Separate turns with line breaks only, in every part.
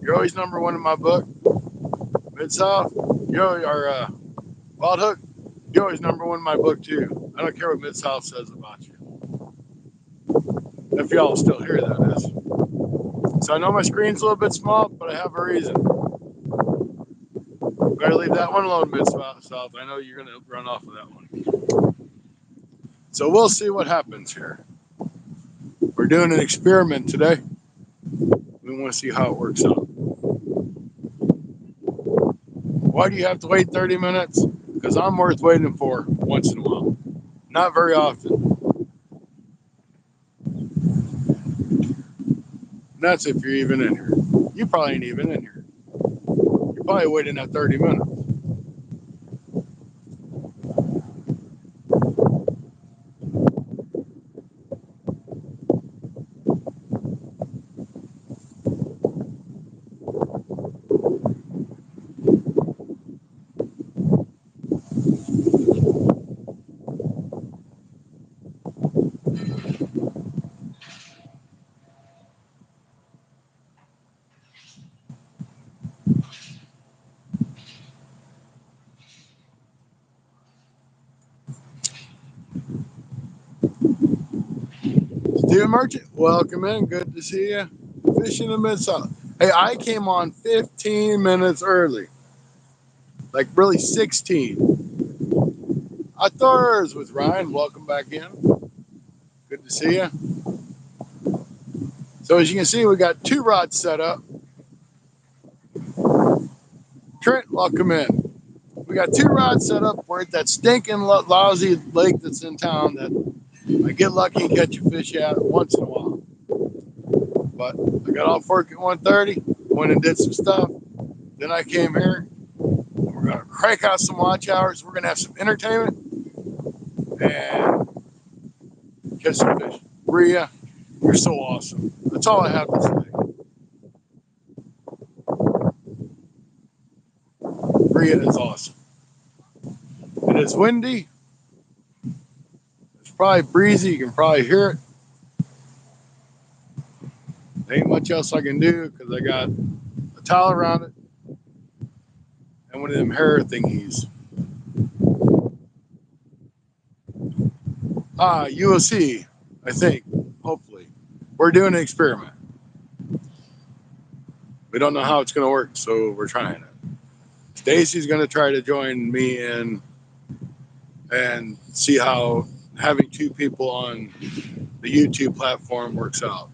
You're always number one in my book. Mid-South, Wild Hook, you're always number one in my book too. I don't care what Mid-South says about you. If y'all still hear that is. So I know my screen's a little bit small, but I have a reason. Better leave that one alone, Mid-South. I know you're going to run off of that one. So we'll see what happens here. We're doing an experiment today. We want to see how it works out. Why do you have to wait 30 minutes? Because I'm worth waiting for once in a while. Not very often. And that's if you're even in here. You probably ain't even in here. You're probably waiting that 30 minutes. Stephen Merchant, welcome in. Good to see you. Fishing in Mid-South. Hey, I came on 15 minutes early. Like really 16. Outdoors with Ryan. Welcome back in. Good to see you. So as you can see, we got two rods set up. Trent, welcome in. We got two rods set up. We're at that stinking lousy lake that's in town that I get lucky and catch a fish at once in a while. But I got off work at 1:30, went and did some stuff. Then I came here. We're going to crank out some watch hours. We're going to have some entertainment and catch some fish. Bria, you're so awesome. That's all I have to say. Bria is awesome. It is windy. It's probably breezy. You can probably hear it. There ain't much else I can do because I got a towel around it and one of them hair thingies. You will see, I think, hopefully. We're doing an experiment. We don't know how it's going to work, so we're trying it. Stacy's going to try to join me in and see how having two people on the YouTube platform works out.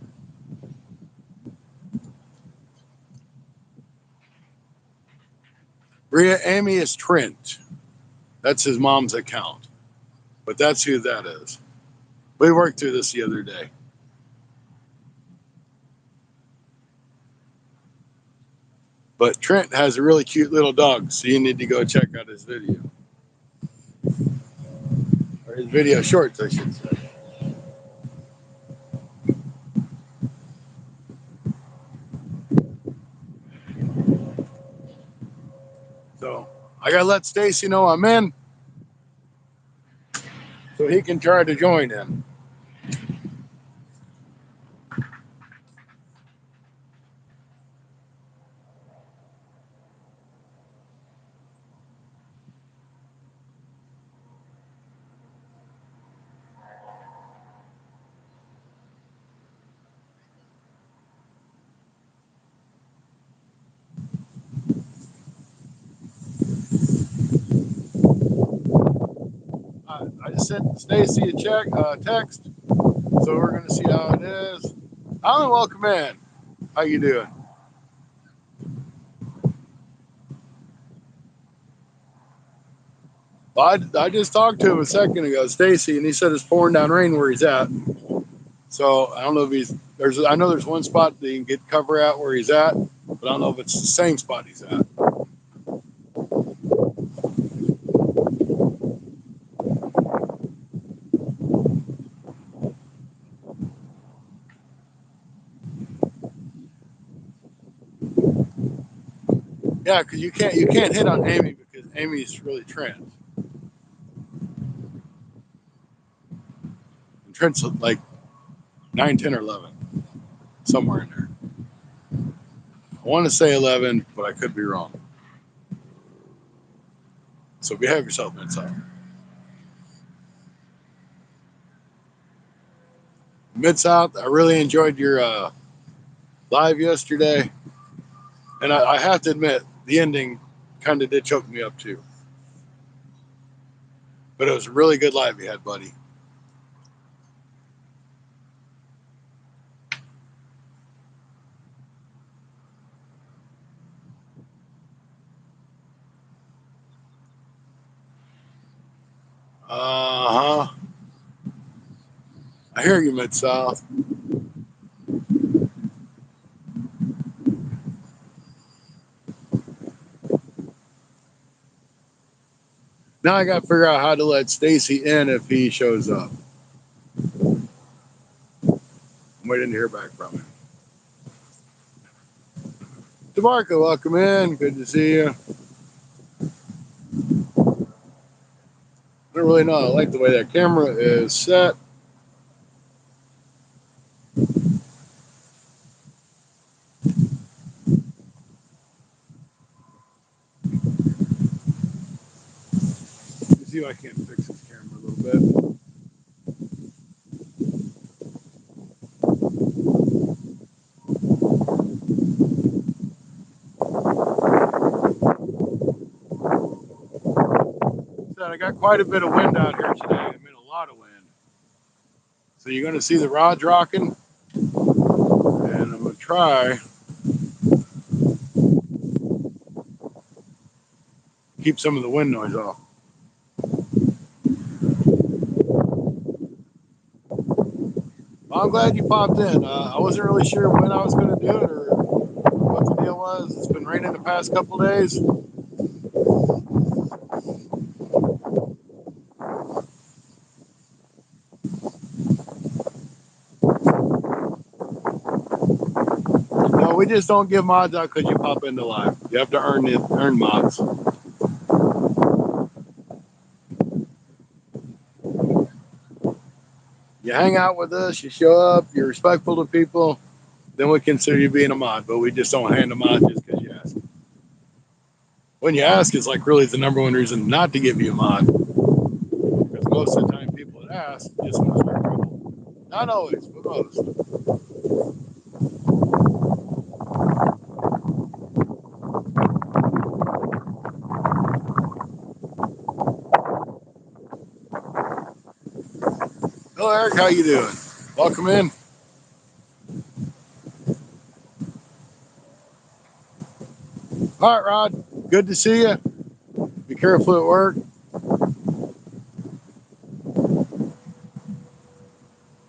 Bria Amy is Trent. That's his mom's account. But that's who that is. We worked through this the other day. But Trent has a really cute little dog, so you need to go check out his video. Or his video shorts, I should say. So I gotta let Stacy know I'm in so he can try to join in. I just sent Stacy a text, so we're gonna see how it is. Alan, welcome in. How you doing? Well, I just talked to him a second ago, Stacy, and he said it's pouring down rain where he's at. So I don't know if I know there's one spot that he can get cover at where he's at, but I don't know if it's the same spot he's at. Yeah, because you can't hit on Amy because Amy's really Trent. And Trent's like 9, 10, or 11, somewhere in there. I want to say 11, but I could be wrong. So behave yourself, Mid-South. Mid-South, I really enjoyed your live yesterday. And I have to admit, the ending kind of did choke me up too. But it was a really good live you had, buddy. Uh-huh. I hear you, Mid-South. Now I got to figure out how to let Stacy in if he shows up. I'm waiting to hear back from him. DeMarco, welcome in. Good to see you. I don't really know. I like the way that camera is set. Let's see if I can fix this camera a little bit. So I got quite a bit of wind out here today. I mean, a lot of wind. So you're going to see the rods rocking. And I'm going to try keep some of the wind noise off. Well, I'm glad you popped in. I wasn't really sure when I was going to do it or what the deal was. It's been raining the past couple days. No, we just don't give mods out because you pop into live. You have to earn mods. You hang out with us, you show up, you're respectful to people, then we consider you being a mod. But we just don't hand a mod just because you ask. When you ask, it's like really the number one reason not to give you a mod. Because most of the time, people that ask just want to start trouble. Not always, but most. Hello, Eric. How you doing? Welcome in. All right, Rod. Good to see you. Be careful at work.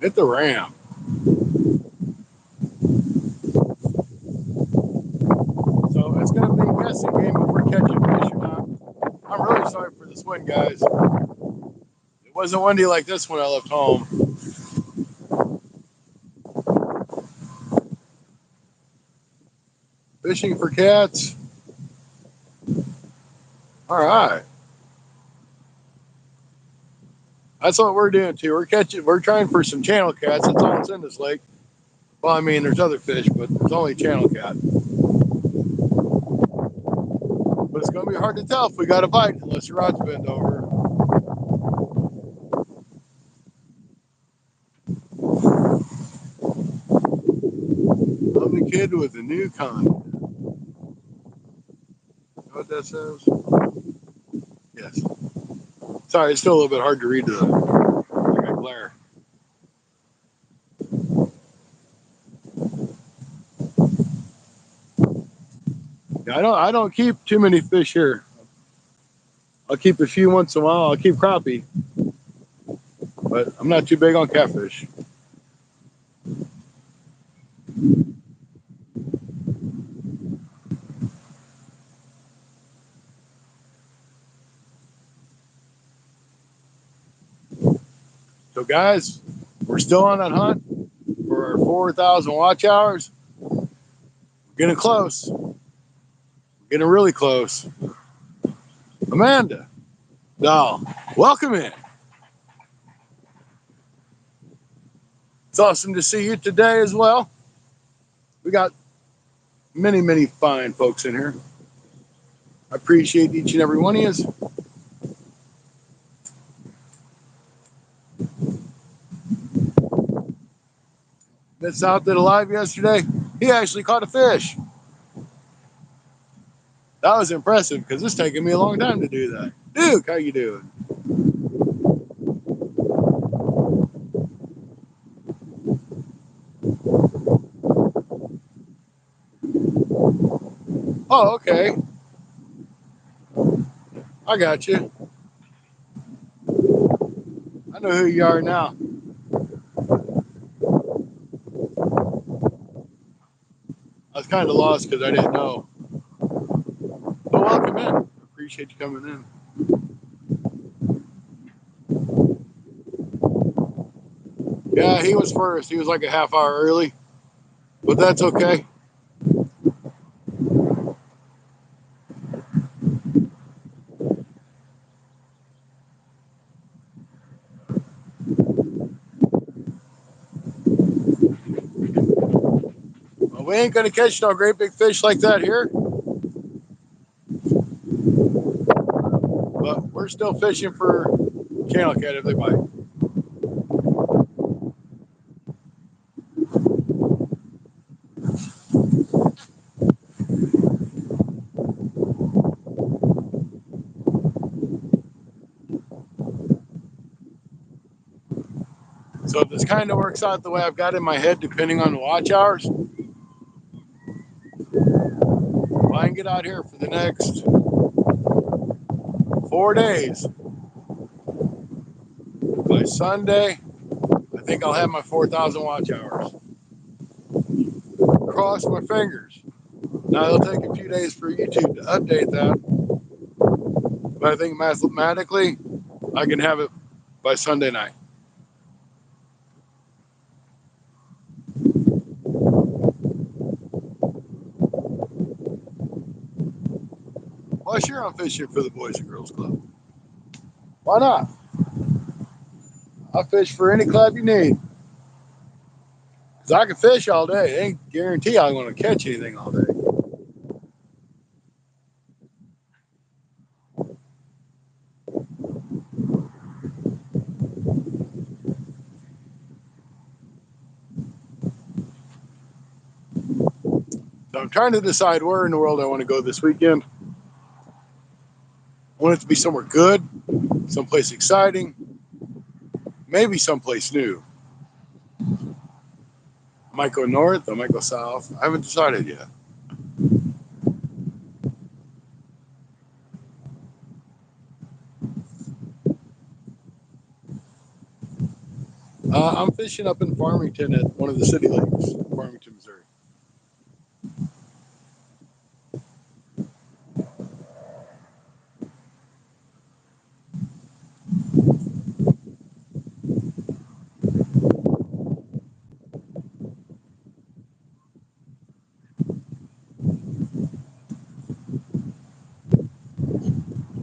Hit the ramp. So it's going to be a guessing game if we're catching fish or not. I'm really sorry for this wind, guys. It wasn't windy like this when I left home. Fishing for cats. All right. That's what we're doing too. We're trying for some channel cats. That's all that's in this lake. Well, I mean, there's other fish, but there's only channel cat. But it's going to be hard to tell if we got a bite unless your rod's bent over. I'm the kid with a new con. You know what that says? Yes. Sorry, it's still a little bit hard to read I got glare. Yeah, I don't keep too many fish here. I'll keep a few once in a while. I'll keep crappie, but I'm not too big on catfish. So, guys, we're still on that hunt for our 4,000 watch hours. We're getting close. We're getting really close. Amanda, doll, welcome in. It's awesome to see you today as well. We got Many, many fine folks in here. I appreciate each and every one of you. That's out there alive yesterday. He actually caught a fish. That was impressive because it's taken me a long time to do that. Duke, how you doing? Oh, okay. I got you. I know who you are now. I was kind of lost because I didn't know. But welcome in. Appreciate you coming in. Yeah, he was first. He was like a half hour early, but that's okay. Well, we ain't gonna catch no great big fish like that here, but we're still fishing for channel cat if they bite. So if this kind of works out the way I've got in my head, depending on the watch hours, if I can get out here for the next 4 days, by Sunday, I think I'll have my 4,000 watch hours. Cross my fingers. Now it'll take a few days for YouTube to update that, but I think mathematically I can have it by Sunday night. Well, sure, I'm fishing for the Boys and Girls Club. Why not? I'll fish for any club you need. Because I can fish all day. It ain't guarantee I'm going to catch anything all day. So I'm trying to decide where in the world I want to go this weekend. I want it to be somewhere good, someplace exciting, maybe someplace new. I might go north, I might go south. I haven't decided yet. I'm fishing up in Farmington at one of the city lakes, Farmington, Missouri.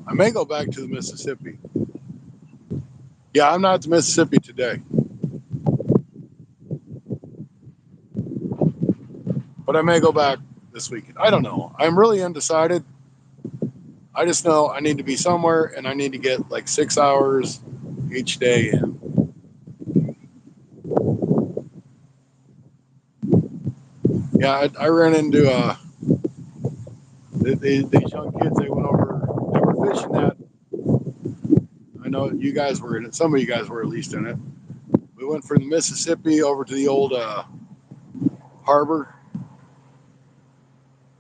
I may go back to the Mississippi. Yeah, I'm not at the Mississippi today, but I may go back this weekend. I don't know. I'm really undecided. I just know I need to be somewhere and I need to get like 6 hours each day in. Yeah, I ran into these young kids. They went over, they were fishing that. I know you guys were in it. Some of you guys were at least in it. We went from the Mississippi over to the old harbor,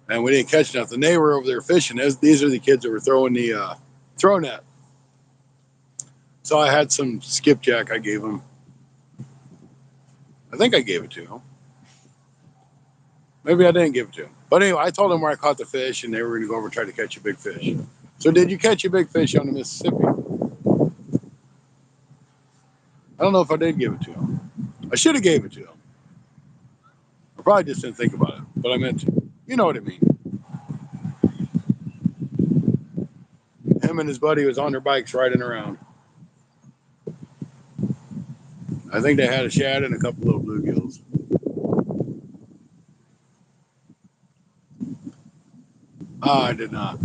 and we didn't catch nothing. They were over there fishing. These are the kids that were throwing the throw net. So I had some skipjack I gave them. I think I gave it to them. Maybe I didn't give it to them. But anyway, I told them where I caught the fish, and they were going to go over and try to catch a big fish. So did you catch a big fish on the Mississippi? I don't know if I did give it to them. I should have gave it to them. I probably just didn't think about it, but I meant to. You know what I mean. Him and his buddy was on their bikes riding around. I think they had a shad and a couple little bluegills. I did not.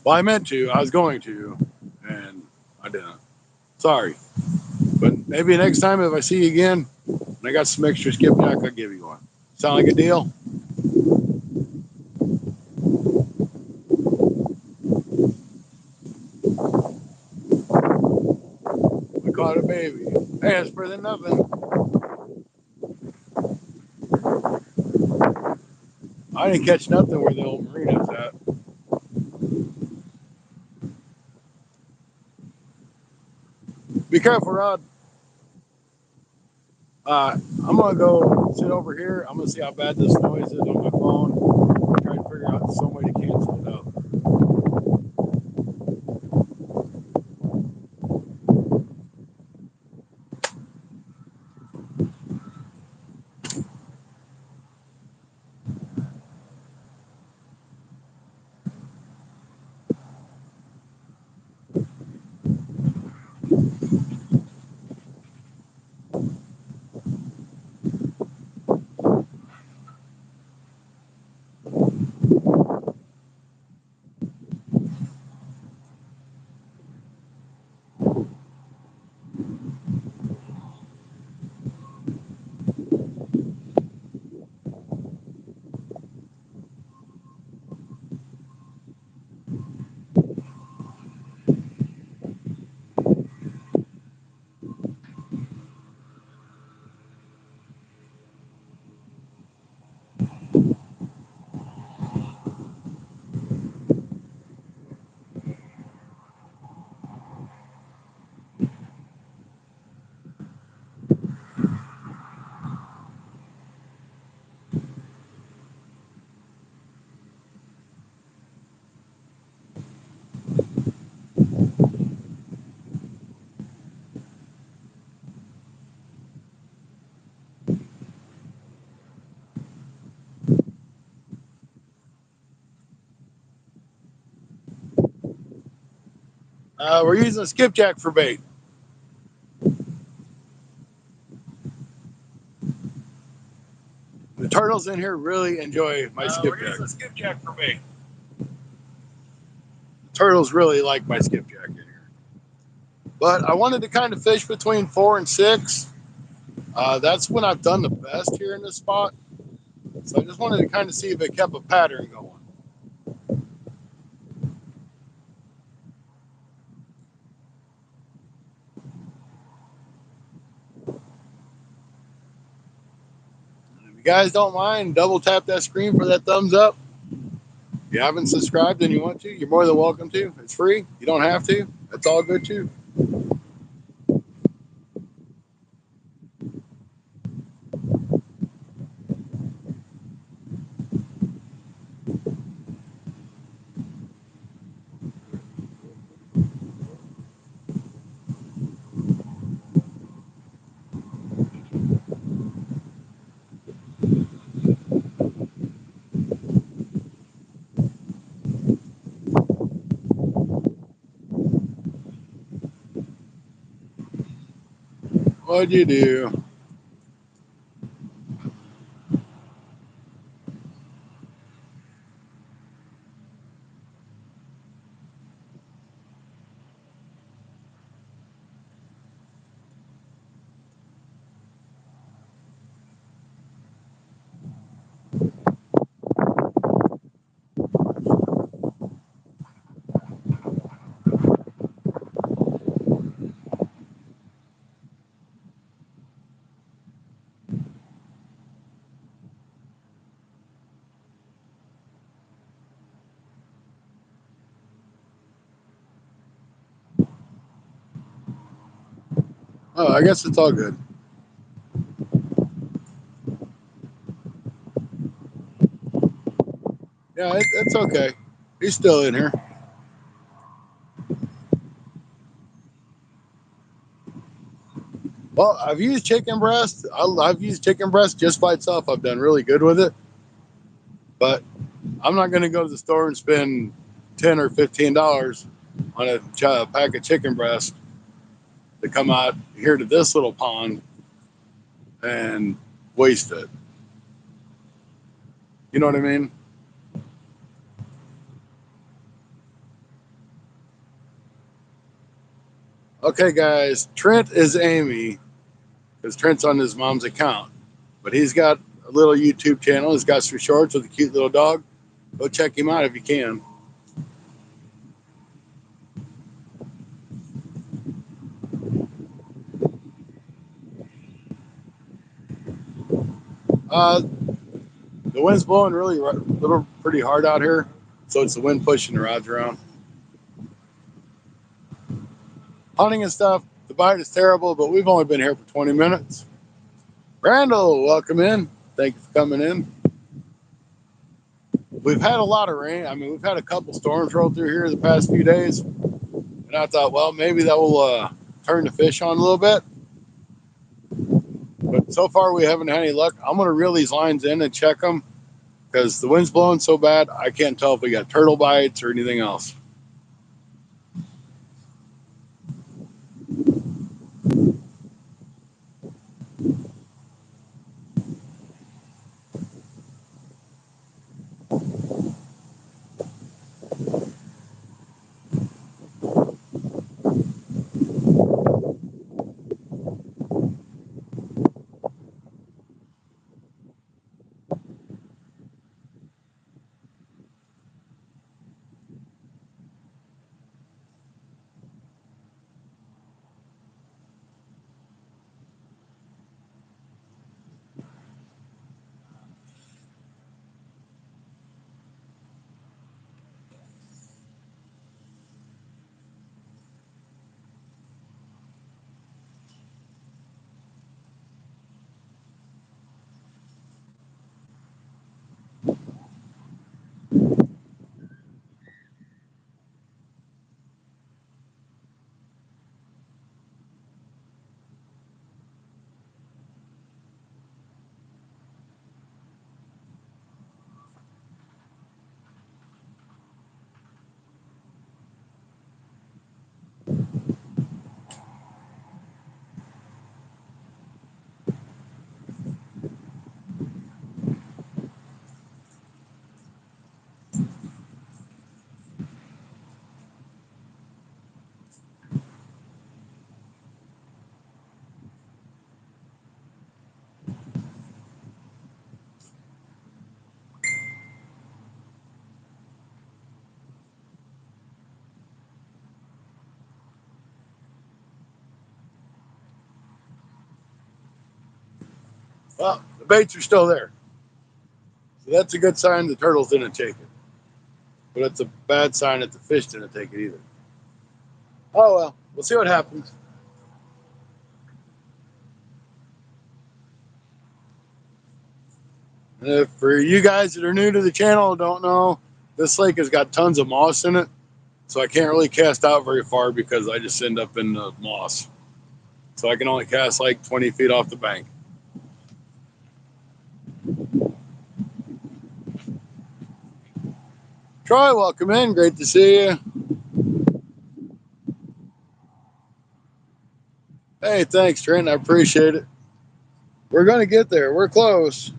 Well, I meant to. I was going to, and I didn't. Sorry. But maybe next time if I see you again and I got some extra skipjack, I'll give you one. Sound like a deal? We caught a baby. Hey, it's better than nothing. I didn't catch nothing where the old marina's at. Be careful, Rod. I'm gonna go sit over here. I'm gonna see how bad this noise is on my phone. Try to figure out some way to cancel it out. We're using skipjack for bait. The turtles in here really enjoy my skipjack. We're using skipjack for bait. The turtles really like my skipjack in here. But I wanted to kind of fish between 4 and 6. That's when I've done the best here in this spot. So I just wanted to kind of see if it kept a pattern going. If you guys don't mind, double tap that screen for that thumbs up. If you haven't subscribed and you want to, you're more than welcome to. It's free. You don't have to. That's all good too. What'd you do? Oh, I guess it's all good. Yeah, it's okay. He's still in here. Well, I've used chicken breast. I've used chicken breast just by itself. I've done really good with it. But I'm not going to go to the store and spend $10 or $15 on a pack of chicken breast to come out here to this little pond and waste it. You know what I mean? Okay, guys, Trent is Amy because Trent's on his mom's account, but he's got a little YouTube channel. He's got some shorts with a cute little dog. Go check him out if you can. Uh, the wind's blowing really little pretty hard out here, so it's the wind pushing the rods around. Hunting and stuff, the bite is terrible, but we've only been here for 20 minutes. Randall, welcome in. Thank you for coming in. We've had a lot of rain. I mean, we've had a couple storms roll through here the past few days, and I thought, well, maybe that will turn the fish on a little bit. But so far, we haven't had any luck. I'm going to reel these lines in and check them because the wind's blowing so bad, I can't tell if we got turtle bites or anything else. Well, the baits are still there. So that's a good sign the turtles didn't take it. But it's a bad sign that the fish didn't take it either. Oh, well, we'll see what happens. And if for you guys that are new to the channel don't know, this lake has got tons of moss in it. So I can't really cast out very far because I just end up in the moss. So I can only cast like 20 feet off the bank. Troy, welcome in. Great to see you. Hey, thanks, Trent. I appreciate it. We're going to get there. We're close.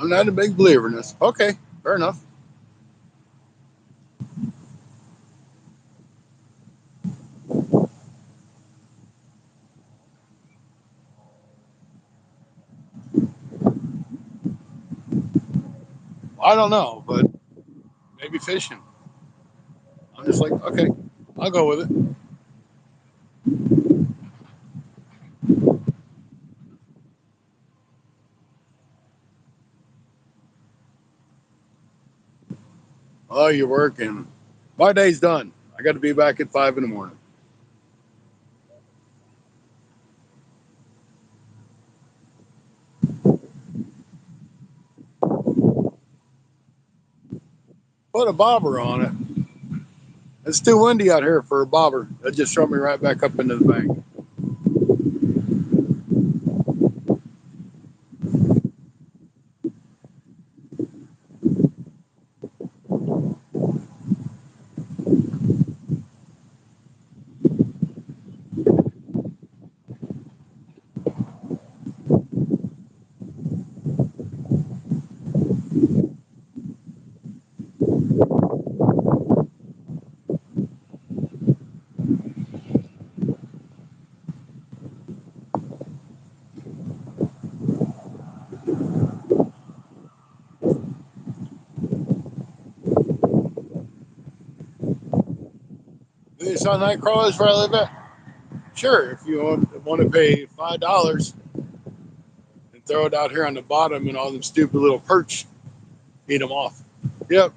I'm not a big believer in this. Okay, fair enough. I don't know, but be fishing. I'm just like, okay, I'll go with it. Oh, you're working. My day's done. I got to be back at 5 in the morning. Put a bobber on it. It's too windy out here for a bobber. That just throw me right back up into the bank. You saw night crawlers where I live at? Sure, if you want to pay $5 and throw it out here on the bottom and all them stupid little perch eat them off. Yep,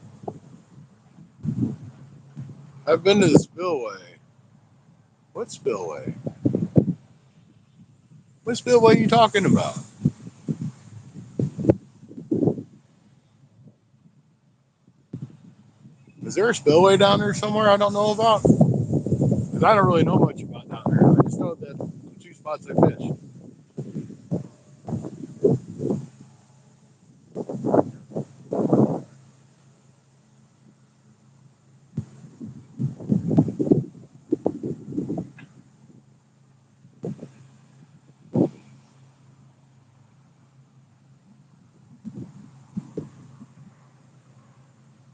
I've been to the spillway. What spillway? What spillway are you talking about? Is there a spillway down there somewhere I don't know about? Because I don't really know much about down there. I just know that the two spots I fish.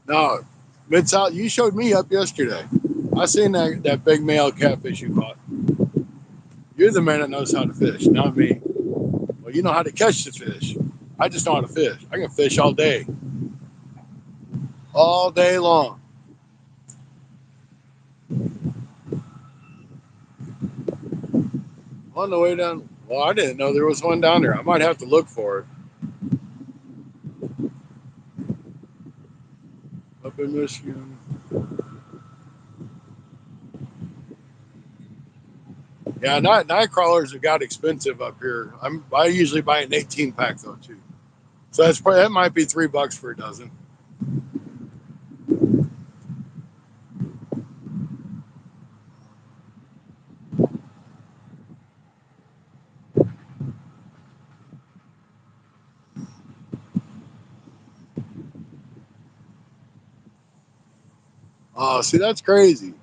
No, Mid South, you showed me up yesterday. I seen that big male catfish you caught. You're the man that knows how to fish, not me. Well, you know how to catch the fish. I just know how to fish. I can fish all day long. On the way down, well, I didn't know there was one down there. I might have to look for it. Up in Michigan. Yeah, night crawlers have got expensive up here. I usually buy an 18 pack though too. So that might be $3 for a dozen. Oh, see, that's crazy.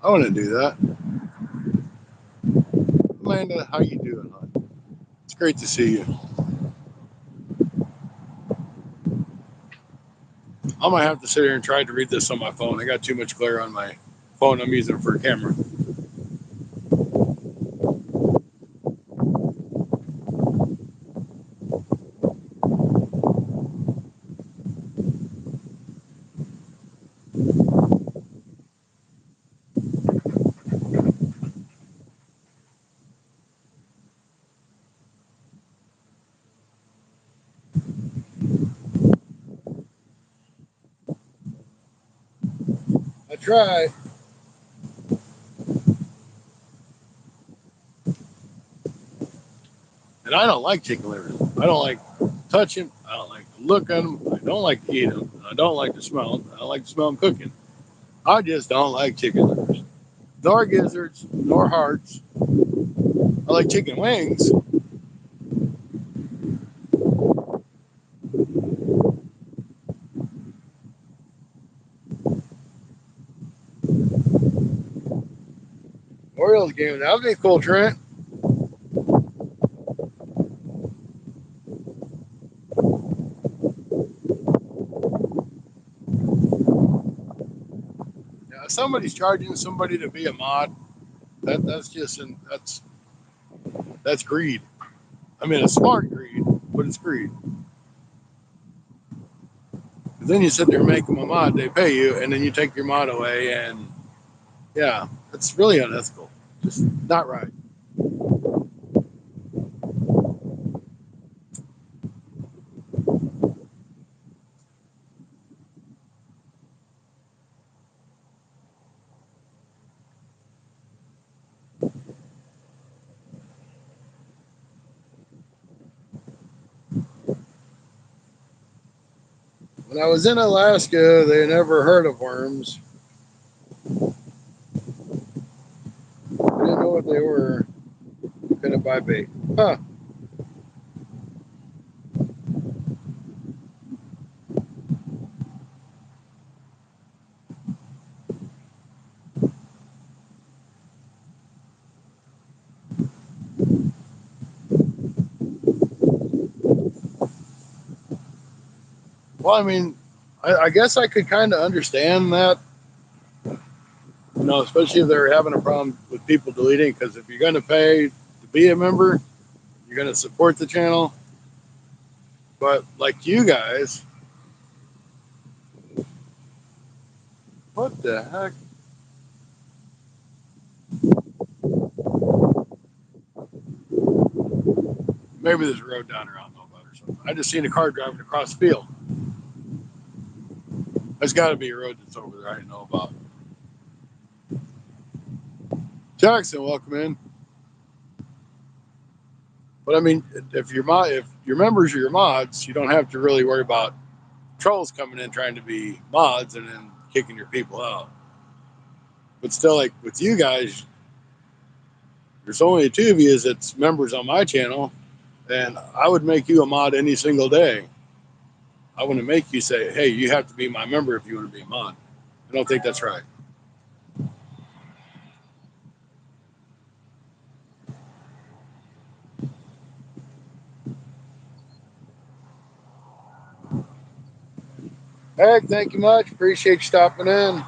I want to do that. Amanda, how you doing, hon? It's great to see you. I might have to sit here and try to read this on my phone. I got too much glare on my phone I'm using for a camera. I try. And I don't like chicken livers. I don't like touching. I don't like to look at them. I don't like to eat them. I don't like to smell them. I don't like to smell them cooking. I just don't like chicken livers. Nor gizzards, nor hearts. I like chicken wings. Orioles game. That would be cool, Trent. Yeah, if somebody's charging somebody to be a mod. That's greed. I mean, it's smart greed, but it's greed. Then you sit there and make them a mod, they pay you, and then you take your mod away, and yeah, it's really unethical. Just not right. When I was in Alaska, they never heard of worms. Didn't know what they were. Couldn't buy bait. Huh. Well, I mean, I guess I could kind of understand that, especially if they're having a problem with people deleting. Because if you're going to pay to be a member, you're going to support the channel. But like you guys, what the heck? Maybe there's a road down here I don't know about or something. I just seen a car driving across the field. There's got to be a road that's over there I didn't know about. Jackson, welcome in. But I mean, if your members are your mods, you don't have to really worry about trolls coming in trying to be mods and then kicking your people out. But still, like with you guys, there's only two of you that's members on my channel, and I would make you a mod any single day. I wouldn't make you say, "Hey, you have to be my member if you want to be a mod." I don't think that's right. Meg, thank you much. Appreciate you stopping in.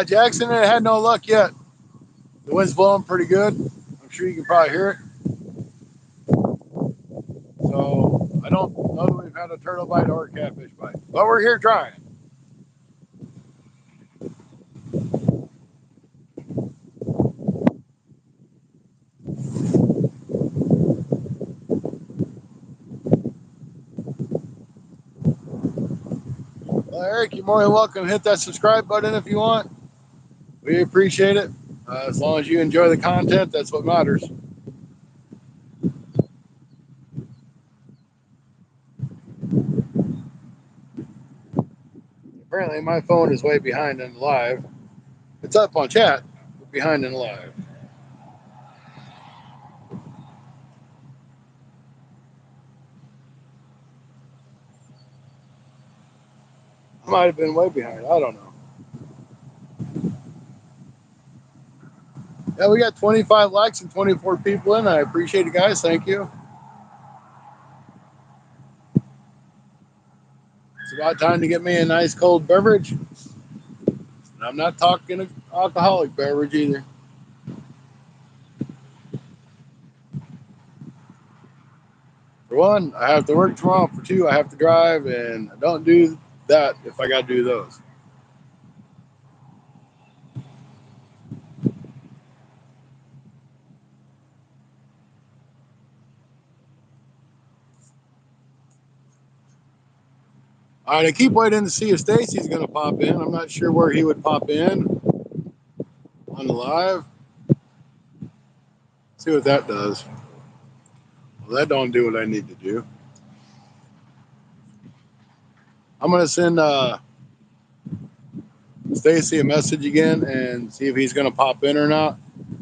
Jackson, I had no luck yet. The wind's blowing pretty good. I'm sure you can probably hear it. So I don't know that we've had a turtle bite or a catfish bite, but we're here trying. Well, Eric, you're more than welcome. Hit that subscribe button if you want. We appreciate it. As long as you enjoy the content, that's what matters. Apparently, my phone is way behind in the live. It's up on chat, but behind in the live. I might have been way behind. I don't know. Yeah, we got 25 likes and 24 people in. I appreciate it, guys. Thank you. It's about time to get me a nice cold beverage. And I'm not talking an alcoholic beverage either. For one, I have to work tomorrow. For two, I have to drive, and I don't do that if I got to do those. All right, I keep waiting to see if Stacy's going to pop in. I'm not sure where he would pop in on the live. See what that does. Well, that don't do what I need to do. I'm going to send Stacy a message again and see if he's going to pop in or not.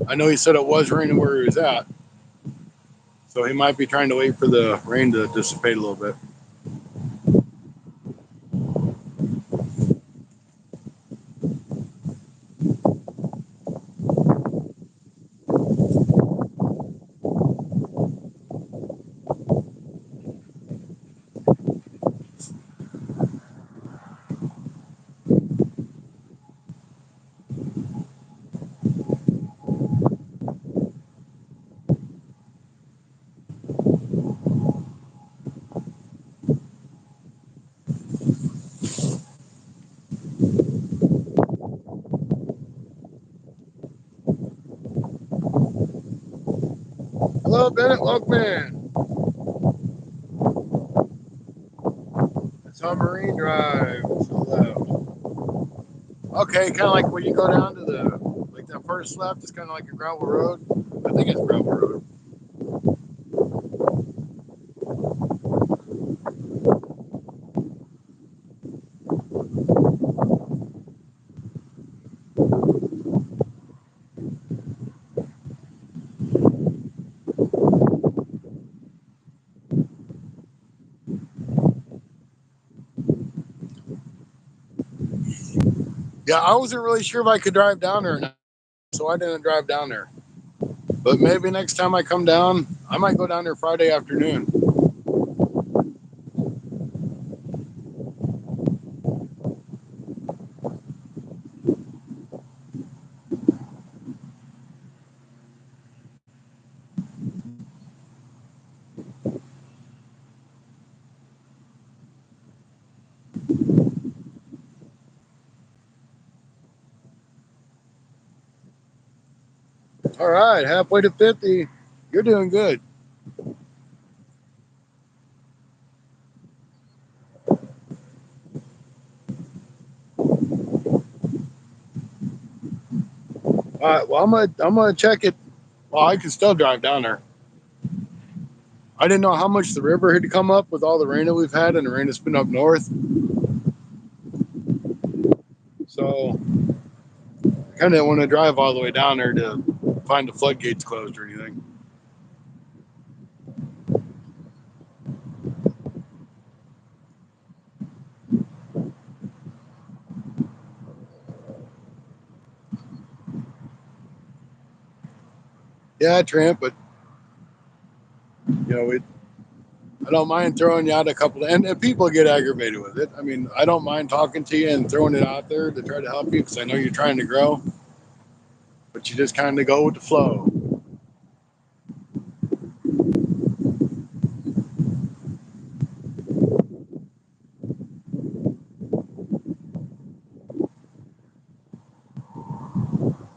I know he said it was raining where he was at, so he might be trying to wait for the rain to dissipate a little bit. Hello, Bennett. Welcome in. It's on Marine Drive to the left. Okay, kind of like when you go down to like that first left, it's kind of like a gravel road. I think it's gravel road. Yeah, I wasn't really sure if I could drive down there or not, so I didn't drive down there. But maybe next time I come down, I might go down there Friday afternoon. All right, halfway to 50. You're doing good. All right, well, I'm gonna check it. Well, I can still drive down there. I didn't know how much the river had come up with all the rain that we've had and the rain that's been up north. So I kind of didn't want to drive all the way down there to find the floodgates closed or anything. Yeah, Trent, but you know, I don't mind throwing you out a couple of, and people get aggravated with it. I mean, I don't mind talking to you and throwing it out there to try to help you because I know you're trying to grow, but you just kind of go with the flow.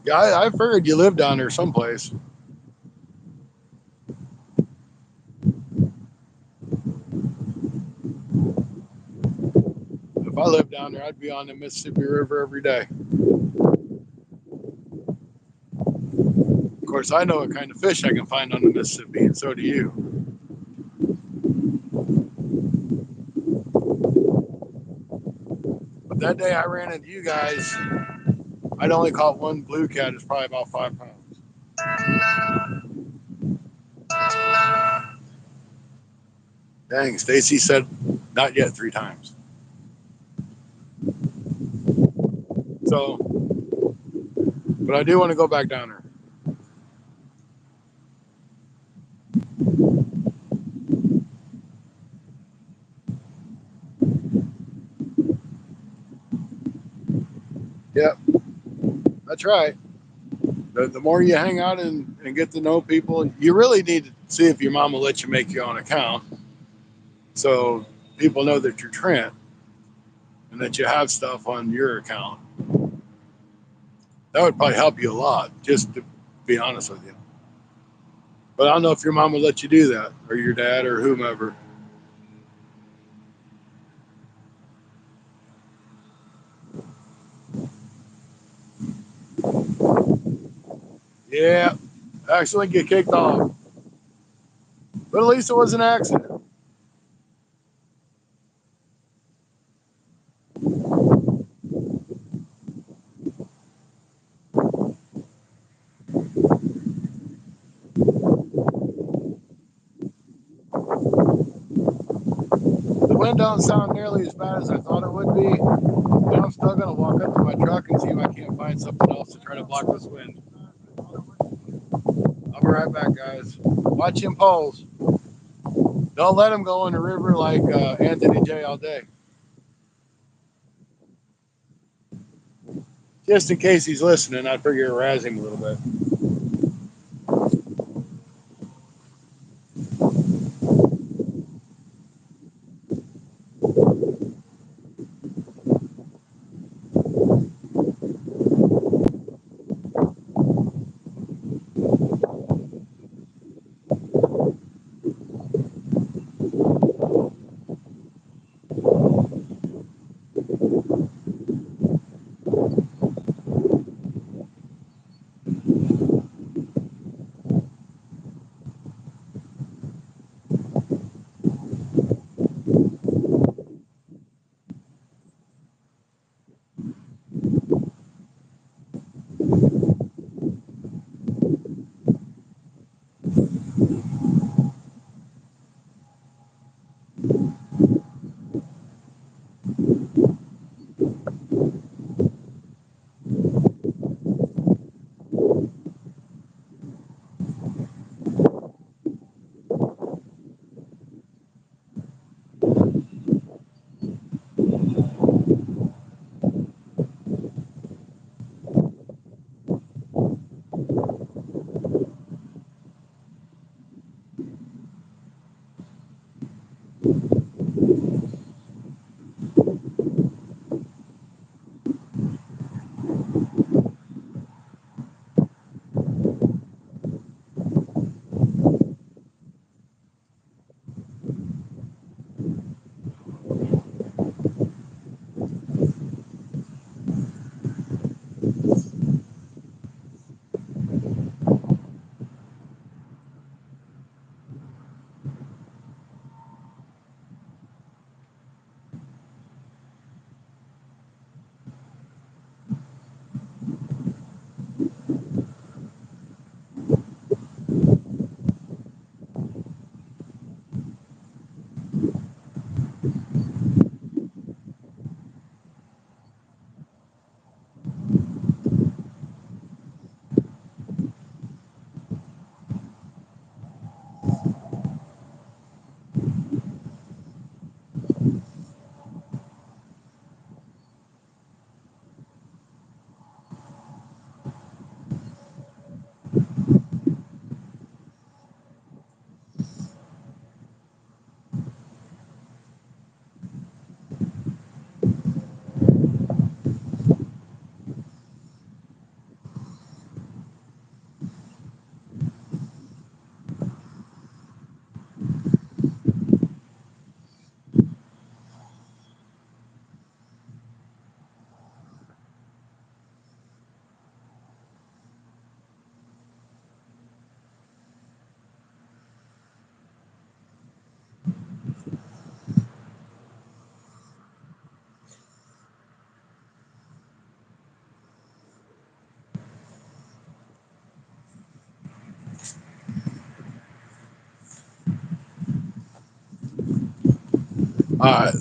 Yeah, I figured you lived down there someplace. If I lived down there, I'd be on the Mississippi River every day. Of course, I know what kind of fish I can find on the Mississippi, and so do you. But that day I ran into you guys, I'd only caught one blue cat. It's probably about 5 pounds. Dang, Stacy said not yet 3 times. So, but I do want to go back down there. Yep, that's right. The more you hang out and get to know people, you really need to see if your mom will let you make your own account so people know that you're Trent and that you have stuff on your account. That would probably help you a lot, just to be honest with you. But I don't know if your mom would let you do that, or your dad, or whomever. Yeah, actually get kicked off. But at least it was an accident. The wind don't sound nearly as bad as I thought it would be. But I'm still gonna walk up to my truck and see if I can't find something else to try to block this wind. I'll be right back, guys. Watch him poles. Don't let him go in the river like Anthony J all day. Just in case he's listening, I figure razz him a little bit.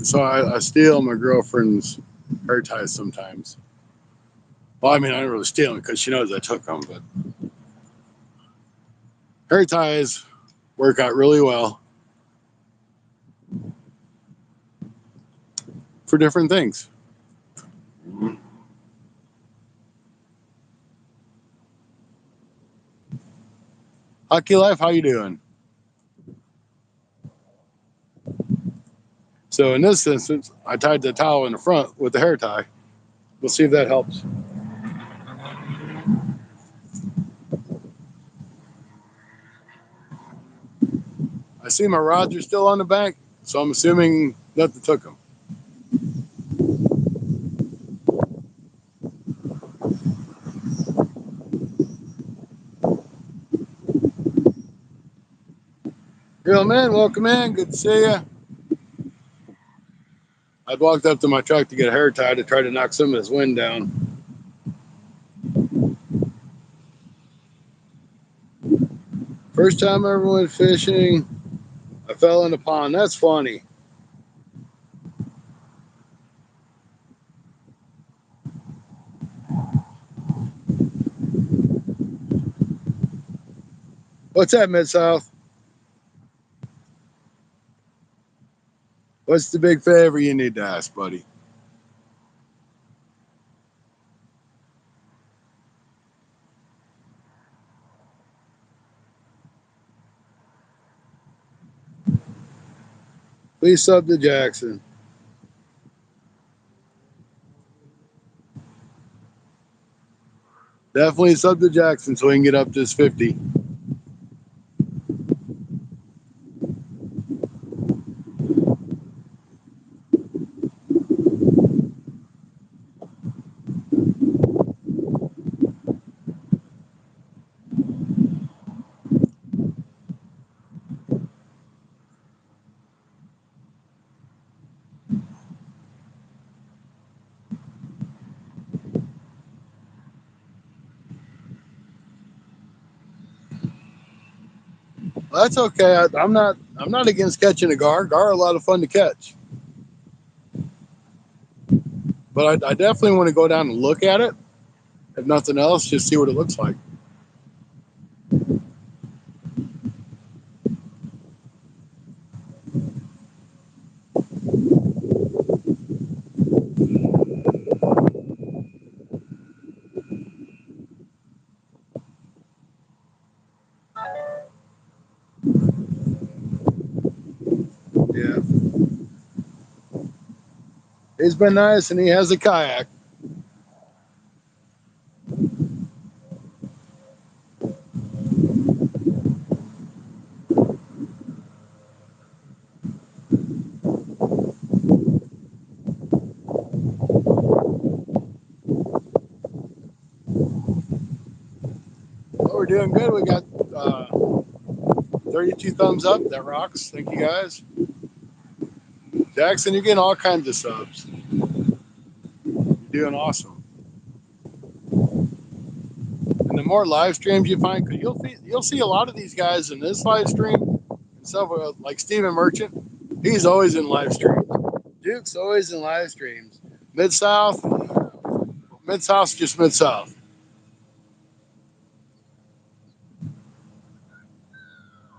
So I steal my girlfriend's hair ties sometimes. Well, I mean, I don't really steal them because she knows I took them, but hair ties work out really well for different things. Hockey Life, how you doing? So in this instance, I tied the towel in the front with the hair tie. We'll see if that helps. I see my rods are still on the bank, so I'm assuming nothing took them. Real man, welcome in. Good to see you. I'd walked up to my truck to get a hair tie to try to knock some of this wind down. First time I ever went fishing, I fell in a pond. That's funny. What's that, Mid-South? What's the big favor you need to ask, buddy? Please sub to Jackson. Definitely sub to Jackson so we can get up to his 50. Well, that's okay. I'm not against catching a gar. Gar are a lot of fun to catch. But I definitely want to go down and look at it. If nothing else, just see what it looks like. Yeah. He's been nice and he has a kayak. Well, we're doing good. We got 32 thumbs up. That rocks. Thank you guys. Jackson, you're getting all kinds of subs. You're doing awesome. And the more live streams you find, because you'll see a lot of these guys in this live stream. And stuff like Steven Merchant, he's always in live streams. Duke's always in live streams. Mid South, Mid South's just Mid South.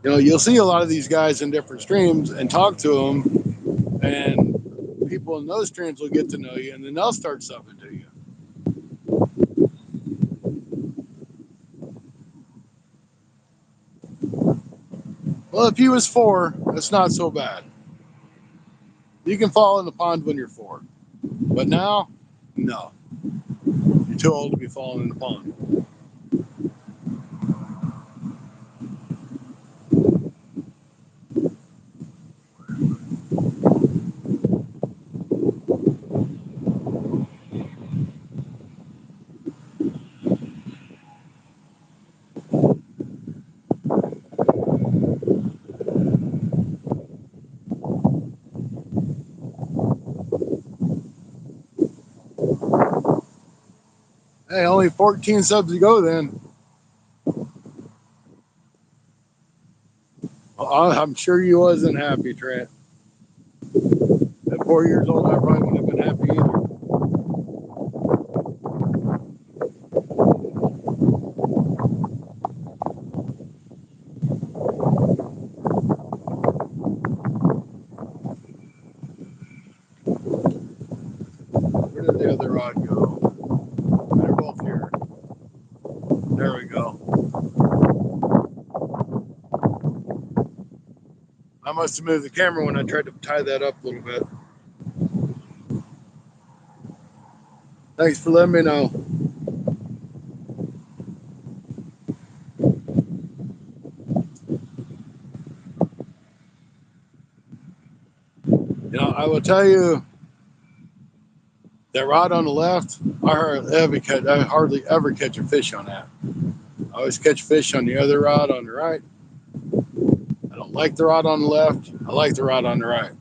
You know, you'll see a lot of these guys in different streams and talk to them, and people in those streams will get to know you, and then they'll start subbing to you. Well, if you was 4, it's not so bad. You can fall in the pond when you're 4, but now, no, you're too old to be falling in the pond. Hey, only 14 subs to go then. I'm sure you wasn't happy, Trent. 4 years old, I probably wouldn't have been happy either. Where did the other rod go? They're both here. There we go. I must have moved the camera when I tried to tie that up a little bit. Thanks for letting me know. You know, I will tell you that rod on the left, I hardly ever catch a fish on that. I always catch fish on the other rod on the right. I don't like the rod on the left. I like the rod on the right.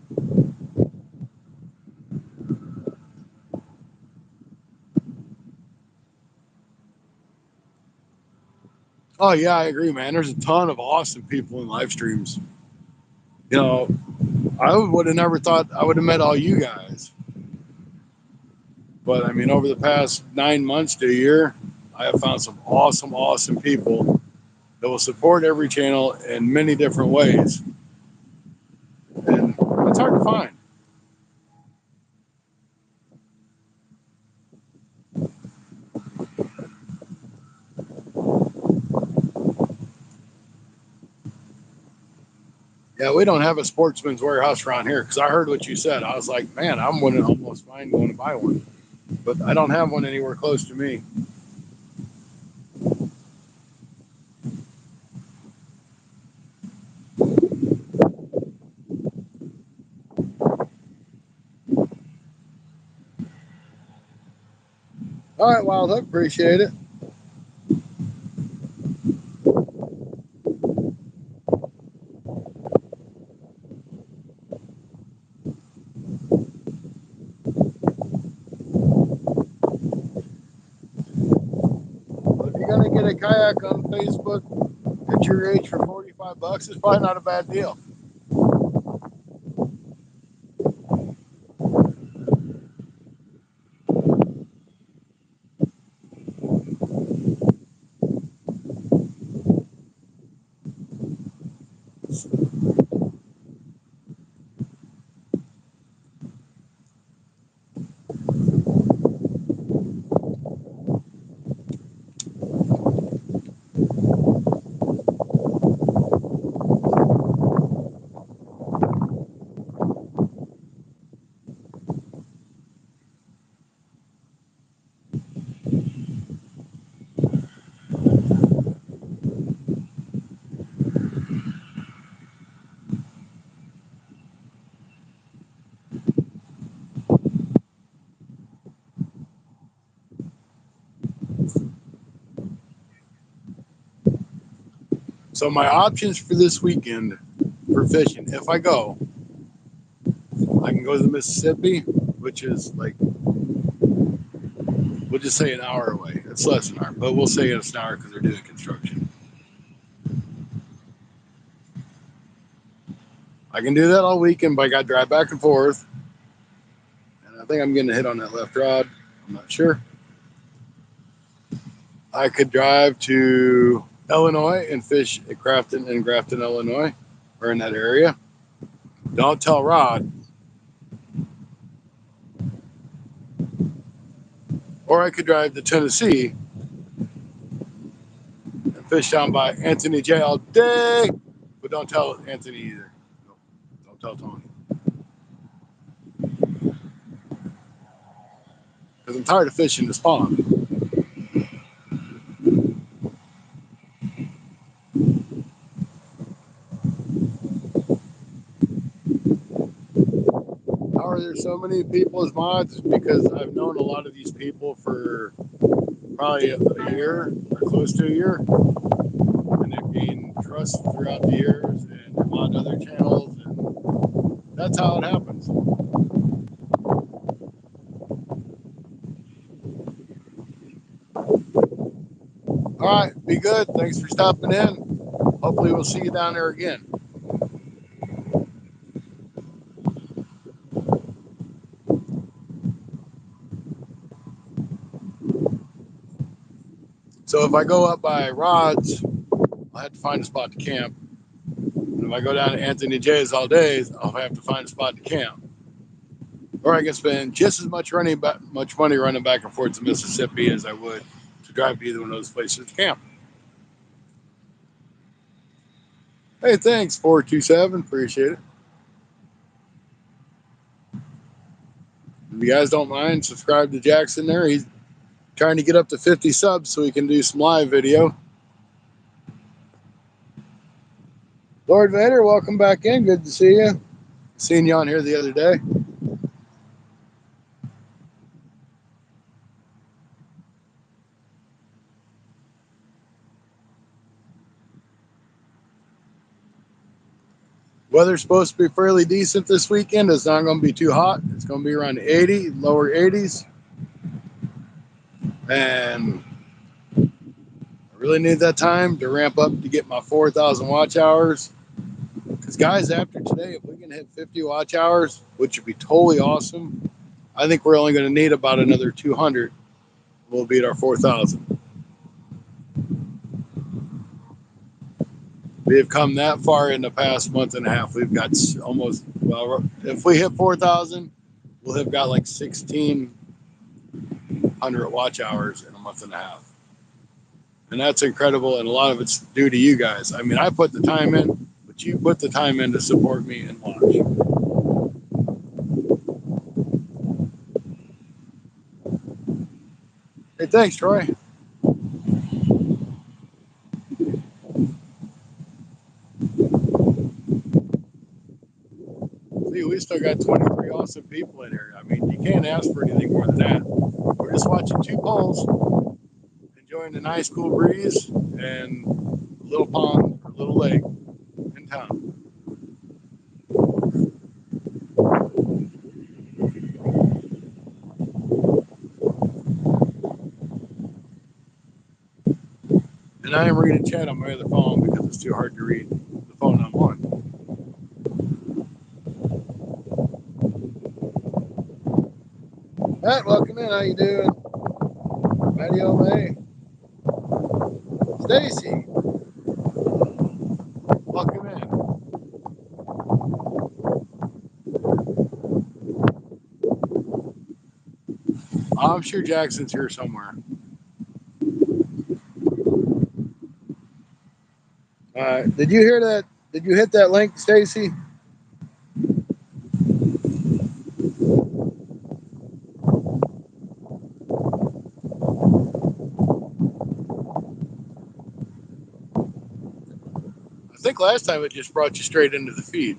Oh yeah, I agree, man. There's a ton of awesome people in live streams. You know, I would have never thought I would have met all you guys. But I mean, over the past 9 months to a year, I have found some awesome, awesome people that will support every channel in many different ways. And it's hard to find. Yeah, we don't have a Sportsman's Warehouse around here because I heard what you said. I was like, man, I'm going to almost find going to buy one. But I don't have one anywhere close to me. All right, Wild Hook, appreciate it. Well, if you're going to get a kayak on Facebook at your age for $45, it's probably not a bad deal. So my options for this weekend for fishing, if I go, I can go to the Mississippi, which is like, we'll just say an hour away. It's less than an hour, but we'll say it's an hour because they're doing construction. I can do that all weekend, but I got to drive back and forth. And I think I'm getting a hit on that left rod. I'm not sure. I could drive to Illinois and fish at Grafton, Illinois, or in that area. Don't tell Rod. Or I could drive to Tennessee and fish down by Anthony J all day. But don't tell Anthony either. No, don't tell Tony. Because I'm tired of fishing the spawn. How are there so many people as mods? Because I've known a lot of these people for probably a year or close to a year. And they've gained trust throughout the years and mod other channels. And that's how it happens. All right, be good. Thanks for stopping in. Hopefully we'll see you down there again. So if I go up by rods, I'll have to find a spot to camp. And if I go down to Anthony J's all day, I'll have to find a spot to camp. Or I can spend just as much money running back and forth to Mississippi as I would to drive to either one of those places to camp. Hey, thanks, 427. Appreciate it. If you guys don't mind, subscribe to Jackson there. He's trying to get up to 50 subs so he can do some live video. Lord Vader, welcome back in. Good to see you. Seen you on here the other day. Weather's supposed to be fairly decent this weekend. It's not going to be too hot. It's going to be around 80, lower 80s. And I really need that time to ramp up to get my 4,000 watch hours. Because, guys, after today, if we can hit 50 watch hours, which would be totally awesome, I think we're only going to need about another 200. We'll beat our 4,000. We have come that far in the past month and a half. We've got almost, well, if we hit 4,000, we'll have got like 1,600 watch hours in a month and a half. And that's incredible. And a lot of it's due to you guys. I mean, I put the time in, but you put the time in to support me and watch. Hey, thanks, Troy. See, we still got 23 awesome people in here. I mean, you can't ask for anything more than that. We're just watching two poles, enjoying the nice cool breeze and a little pond or a little lake in town. And I am reading chat on my other phone because it's too hard to read the phone I'm on. Matt, welcome in. How you doing? Matty O'May. Stacy, welcome in. I'm sure Jackson's here somewhere. Did you hear that? Did you hit that link, Stacy? I think last time it just brought you straight into the feed.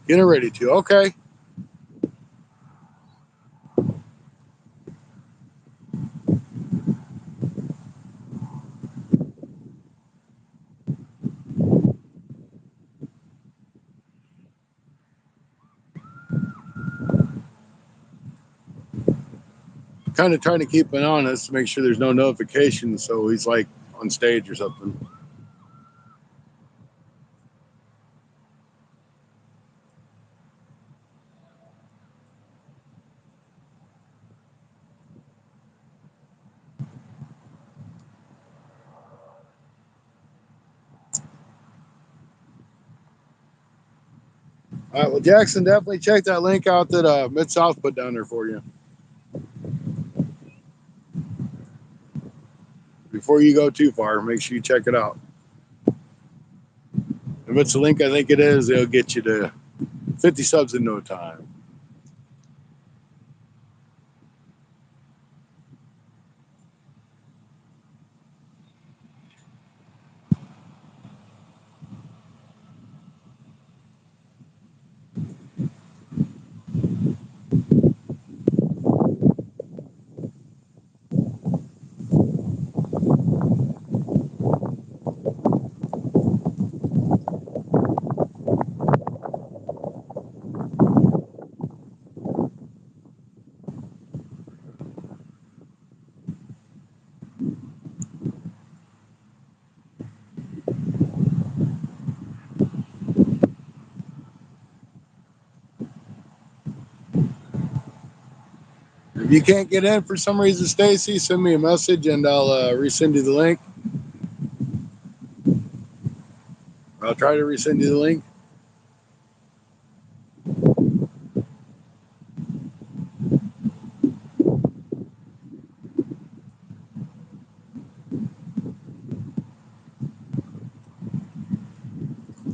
Getting ready to. Okay. Kind of trying to keep an eye on us to make sure there's no notifications so he's like on stage or something. All right, well, Jackson, definitely check that link out that Mid-South put down there for you. Before you go too far, make sure you check it out. If it's a link I think it is, it'll get you to 50 subs in no time. If you can't get in for some reason, Stacy, send me a message and I'll resend you the link. I'll try to resend you the link.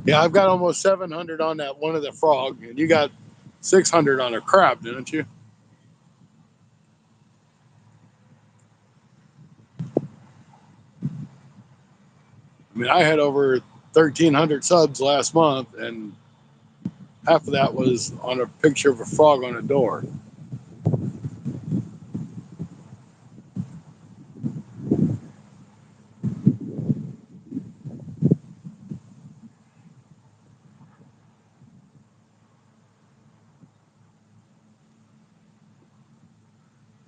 Yeah, I've got almost 700 on that one of the frog, and you got 600 on a crab, didn't you? I mean, I had over 1,300 subs last month, and half of that was on a picture of a frog on a door.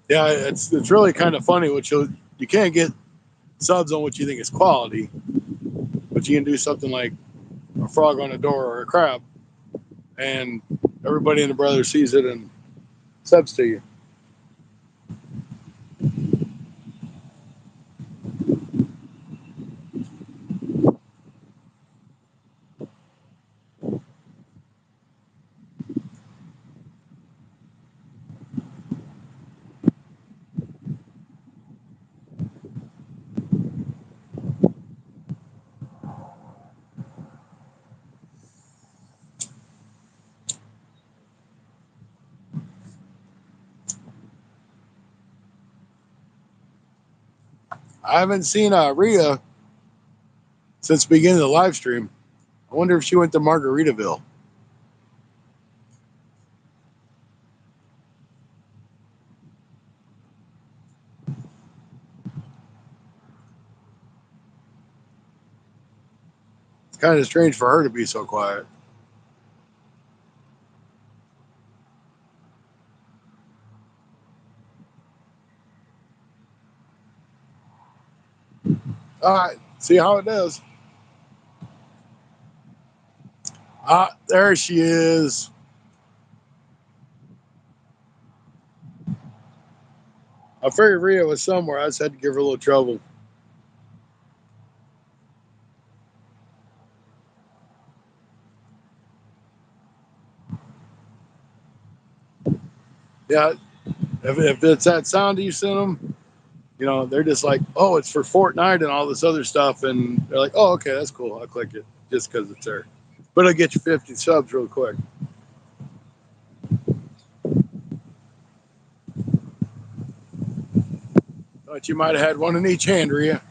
Yeah, it's really kind of funny. You can't get subs on what you think is quality, but you can do something like a frog on a door or a crab, and everybody in the brother sees it and subs to you. I haven't seen Rhea since the beginning of the live stream. I wonder if she went to Margaritaville. It's kind of strange for her to be so quiet. All right, see how it does. Ah, there she is. I figured Rhea was somewhere. I just had to give her a little trouble. Yeah, if it's that sound you sent them, they're just like, oh, it's for Fortnite and all this other stuff. And they're like, oh, okay, that's cool. I'll click it just because it's there. But I'll get you 50 subs real quick. Thought you might have had one in each hand, Rhea.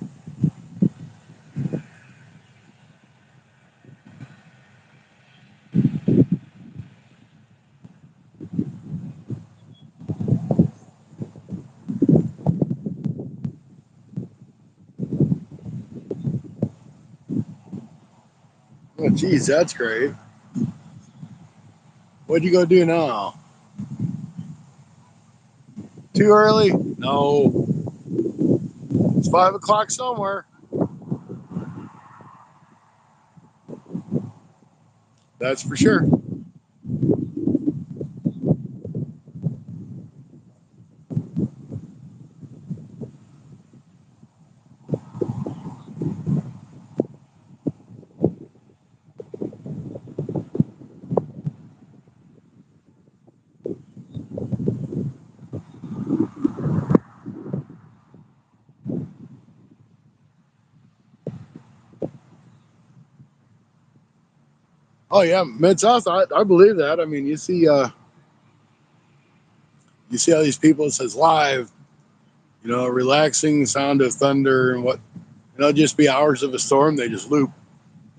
Oh, geez, that's great. What'd you go do now? Too early? No. It's 5 o'clock somewhere. That's for sure. Oh yeah, Mid South. I believe that. I mean, you see all these people. It says live. Relaxing sound of thunder and what. It'll just be hours of a storm. They just loop,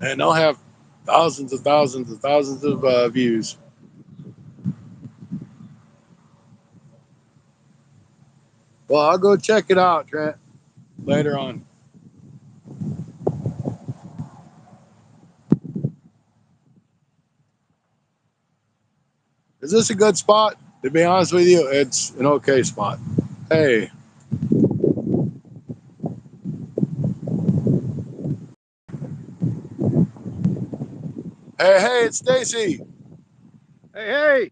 and they'll have thousands and thousands and thousands of views. Well, I'll go check it out, Trent, later on. Is this a good spot? To be honest with you, it's an okay spot. Hey, hey, it's Stacy.
Hey, hey!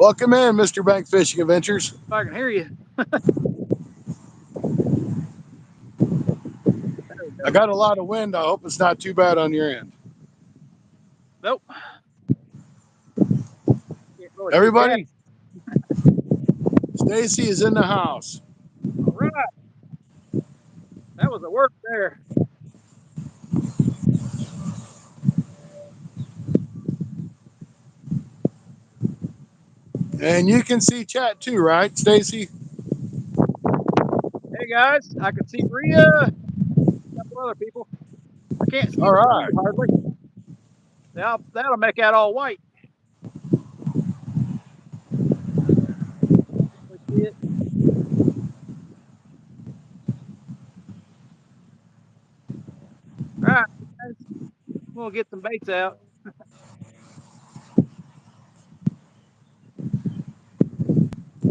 Welcome in, Mr. Bank Fishing Adventures.
If I can hear you.
I got a lot of wind. I hope it's not too bad on your end.
Nope. Really
Everybody, Stacy is in the house.
All right. That was a work there.
And you can see chat too, right, Stacy?
Hey guys, I can see Rhea. A couple other people. I can't see
All
the
right.
blue hardly. That'll make that all white. We see it. All right, guys. We'll get some baits out.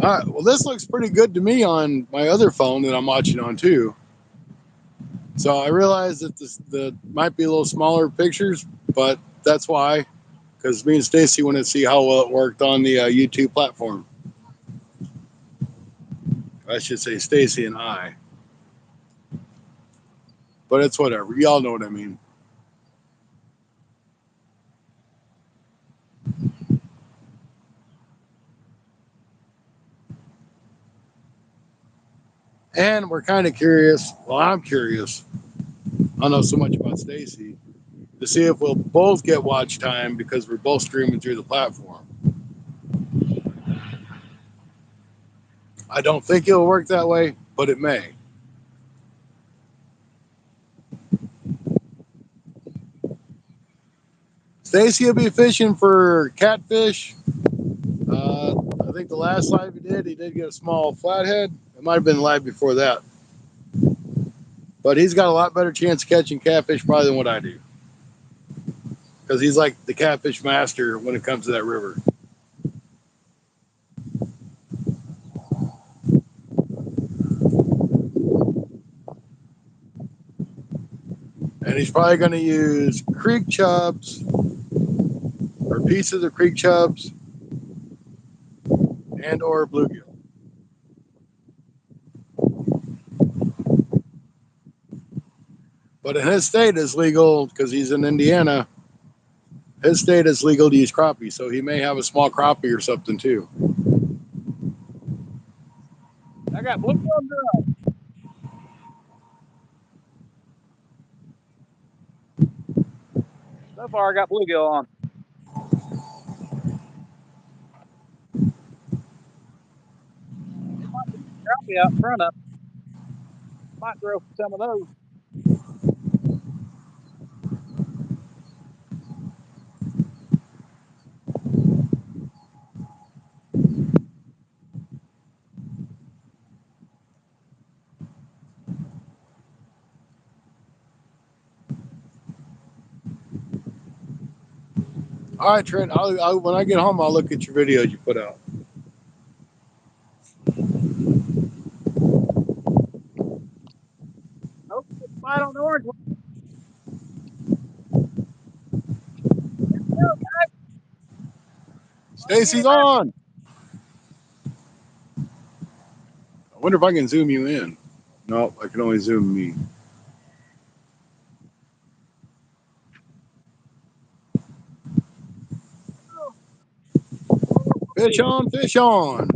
All right. Well, this looks pretty good to me on my other phone that I'm watching on too. So I realize that the might be a little smaller pictures, but that's why, because me and Stacy want to see how well it worked on the YouTube platform. I should say Stacy and I, but it's whatever. Y'all know what I mean. And we're kind of curious. Well, I'm curious. I don't know so much about Stacy to see if we'll both get watch time because we're both streaming through the platform. I don't think it'll work that way, but it may. Stacy will be fishing for catfish. I think the last live he did get a small flathead. It might have been live before that. But he's got a lot better chance of catching catfish probably than what I do. Because he's like the catfish master when it comes to that river. And he's probably going to use creek chubs or pieces of creek chubs and or bluegill. But in his state is legal because he's in Indiana. His state is legal to use crappie, so he may have a small crappie or something too.
I got bluegill and drum. So far, I got bluegill on. It might be crappie out in front of. Might throw some of those.
All right, Trent. When I get home, I'll look at your videos you put out.
Oh, bite on the orange one.
Stacy's on. I wonder if I can zoom you in. No, I can only zoom me. Fish on, fish on.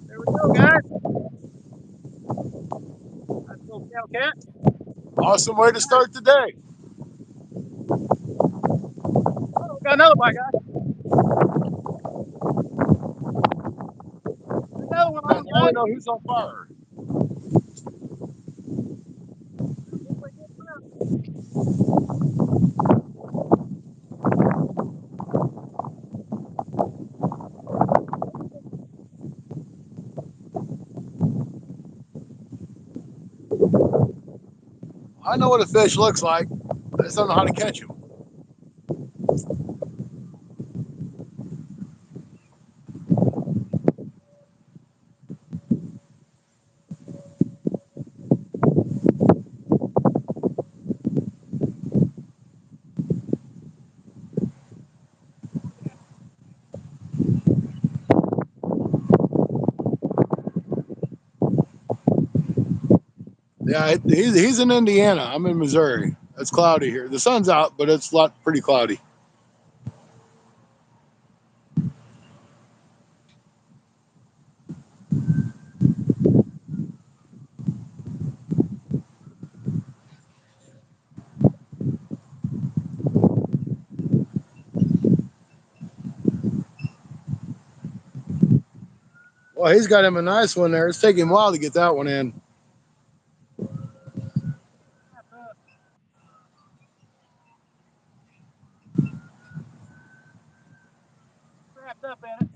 There we go, guys. That's a little cow cat.
Awesome way to start the day.
Oh, got another bite, guys. Another one on,
I
guys.
know who's on fire. I know what a fish looks like. I just don't know how to catch him. Yeah, he's in Indiana. I'm in Missouri. It's cloudy here. The sun's out, but it's pretty cloudy. Well, he's got him a nice one there. It's taking a while to get that one in.
Wrapped up in it.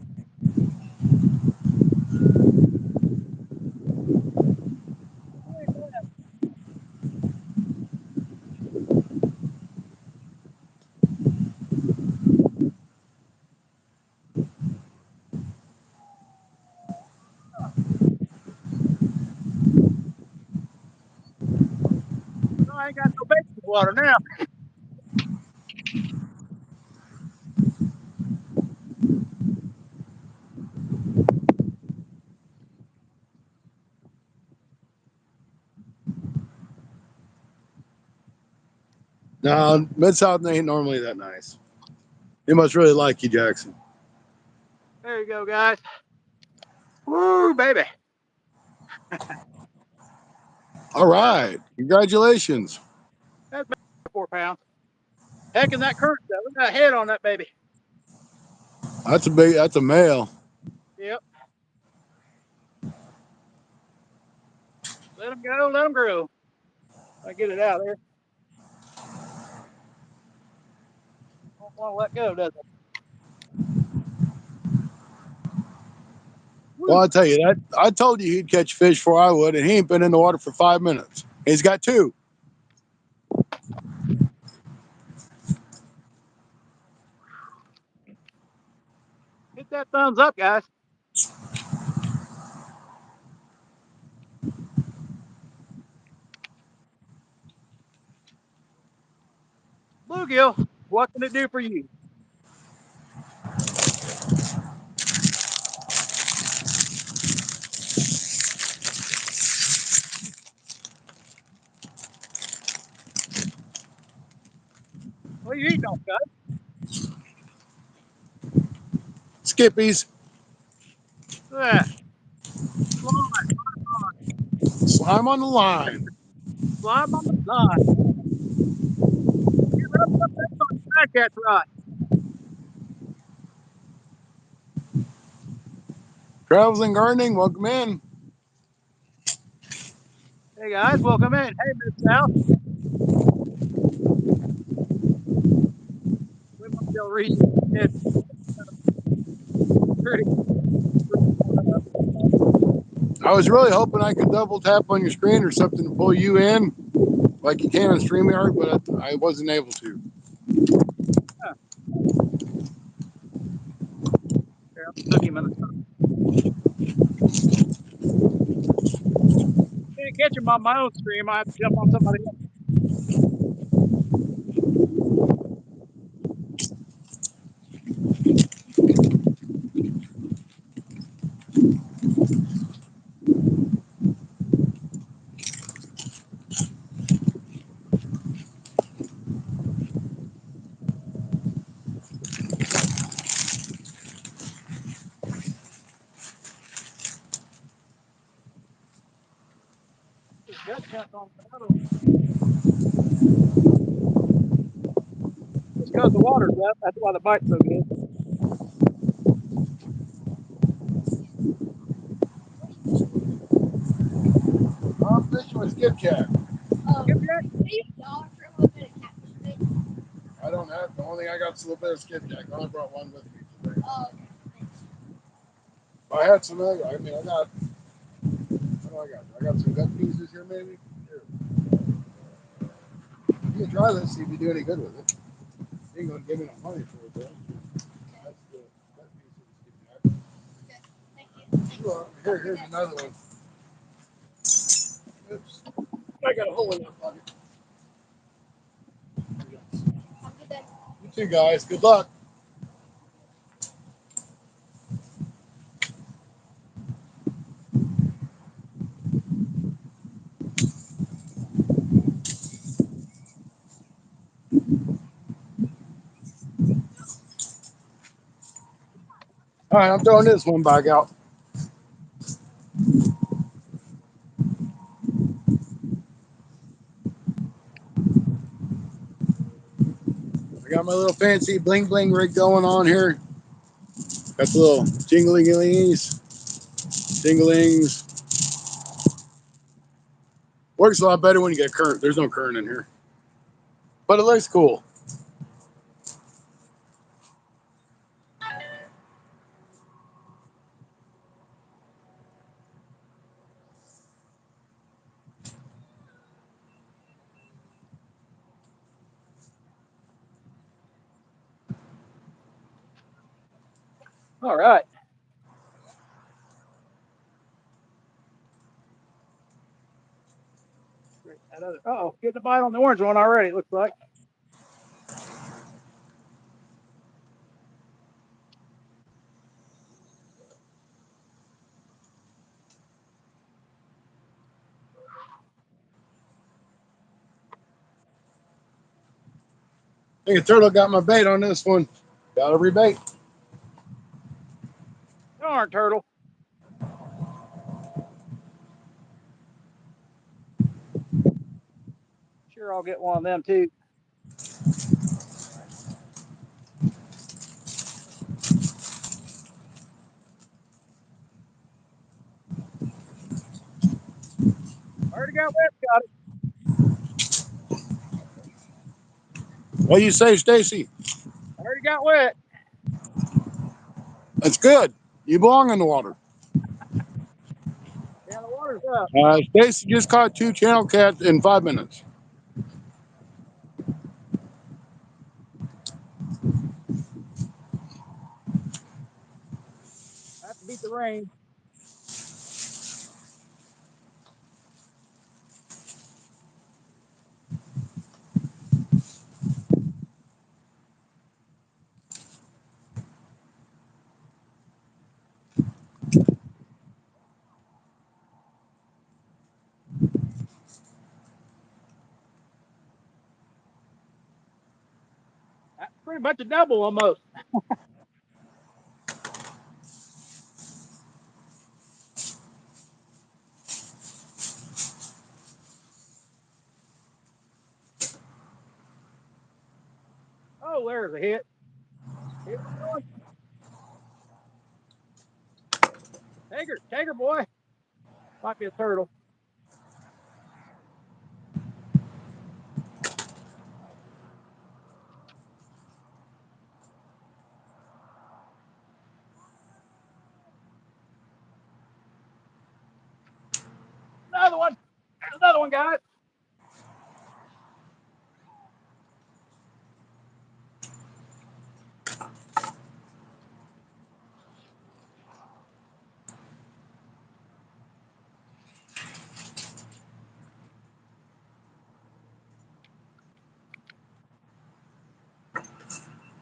No, I ain't got no bait in the water now.
No, Mid South ain't normally that nice. He must really like you, Jackson.
There you go, guys. Woo, baby.
All right, congratulations.
That's 4 pounds. Heck in that current though. Look at that head on that baby.
That's a male.
Yep. Let him go. Let him grow. I get it out there. Don't want to let go, does it?
Well,
Woo.
I tell you that I told you he'd catch fish before I would, and he ain't been in the water for 5 minutes. He's got two.
Hit that thumbs up, guys. Bluegill, what can it do for you? What are you eating on, guys?
Skippies,
Look at that.
slime on the line.
Slime on the line. You wrapped up that on the back, that's right.
Travels and gardening, welcome in.
Hey guys, welcome in. Hey, Miss South. We want to read it. Pretty.
I was really hoping I could double tap on your screen or something to pull you in, like you can in StreamYard, but I wasn't able to.
Huh. Here, I'll took him in the Can't catch him on my own stream. I have to jump on somebody else. His gut jumped on the other one. Just because the water's up, that's why the bite's so good.
I'm fishing with Skip Jack.
Skip Jack?
The only thing I got is a little bit of skipjack. I only brought one with me today.
Oh,
I had some other. I mean, I got. What do I got? I got some gut pieces here, maybe. Here. You can try this. See if you do any good with it. You ain't gonna give me no money for it, though. That's the gut piece of the skipjack.
thank you.
Well, here's another one. Oops. I got a hole in that pocket.
Have a good day.
You too, guys. Good luck. All right, I'm throwing this one back out. I got my little fancy bling bling rig going on here. Got the little jingling-lings, jinglings. Works a lot better when you get current. There's no current in here, but it looks cool.
All right. Uh-oh, getting a bite on the orange one already, it looks like.
I think a turtle got my bait on this one. Got to rebait.
Darn turtle. Sure, I'll get one of them too. Already got wet, got it.
What do you say, Stacy?
Already got wet.
That's good. You belong in the water.
Yeah, the water's up.
Stacy just caught 2 channel cats in 5 minutes.
I have to beat the rain. That's pretty much a double almost. Oh, there's a hit. Hit one. Take her, boy. Might be a turtle. Another one. There's another one, guys.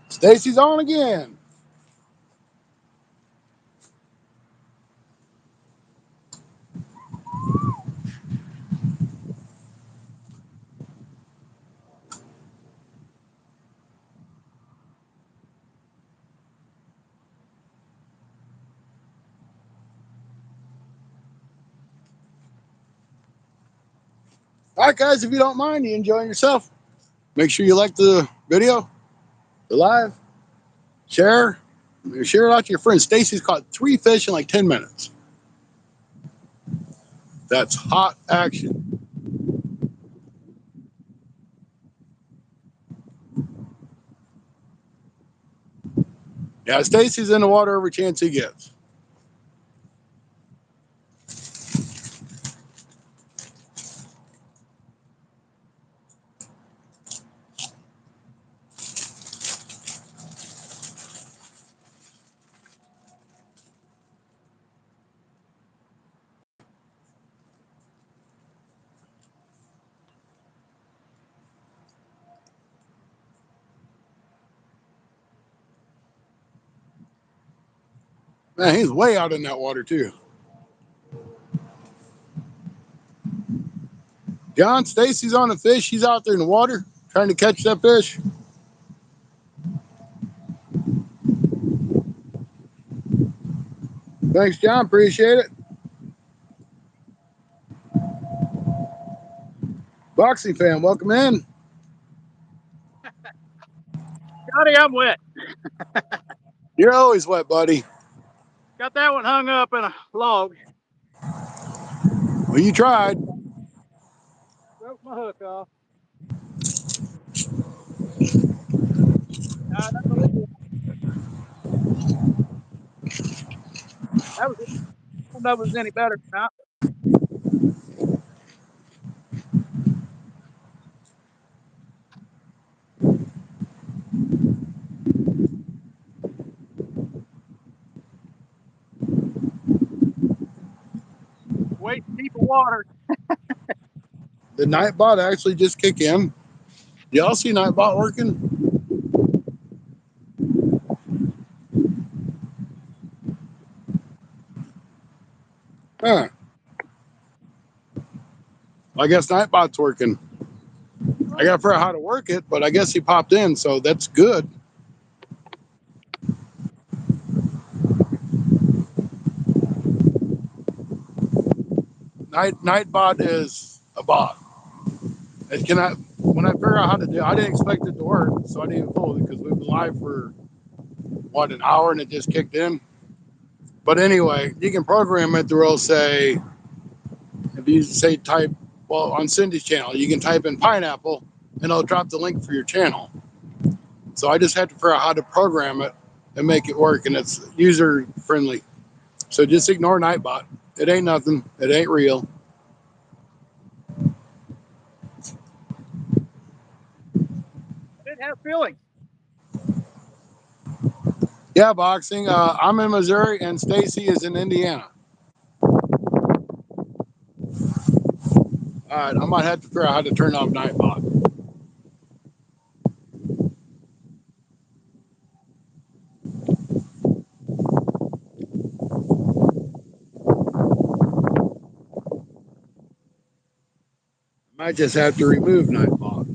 Stacy's on again. All right, guys, if you don't mind, you enjoying yourself, make sure you like the video, the live, share it out to your friends. Stacy's caught 3 fish in like 10 minutes. That's hot action. Yeah, Stacy's in the water every chance he gets. Man, he's way out in that water too. John, Stacy's on a fish. He's out there in the water trying to catch that fish. Thanks, John. Appreciate it. Boxing fan, welcome in.
Scotty, I'm wet.
You're always wet, buddy.
Got that one hung up in a log.
Well, you tried.
Broke my hook off. That was, I don't know if it was any better or not. Wait, deeper water.
Did Nightbot actually just kick in? Y'all see Nightbot working? Huh. I guess Nightbot's working. I got to figure out how to work it, but I guess he popped in, so that's good. Nightbot is a bot. It cannot. When I figure out how to do it, I didn't expect it to work, so I didn't fool it because we've been live for what, an hour, and it just kicked in. But anyway, you can program it to will say, if you say type, well, on Cindy's channel, you can type in pineapple and it'll drop the link for your channel. So I just had to figure out how to program it and make it work, and it's user friendly. So just ignore Nightbot. It ain't nothing. It ain't real.
I didn't have feelings.
Yeah, boxing. I'm in Missouri and Stacy is in Indiana. All right, I might have to figure out how to turn off Nightbot. Might just have to remove Nightbot.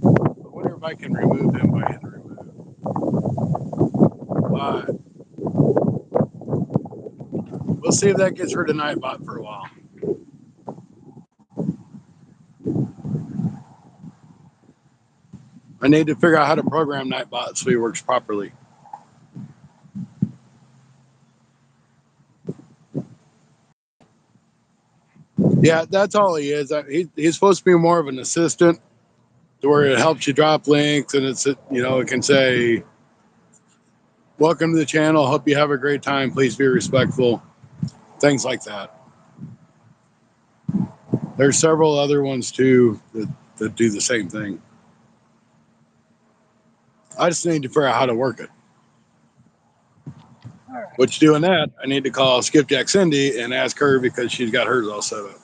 I wonder if I can remove him by hitting remove. We'll see if that gets rid of Nightbot for a while. I need to figure out how to program Nightbot so he works properly. Yeah, that's all he is. He's supposed to be more of an assistant, to where it helps you drop links, and it's, it can say, "Welcome to the channel. Hope you have a great time. Please be respectful." Things like that. There's several other ones too that do the same thing. I just need to figure out how to work it.
All right.
Which, doing that, I need to call Skipjack Cindy and ask her because she's got hers all set up.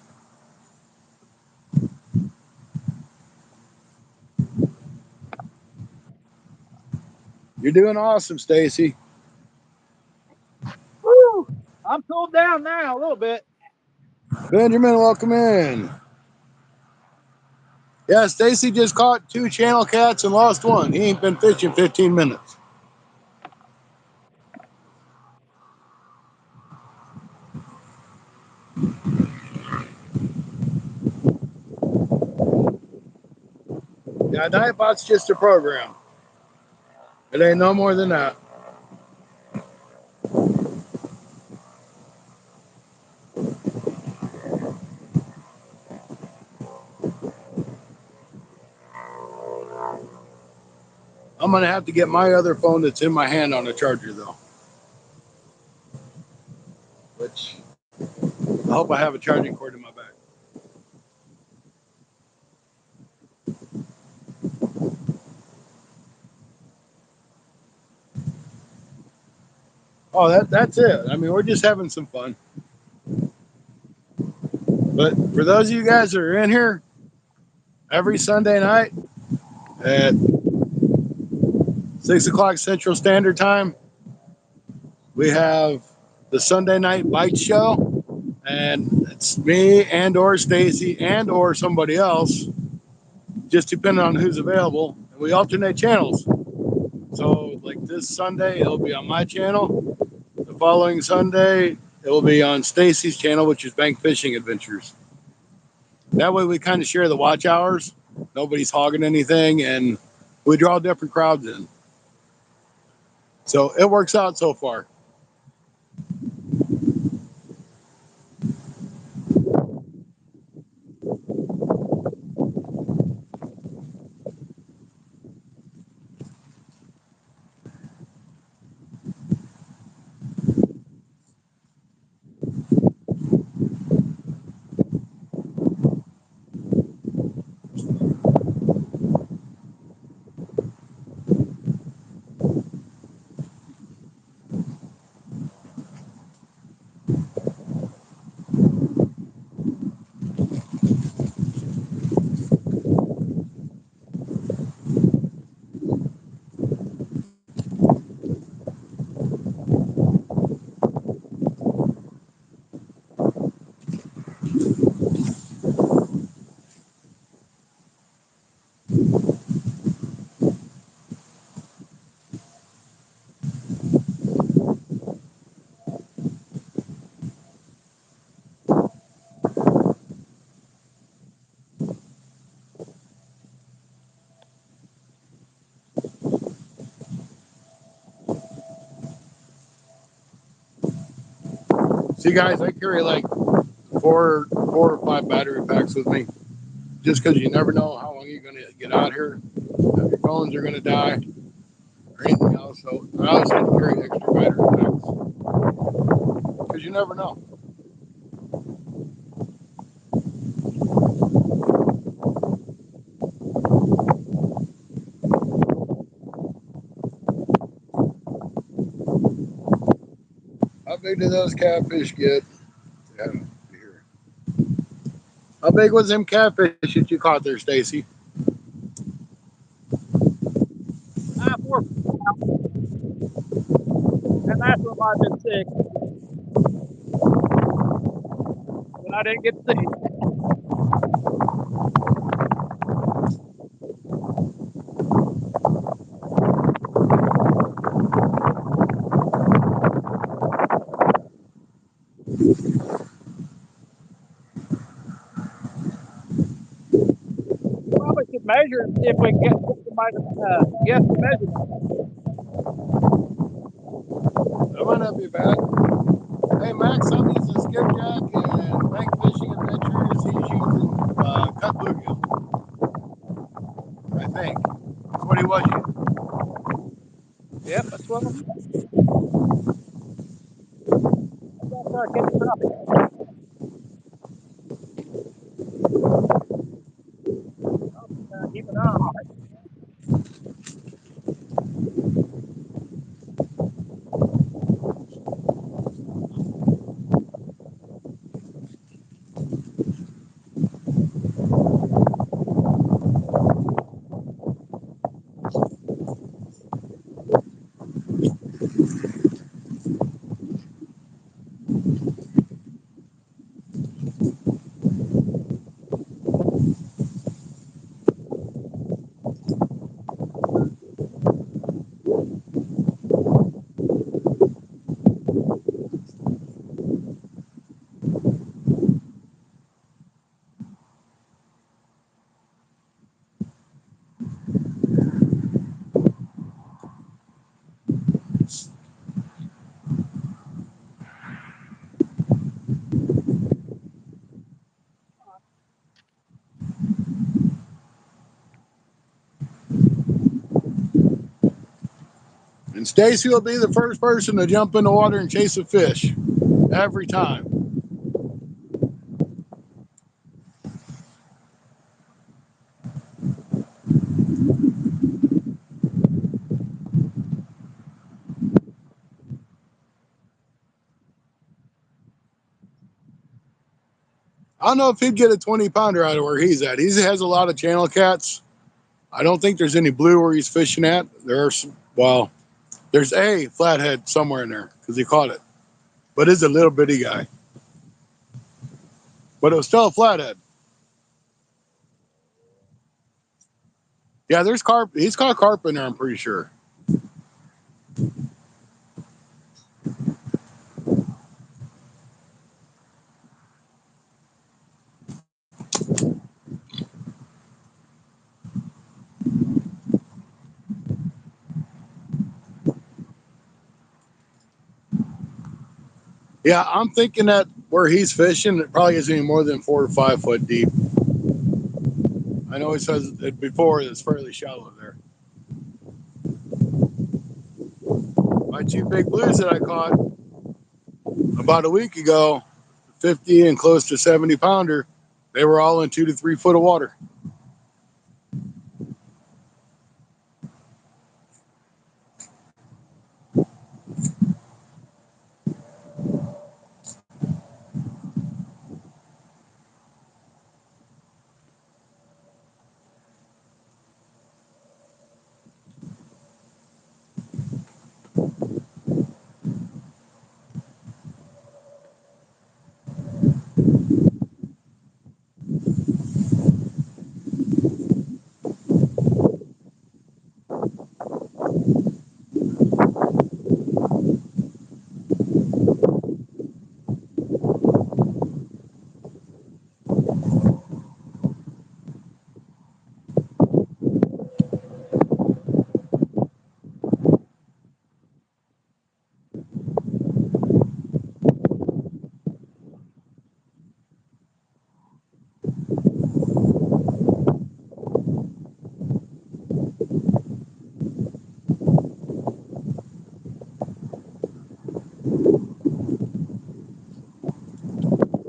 You're doing awesome, Stacy.
Woo! I'm cooled down now a little bit.
Benjamin, welcome in. Yeah, Stacy just caught 2 channel cats and lost one. He ain't been fishing 15 minutes. Yeah, Nightbot's just a program. It ain't no more than that. I'm gonna have to get my other phone that's in my hand on a charger though. Which I hope I have a charging cord in my back. Oh, that's it. I mean, we're just having some fun. But for those of you guys that are in here every Sunday night at 6 o'clock Central Standard Time, we have the Sunday Night Bite Show, and it's me and or Stacy and or somebody else, just depending on who's available. And we alternate channels. So, like this Sunday, it'll be on my channel. The following Sunday, it will be on Stacy's channel, which is Bank Fishing Adventures. That way, we kind of share the watch hours. Nobody's hogging anything, and we draw different crowds in. So it works out so far. See, guys, I carry like four or five battery packs with me, just because you never know how long you're going to get out here. If your phones are going to die or anything else. So I always have to carry extra battery packs because you never know. How big do those catfish get? Yeah, here. How big was them catfish that you caught there, Stacy?
4, and that's what might have been 6, but I didn't get to see. Probably should measure and see if we can get somebody to guess the measurement.
That might not be bad. Hey, Max, I'm using skipjack and bank fishing adventures. He's using cut bluegill, I think. That's what he was using.
Yep, that's what I'm. I gotta try to catch a crappie. Keep an eye on it.
And Stacy will be the first person to jump in the water and chase a fish every time. I don't know if he'd get a 20 pounder out of where he's at. He has a lot of channel cats. I don't think there's any blue where he's fishing at. Well, there's a flathead somewhere in there because he caught it, but it's a little bitty guy. But it was still a flathead. Yeah, there's carp. He's caught carp in there, I'm pretty sure. Yeah, I'm thinking that where he's fishing, it probably isn't any more than 4 or 5 foot deep. I know he says it before it's fairly shallow there. My 2 big blues that I caught about a week ago, 50 and close to 70 pounder, they were all in 2 to 3 foot of water.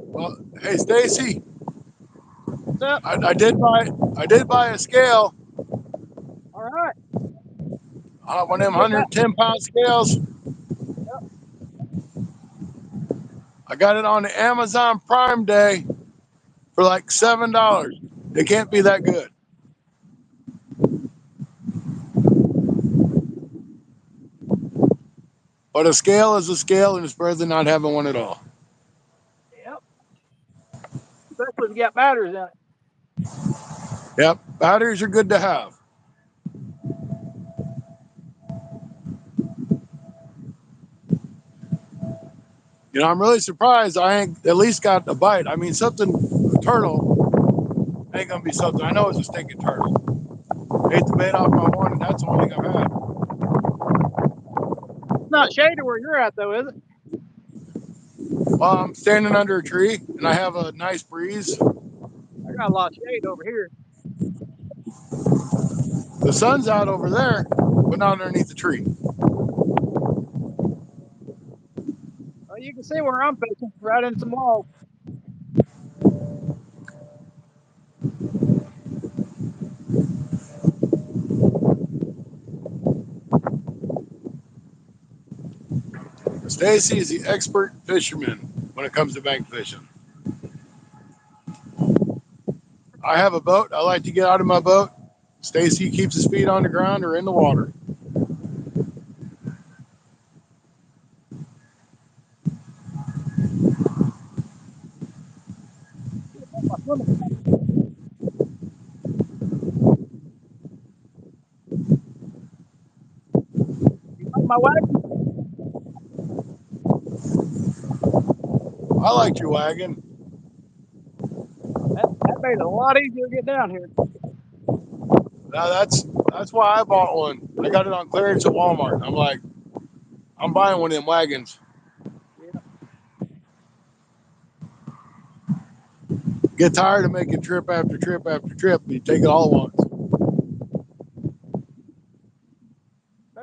Well, hey Stacy,
What's up?
I did buy a scale,
All right.
one of
Did
them
you get that?
110-pound scales. I got it on the Amazon Prime Day for like $7. It can't be that good. But a scale is a scale, and it's better than not having one at all.
Yep. Especially if you got batteries in it.
Yep, batteries are good to have. You know, I'm really surprised I ain't at least got a bite. I mean, something, a turtle ain't gonna be something. I know it's a stinking turtle. Ate the bait off my horn, and that's the only thing I've had.
It's not shady where you're at though, is it?
Well, I'm standing under a tree, and I have a nice breeze.
I got a lot of shade over here.
The sun's out over there, but not underneath the tree.
Well, you can see where I'm fishing, right in some logs.
Stacy is the expert fisherman when it comes to bank fishing. I have a boat. I like to get out of my boat. Stacy keeps his feet on the ground or in the water.
My swimming. You like my wagon?
I like your wagon.
That made it a lot easier to get down here.
Now that's why I bought one. I got it on clearance at Walmart. I'm like, I'm buying one of them wagons.
Yeah.
Get tired of making trip after trip after trip. You take it all at once.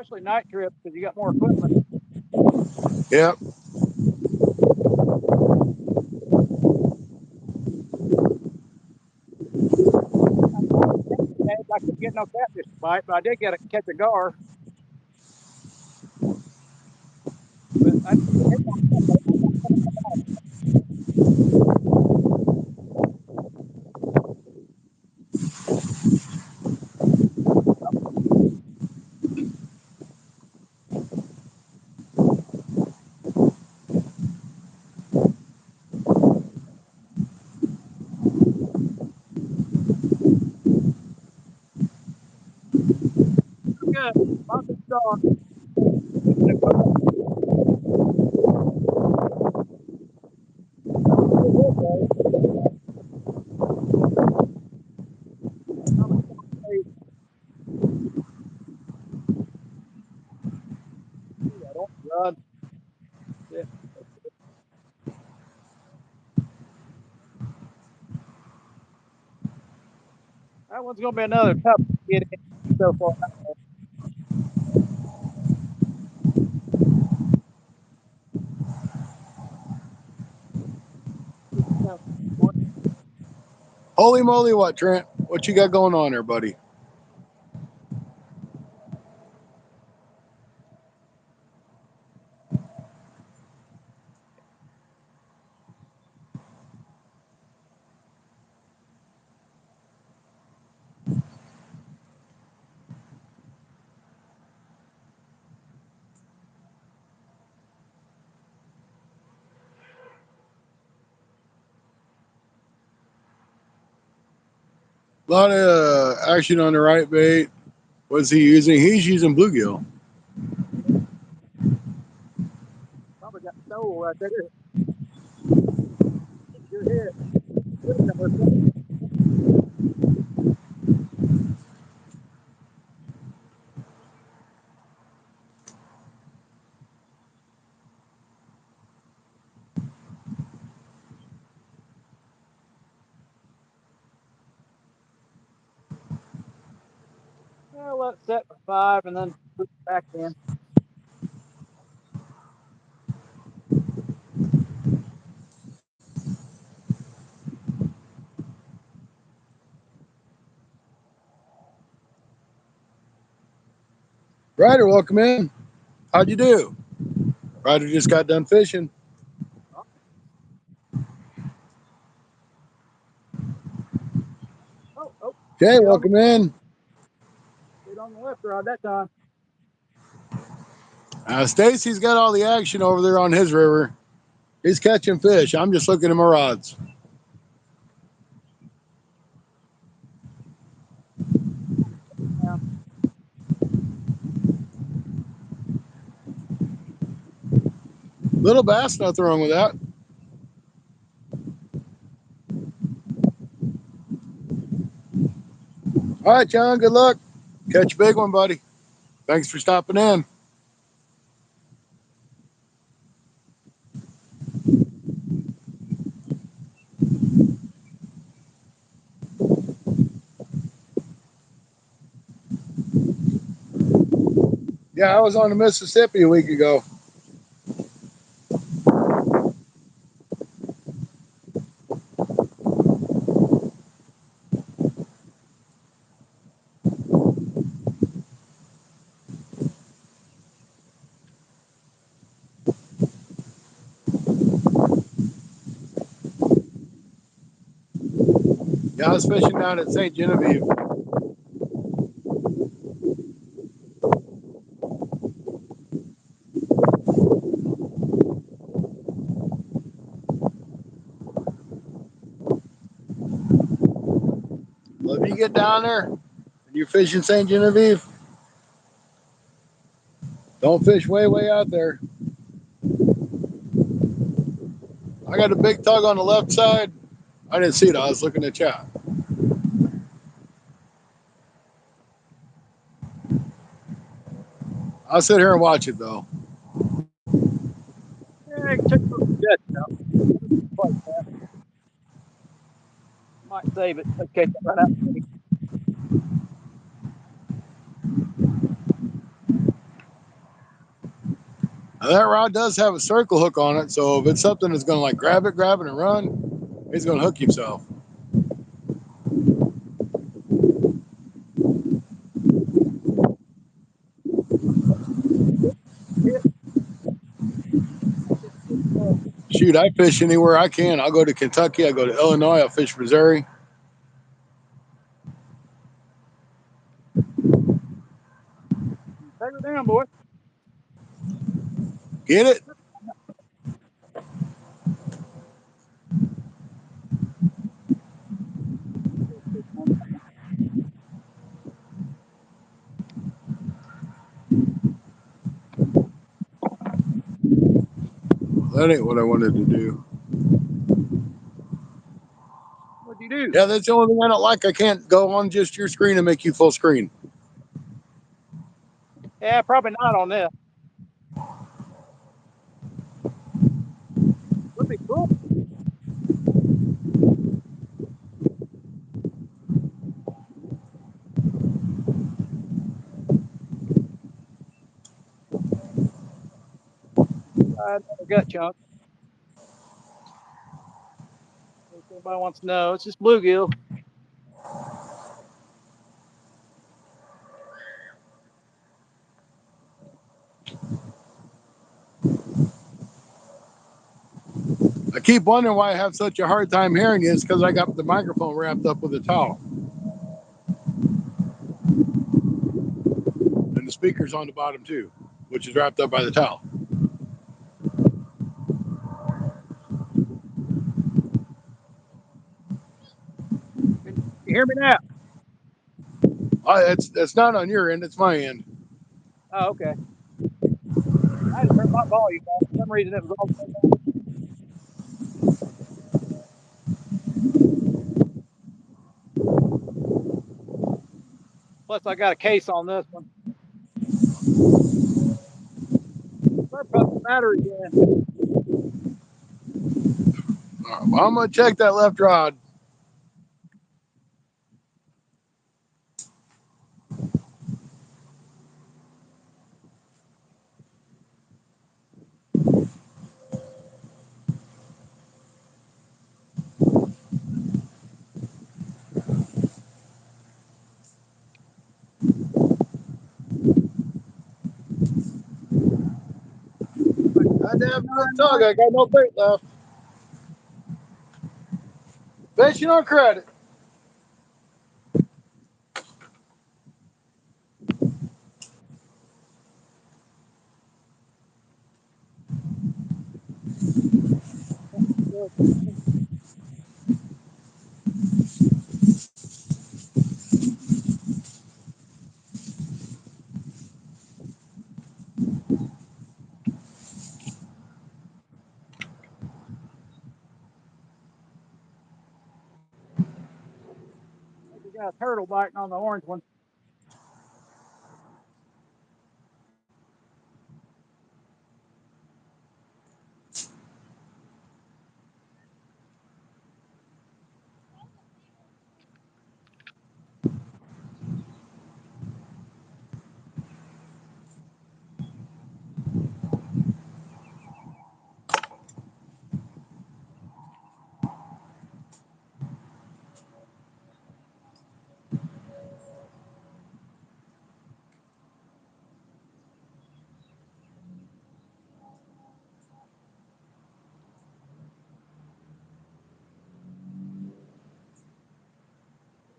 especially night trips because you got more equipment.
Yep.
I couldn't get no catfish to bite, but I did catch a gar. But I didn't get hit on good. Lots of dog. Don't run. Yeah. That one's gonna be another tough to get in so far.
Holy moly, what, Trent? What you got going on there, buddy? A lot of action on the right bait. What's he using? He's using bluegill.
Probably got stole right there. Good hit. Good number. Well, let's set for 5 and then put it back in.
Ryder, welcome in. How'd you do? Ryder just got done fishing.
Oh,
Okay,
get
welcome in.
on the left rod that time.
Stacy's got all the action over there on his river. He's catching fish. I'm just looking at my rods.
Yeah.
Little bass, nothing wrong with that. All right, John, good luck. Catch a big one, buddy. Thanks for stopping in. Yeah, I was on the Mississippi a week ago. Yeah, I was fishing down at St. Genevieve. Well, if you get down there and you're fishing St. Genevieve, don't fish way, way out there. I got a big tug on the left side. I didn't see it. I was looking at chat. I'll sit here and watch it, though.
Yeah, check good stuff. Like that. Might save it. Okay, right out.
Now, that rod does have a circle hook on it, so if it's something that's going to like grab it, and run, he's going to hook himself.
Hit. Just get,
Shoot, I fish anywhere I can. I'll go to Kentucky. I'll go to Illinois. I'll fish Missouri.
take her down, boy.
Get it? That ain't what I wanted to do.
What'd you do?
Yeah, that's the only thing I don't like. I can't go on just your screen and make you full screen.
Yeah, probably not on this. Would be cool. Another gut chunk. If anybody wants to know, it's just bluegill.
I keep wondering why I have such a hard time hearing you. It's because I got the microphone wrapped up with a towel. And the speaker's on the bottom too, which is wrapped up by the towel.
Can you hear me now?
It's not on your end, it's my end.
Oh, okay. I had to turn my volume on. For some reason, it was all turned on. Plus, I got a case on this one. Where put the battery in?
Well, I'm gonna check that left rod. Goddamn tug, I got no bait left. Fishing on credit.
We got a turtle biting on the orange one.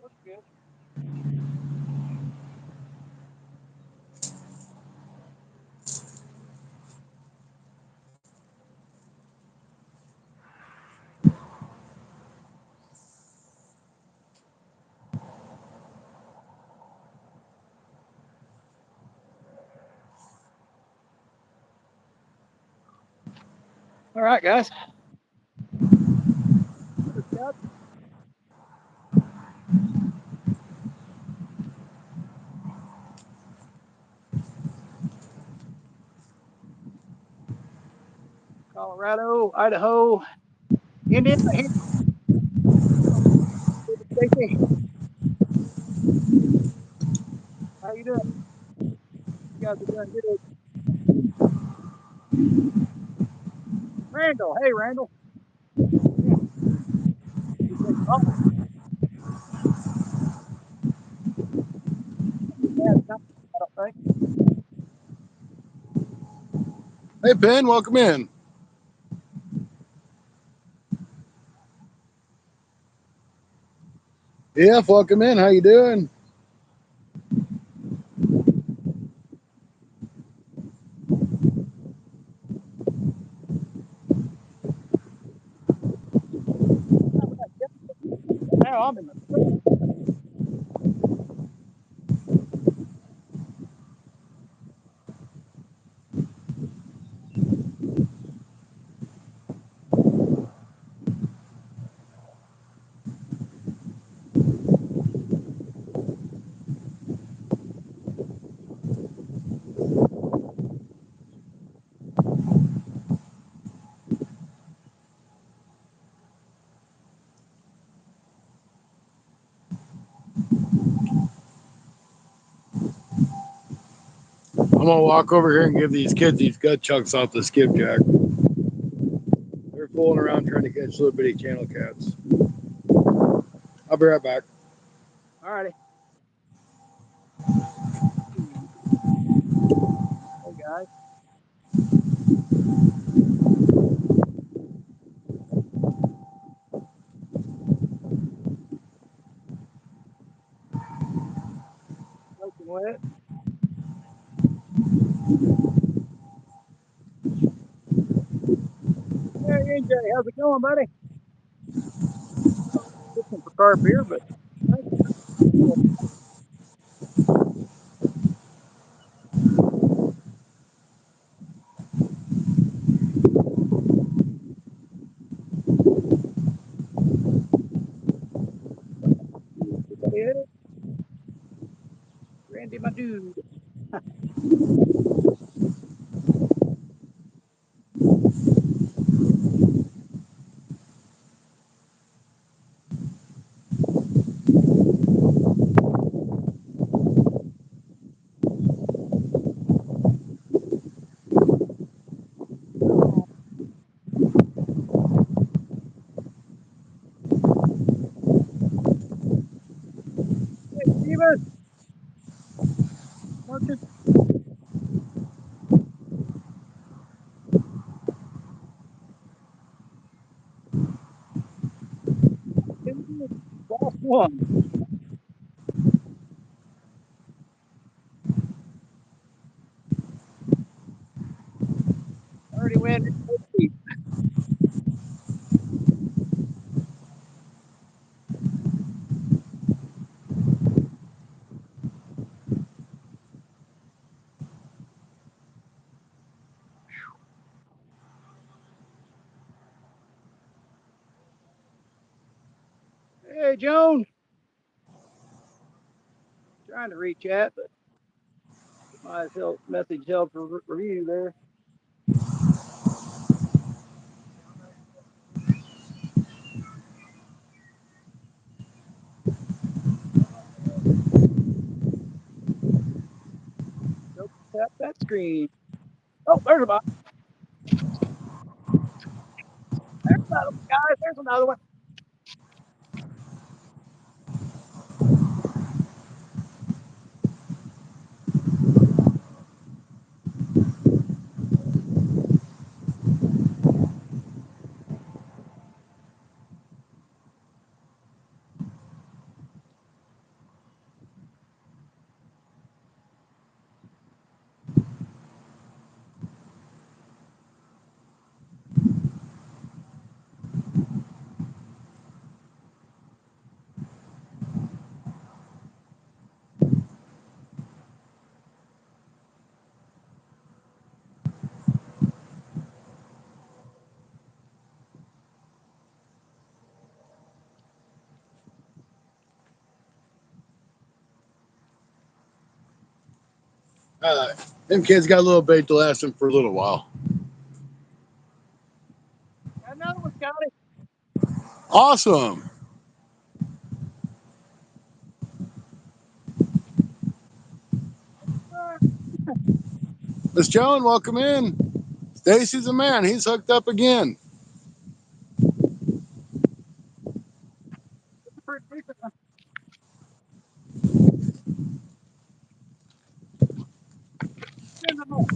Looks good. All right, guys. Colorado, Idaho, Indiana. Stacy, how you doing? You guys are doing good. Randall, hey Randall. Yeah, he said, oh, yeah, it's not, I don't think.
Hey, Ben, welcome in. Yeah, welcome in. How you doing?
Now I'm in the truck.
I'm gonna walk over here and give these kids these gut chucks off the skipjack. They're fooling around trying to catch little bitty channel cats. I'll be right back.
All righty. Hey guys, soaking wet. Hey NJ, how's it going, buddy? Looking for car beer, but yeah, Randy, my dude. Hey Steven, Marcus, boss one. Already went. Hey Joan, trying to reach out, but my message held for review there. Nope, tap that screen. Oh, there's a box. There's another one, guys. There's another one.
Them kids got a little bait to last them for a little while.
Got another one, Scotty.
Awesome. Miss Joan, welcome in. Stacy's a man. He's hooked up again.
Pretty decent one. In the net.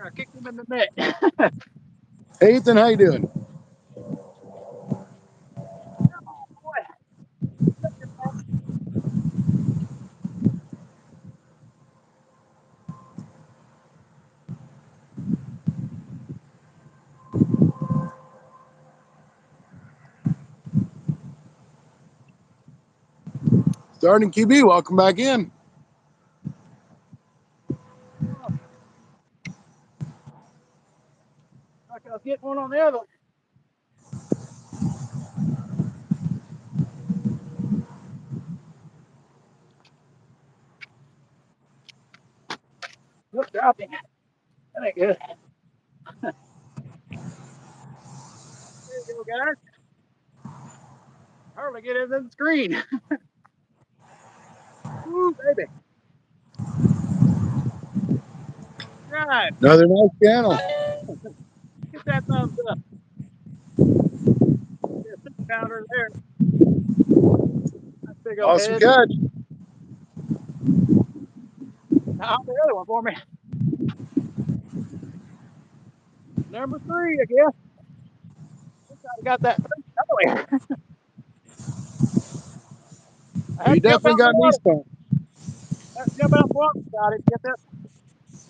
I kicked him in the net.
Hey, Ethan, how you doing?
Boy,
Starting QB, welcome back in.
like I was getting one on the other. Look, dropping. That ain't good. There you go, guys. Hardly get into the screen. Woo, baby. Right.
Another nice channel.
Get that thumbs up. Get a 6-pounder there. That's a big old
Awesome
head.
catch.
Now, the other one for me. Number 3, I guess. I got that first earlier. I had
He
to jump out
definitely
in the
got me
water.
stumped.
I had to jump out in the water about it to get that.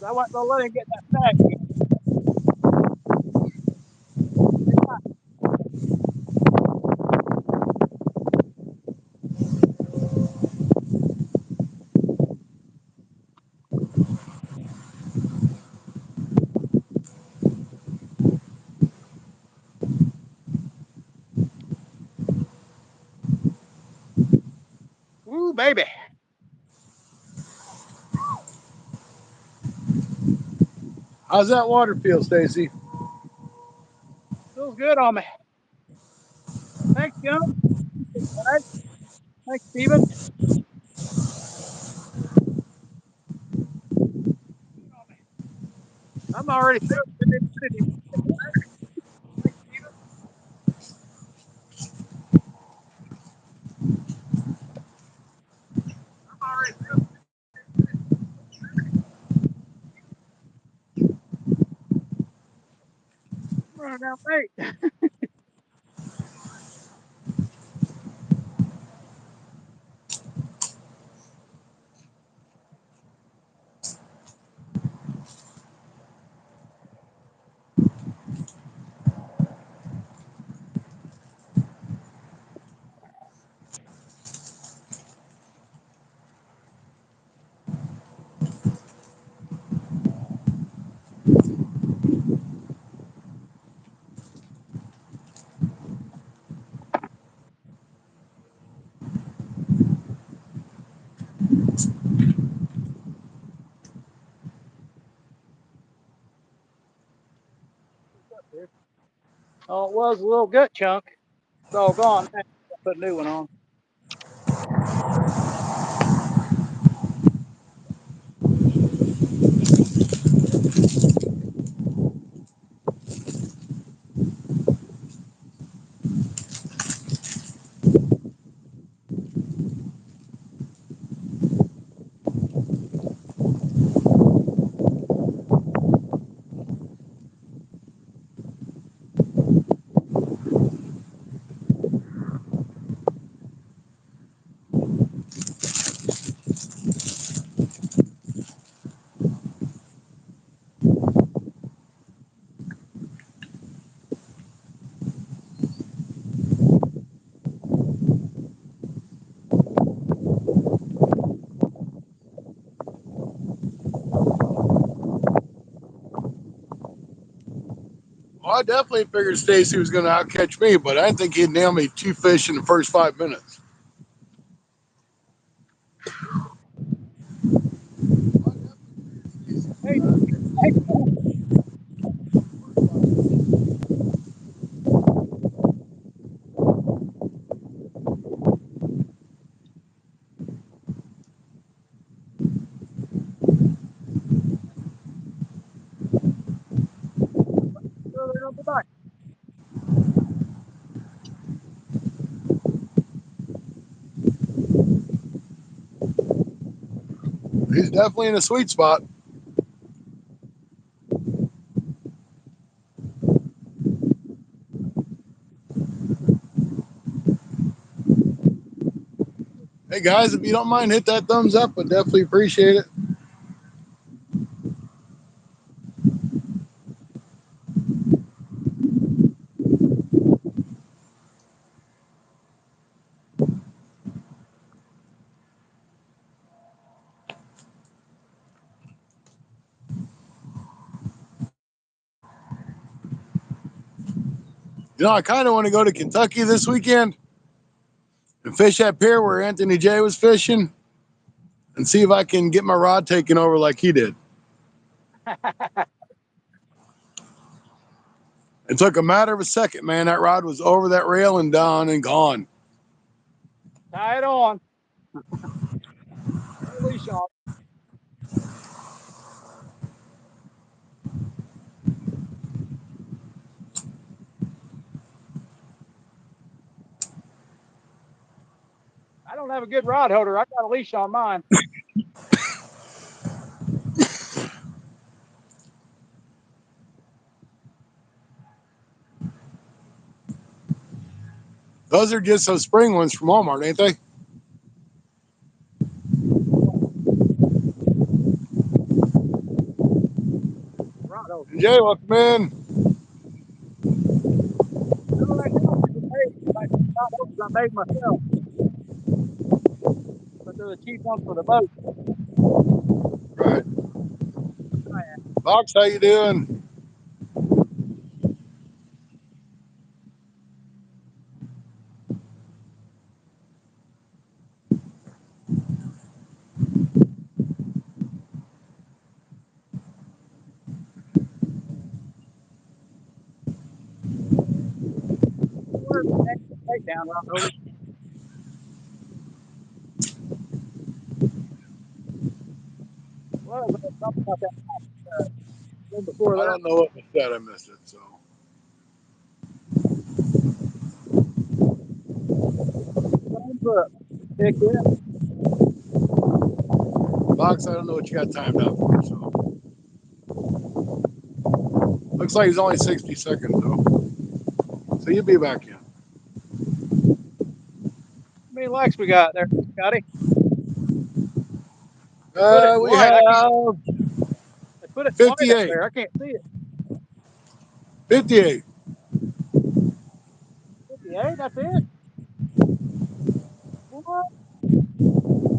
I wasn't going to let him get that snag again. Woo, baby.
How's that water feel, Stacy?
Feels good on me. Thanks, Jim. All right. Thanks, Steven. I'm already through. Thanks, Steven. I'm already through. I'm running out late. Oh, it was a little gut chunk. It's all gone. Put a new one on.
Well, I definitely figured Stacy was going to outcatch me, but I didn't think he'd nail me 2 fish in the first 5 minutes.
Hey, hey,
He's definitely in a sweet spot. Hey guys, if you don't mind, hit that thumbs up. I definitely appreciate it. I kind of want to go to Kentucky this weekend and fish that pier where Anthony J was fishing and see if I can get my rod taken over like he did. It took a matter of a second, man. That rod was over that rail and down and gone.
Tie it on. Leash on. I don't have a good rod holder. I got a leash on mine.
Those are just those spring ones from Walmart, ain't they?
Rod holder.
Jay, welcome in.
Right now, rod holders I made myself, but they're the cheap ones for the boat.
Right. Fox, how you doing?
Down rod holders. Well, I was talking about that before
I
that.
don't know what was said. I missed it. So
Thumbs up. Heck yeah.
Fox, I don't know what you got timed out for. So looks like he's only 60 seconds though. So you'll be back in.
How many likes we got there, Scotty? They put it in
We
white. I can't.
have
They put it in white up
58.
there. I can't see it.
58.
58. That's it. What?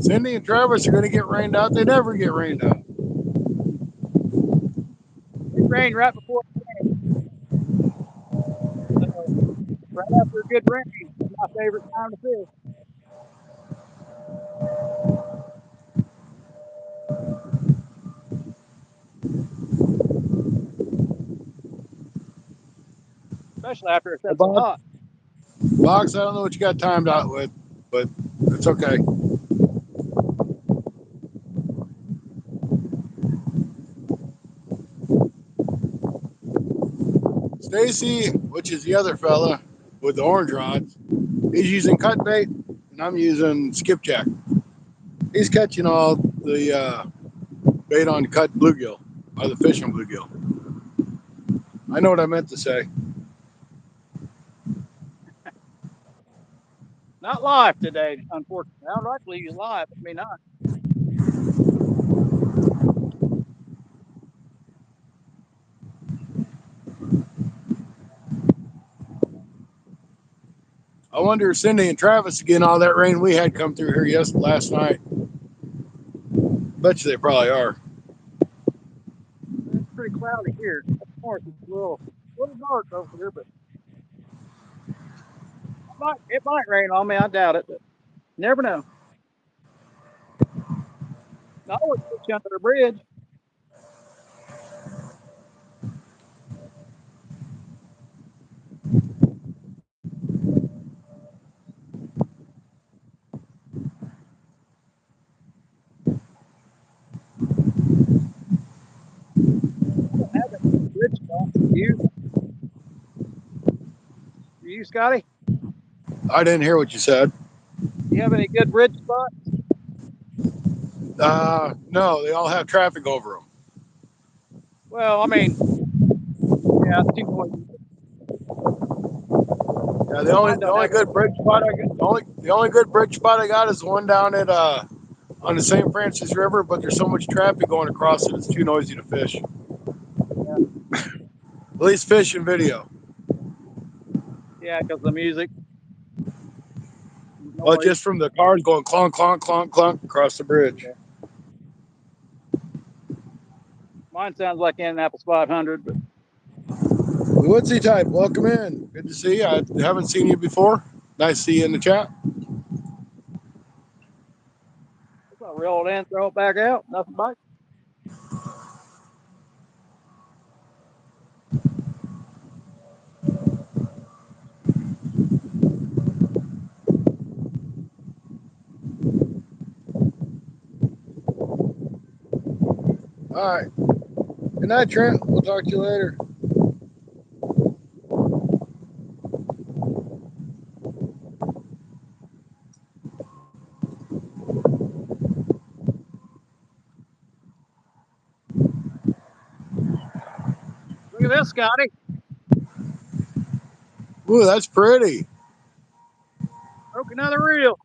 Cindy and Travis are going to get rained out. They never get rained out.
It rained right before it came. So right after a good rain, it's my favorite time to fish. Especially after it
Hey,
sets so
Bob.
hot.
Fox, I don't know what you got timed out with, but it's okay. Stacy, which is the other fella with the orange rods, he's using cut bait, and I'm using skipjack. He's catching all the bait on cut bluegill, or the fish on bluegill. I know what I meant to say.
Not live today, unfortunately. I'd like to leave you live, but maybe not.
I wonder if Cindy and Travis getting all that rain we had come through here last night. Bet you they probably are.
It's pretty cloudy here. Up north, it's a little dark over here, but it might rain on me. I doubt it, but you never know. I always put you under the bridge. I don't have any good bridge spots. You, Scotty?
I didn't hear what you said.
You have any good bridge spots?
No, they all have traffic over them.
Well, I mean, yeah, it's too noisy.
Yeah, the only
Mine
the
don't
only
have.
good bridge spot I got, the only good bridge spot I got is the one down at on the St. Francis River, but there's so much traffic going across it, it's too noisy to fish.
Yeah,
At least fish and video.
yeah, because the music,
Well,
noise.
just from the cars going clonk, clonk, clonk, clonk across the bridge.
Yeah. Mine sounds like Indianapolis 500, but
Woodsy type, welcome in. Good to see you. I haven't seen you before. Nice to see you in the chat.
it's not reel it in, throw it back out, nothing bites.
All right. Good night, Trent. We'll talk to you later.
Look at this, Scotty.
Ooh, that's pretty.
Broke another reel.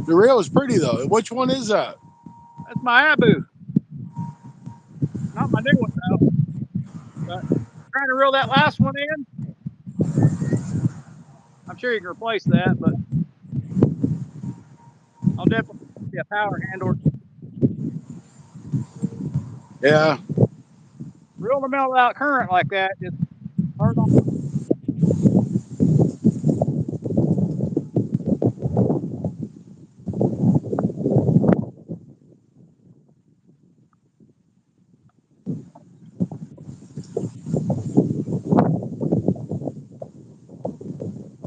The reel is pretty though. Which one is that?
That's my Abu. Not my new one though. But trying to reel that last one in. I'm sure you can replace that, but I'll definitely be a power hand or
Yeah.
reel the mill out current like that. Just hard on.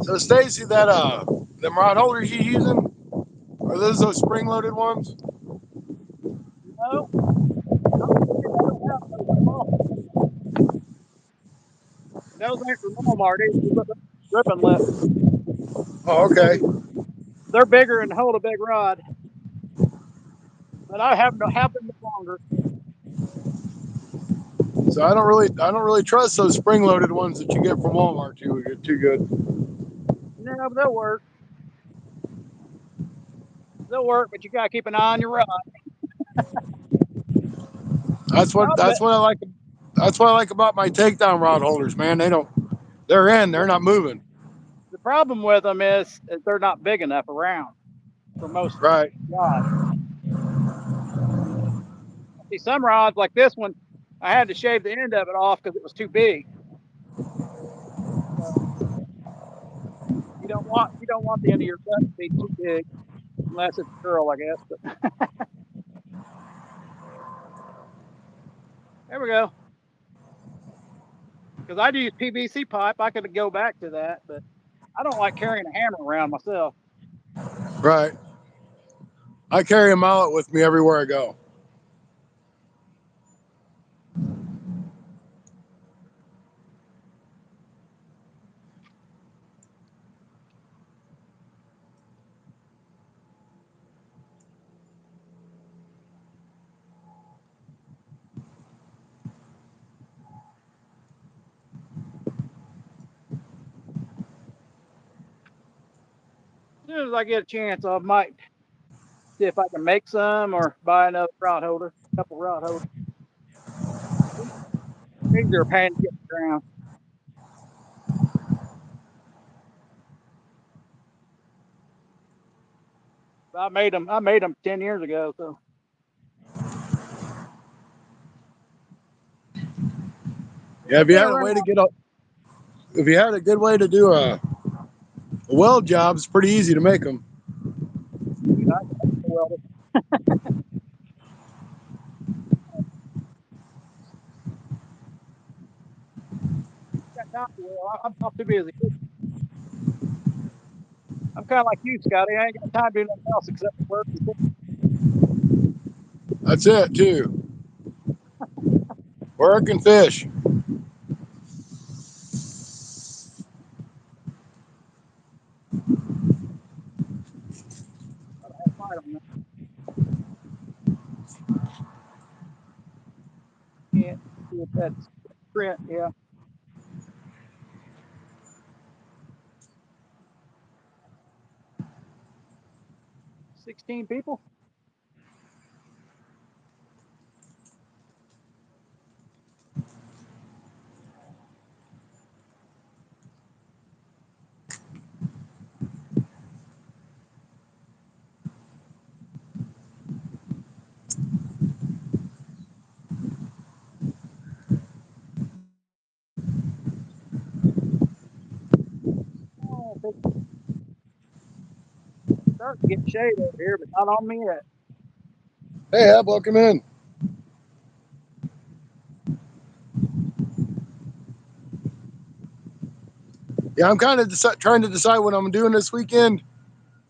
So Stacy, that them rod holders you using, are those spring loaded ones?
No, I don't have those at all. And those ain't from Walmart either. Ripping lip.
Oh, okay.
They're bigger and hold a big rod. But I have them no longer.
So I don't really trust those spring loaded ones that you get from Walmart too good.
No, but they'll work. They'll work, but you gotta keep an eye on your rod.
That's what
Problem,
that's what I like. That's what I like about my takedown rod holders, man. They're in. They're not moving.
the problem with them is they're not big enough around for most
Right.
rods. See, some rods like this one, I had to shave the end of it off because it was too big. So you don't want the end of your cut to be too big unless it's a girl, I guess. But there we go. Because I do use PVC pipe, I could go back to that, but I don't like carrying a hammer around myself.
Right. I carry a mallet with me everywhere I go.
As soon as I get a chance, I might see if I can make some or buy another rod holder, a couple rod holders. These are a pain to get around. I made them. I made them 10 years ago. So
Yeah.
they've been around.
If you had a good way to do a weld job, it's pretty easy to make them.
Dude, I well, got time to well. I'm too busy. I'm kind of like you, Scotty. I ain't got time to do nothing else except work.
That's it too. Work and fish.
Have fight on that. That's print, yeah. $16 people. Oh, it's starting to get shade over here, but not on me yet.
Hey, Ab, welcome in. Yeah, I'm kind of trying to decide what I'm doing this weekend.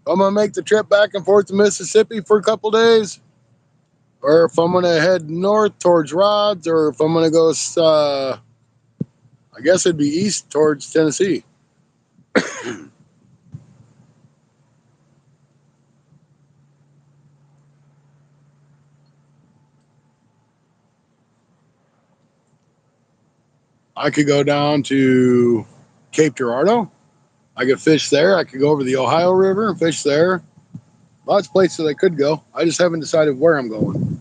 I'm gonna make the trip back and forth to Mississippi for a couple days, or if I'm gonna head north towards Rods, or if I'm gonna go, I guess it'd be east towards Tennessee. I could go down to Cape Girardeau. I could fish there. I could go over the Ohio River and fish there. Lots of places I could go. I just haven't decided where I'm going.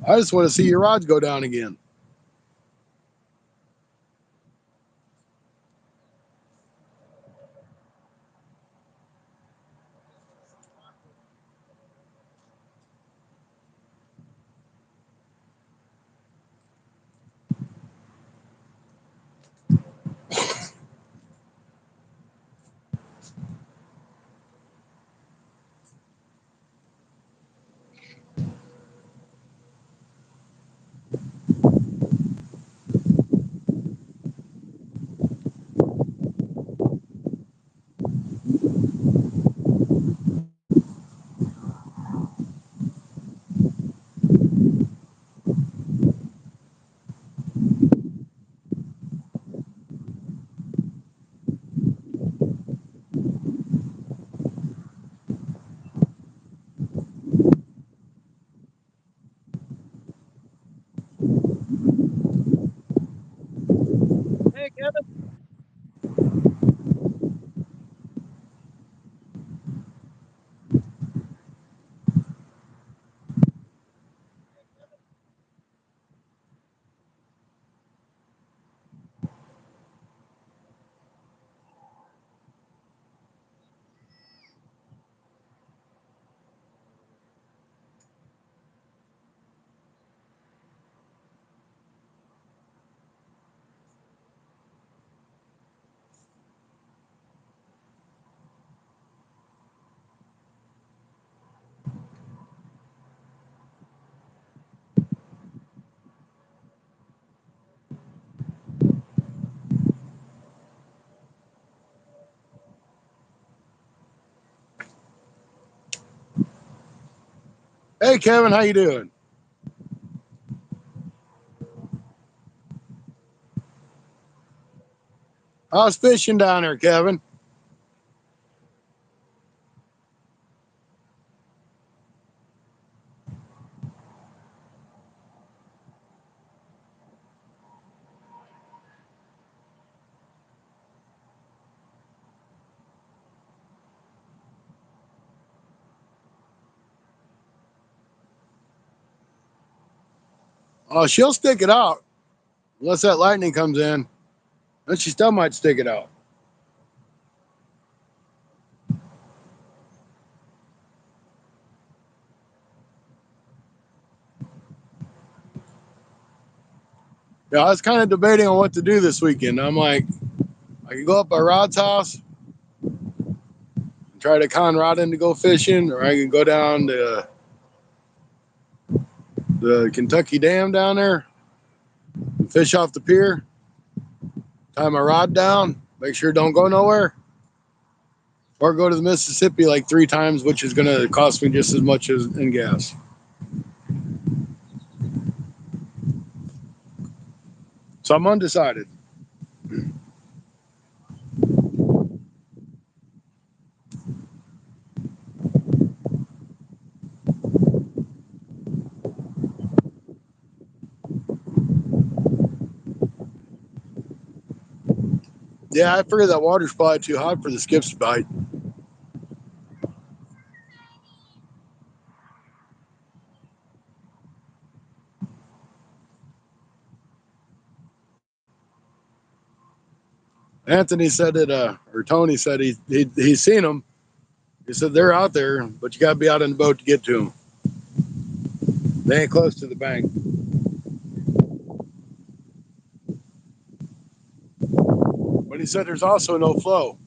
I just want to see your rods go down again.
Hey, Kevin.
Hey, Kevin, how you doing? How's fishing down there, Kevin? Oh, she'll stick it out unless that lightning comes in. Then she still might stick it out. Yeah, I was kind of debating on what to do this weekend. I'm like, I can go up by Rod's house and try to con Rod in to go fishing, or I can go down to the Kentucky Dam down there and fish off the pier, tie my rod down, make sure it don't go nowhere. or go to the Mississippi like 3 times, which is going to cost me just as much as in gas. So I'm undecided. Yeah, I figure that water's probably too hot for the skips to bite. Anthony said it, or Tony said he's seen them. He said they're out there, but you got to be out on the boat to get to them. They ain't close to the bank. But he said there's also no flow,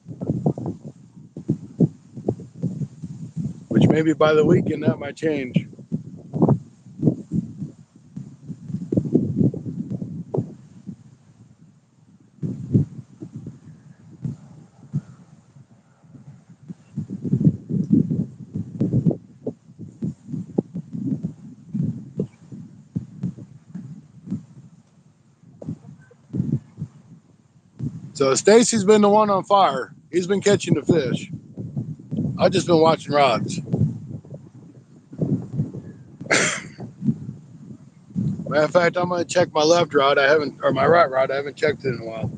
which maybe by the weekend that might change. So Stacy's been the one on fire. He's been catching the fish. I've just been watching rods. Matter of fact, I'm gonna check my left rod. I haven't, or my right rod. I haven't checked it in a while.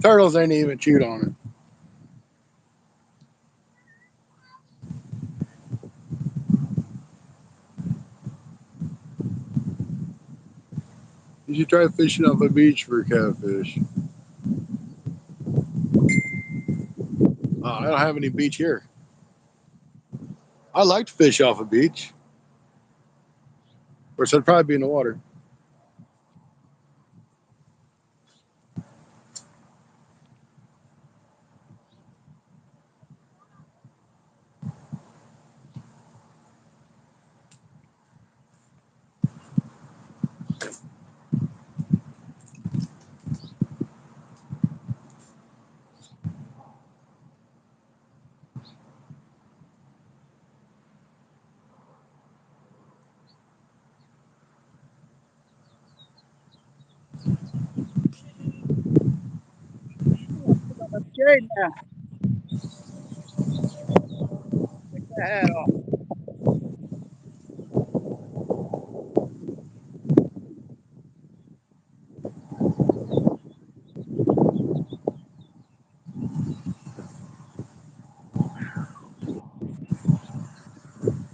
Turtles ain't even chewed on it. You should try fishing off a beach for catfish. I don't have any beach here. I like to fish off a beach. Of course, I'd probably be in the water.
Okay, now take that hat off.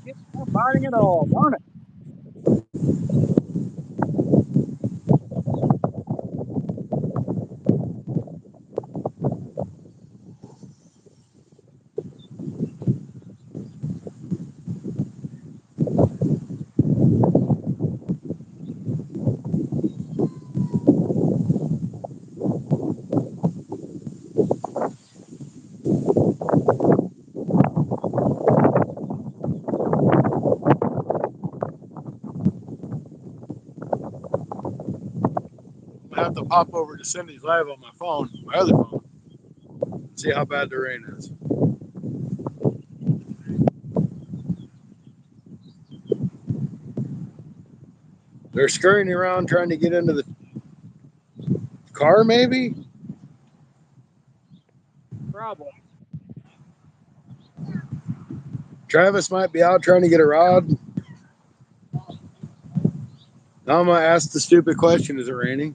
It's not biting at all. Darn it.
I have to pop over to Cindy's live on my phone, my other phone, and see how bad the rain is. They're scurrying around trying to get into the car, maybe?
Probably.
Travis might be out trying to get a rod. Now I'm going to ask the stupid question, is it raining?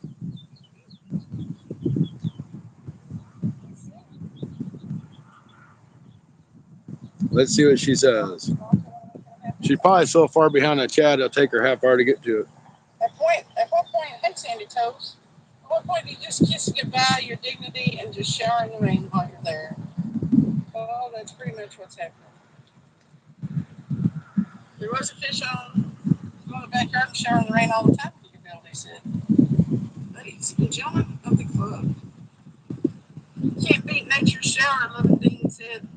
Let's see what she says. She's probably so far behind the chat, it'll take her half hour to get to it.
At what point, hey Sandy Toes, at what point do you just kiss goodbye your dignity and just shower in the rain while you're there? Oh, that's pretty much what's happening. There was a fish on the backyard shower in the rain all the time, they said. Ladies and gentlemen of the club, you can't beat nature's shower, Loving Dean said.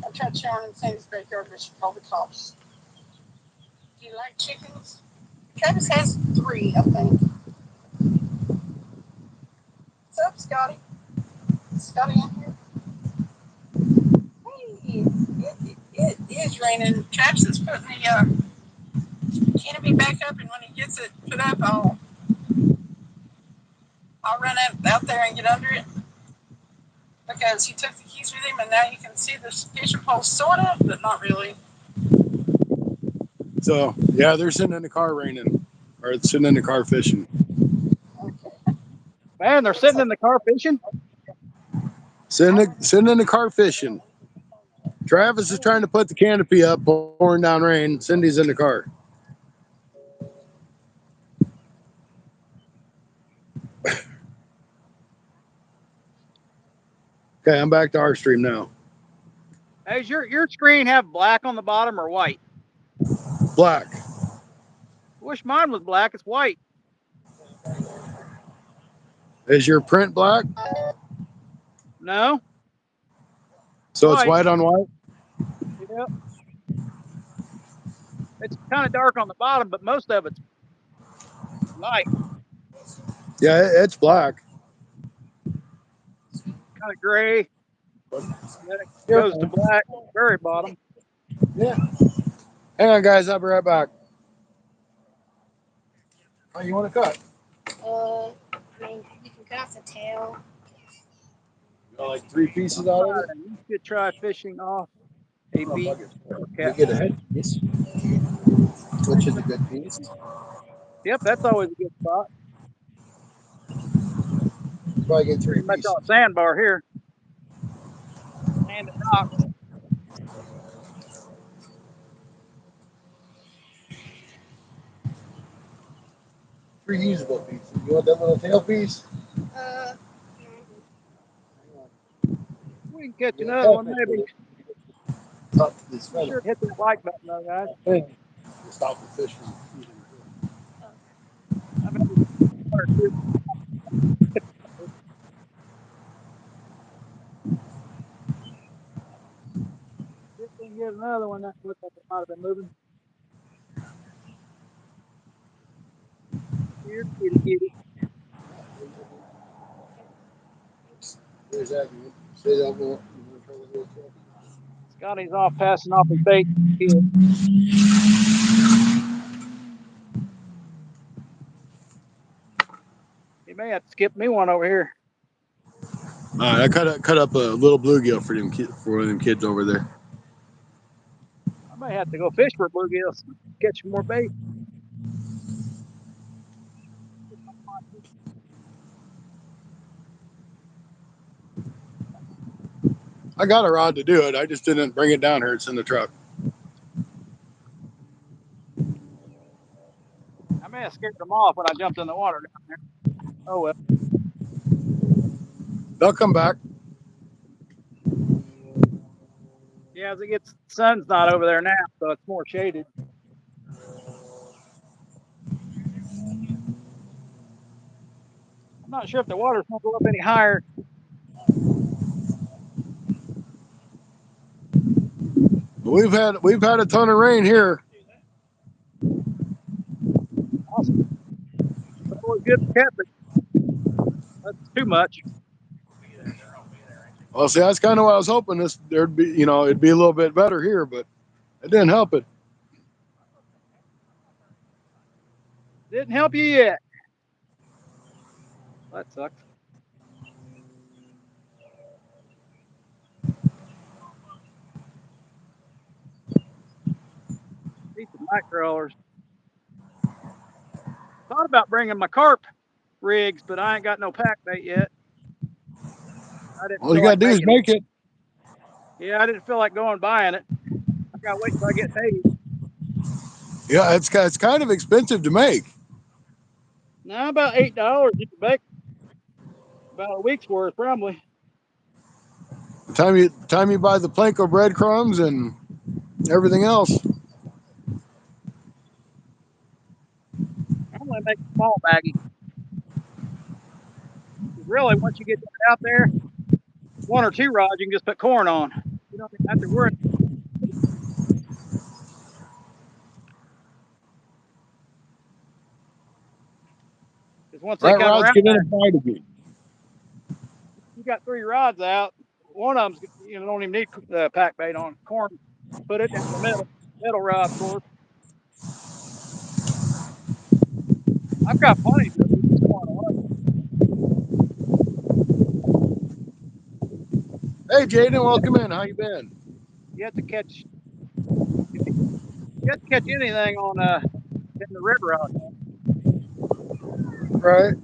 I tried showering in Sandy's backyard, but she called the cops. Do you like chickens? Travis has 3, I think. What's up, Scotty? Is Scotty in here? Hey, it is raining. Travis is putting the canopy back up, and when he gets it put up, I'll run out there and get under it because he took the keys with him, and now you can see the fishing pole sort of, but not really.
So yeah, they're sitting in the car raining, or sitting in the car fishing.
Okay.
Man, they're sitting in the car fishing.
Sitting in the car fishing. Travis is trying to put the canopy up, pouring down rain. Cindy's in the car. Okay, I'm back to our stream now.
Hey, does your screen have black on the bottom or white?
Black.
I wish mine was black. It's white.
Is your print black?
No.
So it's white on white?
Yep. It's kind of dark on the bottom, but most of it's light.
Yeah, it's black.
Kind of gray. Then it goes to black, very bottom.
Yeah. Hang on, guys. I'll be right back. Oh, you want to cut?
I mean, you can cut off the tail.
You got like 3 pieces out of it?
You should try fishing off a beach.
You get a head piece, which is a good piece.
Yep, that's always a good spot.
Probably get 3
Pretty much
pieces.
on a sandbar here. Sand and rock.
3 usable pieces. You want that little tail piece?
We can catch another one, maybe.
Top this
Be
feather.
sure to hit that like button, though, guys.
Hey, stop the fish from eating.
I bet it's 1 or 2. See if we can get another one. That looks like it might have been moving. Here, kitty.
There's that. Say that more.
Scotty's off passing off his bait. Kid. He may have to skip me one over here.
All right, I cut up a little bluegill for them kids over there.
I may have to go fish for bluegills, catch more bait.
I got a rod to do it. I just didn't bring it down here. It's in the truck.
I may have scared them off when I jumped in the water down there. Oh well.
They'll come back.
Yeah, as it gets, the sun's not over there now, so it's more shaded. I'm not sure if the water's gonna go up any higher.
We've had a ton of rain here.
Awesome. It's always good for catfish. That's too much.
Well, see, that's kind of what I was hoping. It'd be a little bit better here, but it didn't help it.
Didn't help you yet. That sucks. Decent night crawlers. Thought about bringing my carp rigs, but I ain't got no pack bait yet. I didn't
All you
feel
gotta
like
do is
making it.
make it.
Yeah, I didn't feel like going buying it. I gotta wait till I get paid.
Yeah, it's kind of expensive to make.
Now about $8. You can make about a week's worth probably.
Time you buy the Planko breadcrumbs and everything else.
I'm gonna make a small baggie. 'Cause really, once you get that out there, 1 or 2 rods, you can just put corn on. You don't have to worry. Because once they
Right
come
rods
around,
get in a fight again.
you got 3 rods out. One of them's don't even need pack bait on corn. Put it down the middle rod, of course. I've got plenty to do this corn alone.
Hey, Jaden, welcome in. How you been?
You have to catch. You have to catch anything on in the river out there.
Right.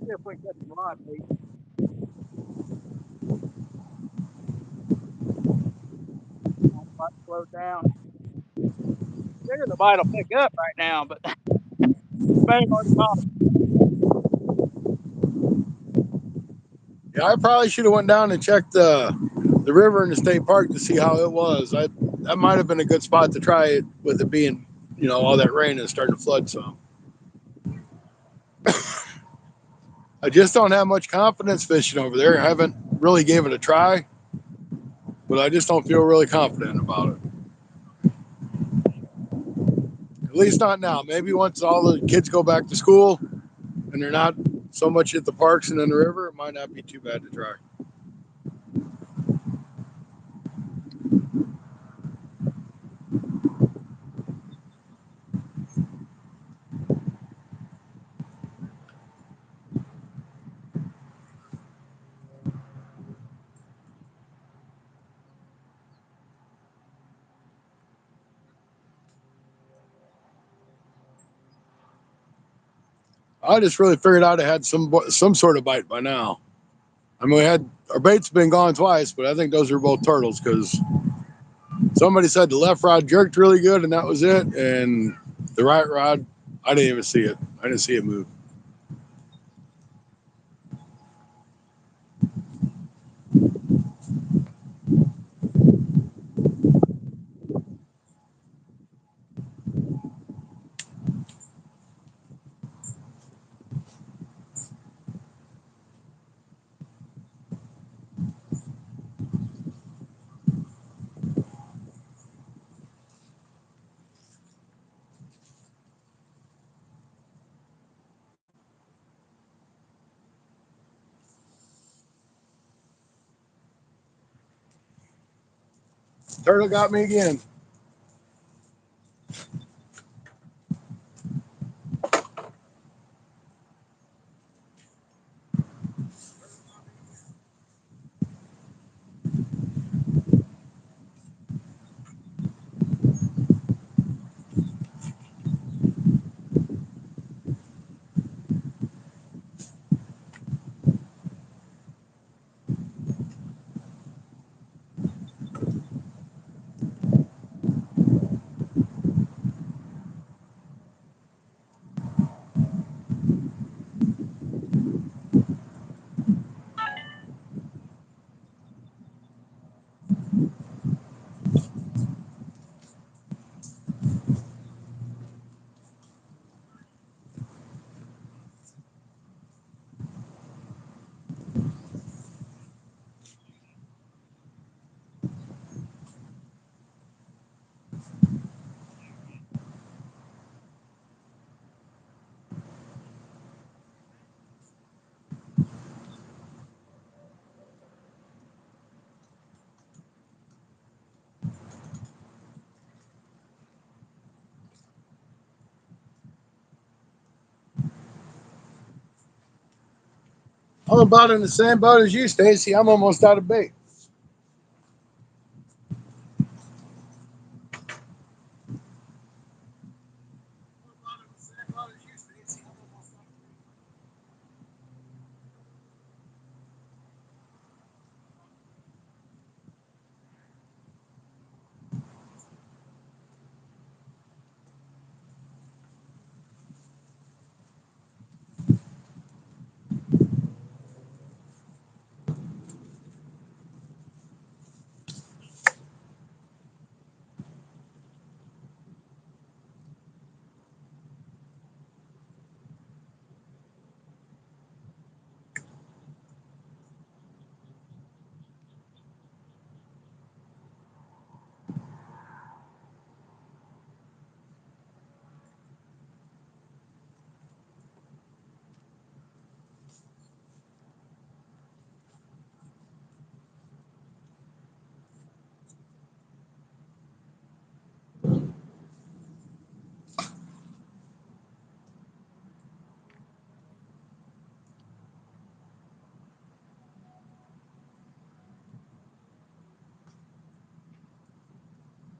See if we can catch some rod bait. Might slow down. Figure the bite will pick up right now, but somebody already caught it.
Yeah, I probably should have went down and checked the river in the state park to see how it was. That might have been a good spot to try it with it being, all that rain and starting to flood some. I just don't have much confidence fishing over there. I haven't really gave it a try, but I just don't feel really confident about it. At least not now. Maybe once all the kids go back to school and they're not so much at the parks and in the river, it might not be too bad to try. I just really figured out I had some sort of bite by now. I mean, we had our bait's been gone twice, but I think those are both turtles because somebody said the left rod jerked really good and that was it, and the right rod, I didn't even see it. I didn't see it move. Turtle got me again. I'm about in the same boat as you, Stacy. I'm almost out of bait.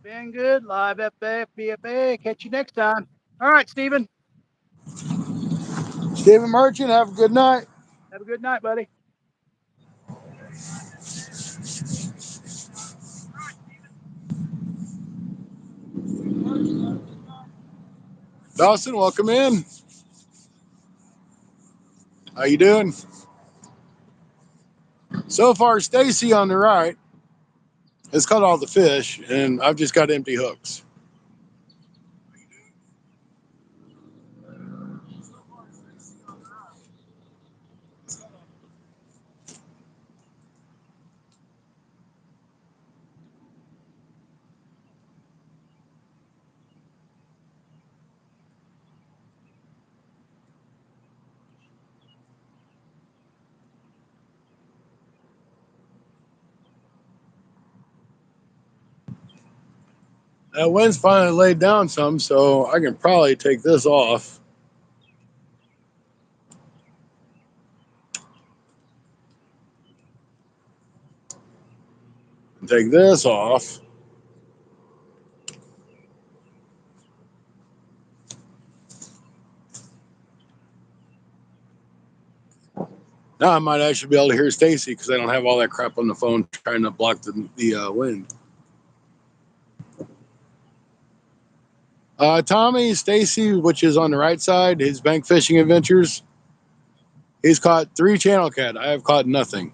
Been good. Live FF, BFA. Catch you next time. All right, Stephen.
Stephen Merchant, have a good night.
Have a good night, buddy.
Dawson, welcome in. How you doing? So far, Stacy on the right has caught all the fish, and I've just got empty hooks. That wind's finally laid down some, so I can probably take this off. And take this off. Now I might actually be able to hear Stacy because I don't have all that crap on the phone trying to block the wind. Tommy, Stacy, which is on the right side, his bank fishing adventures, he's caught 3 channel cat. I have caught nothing.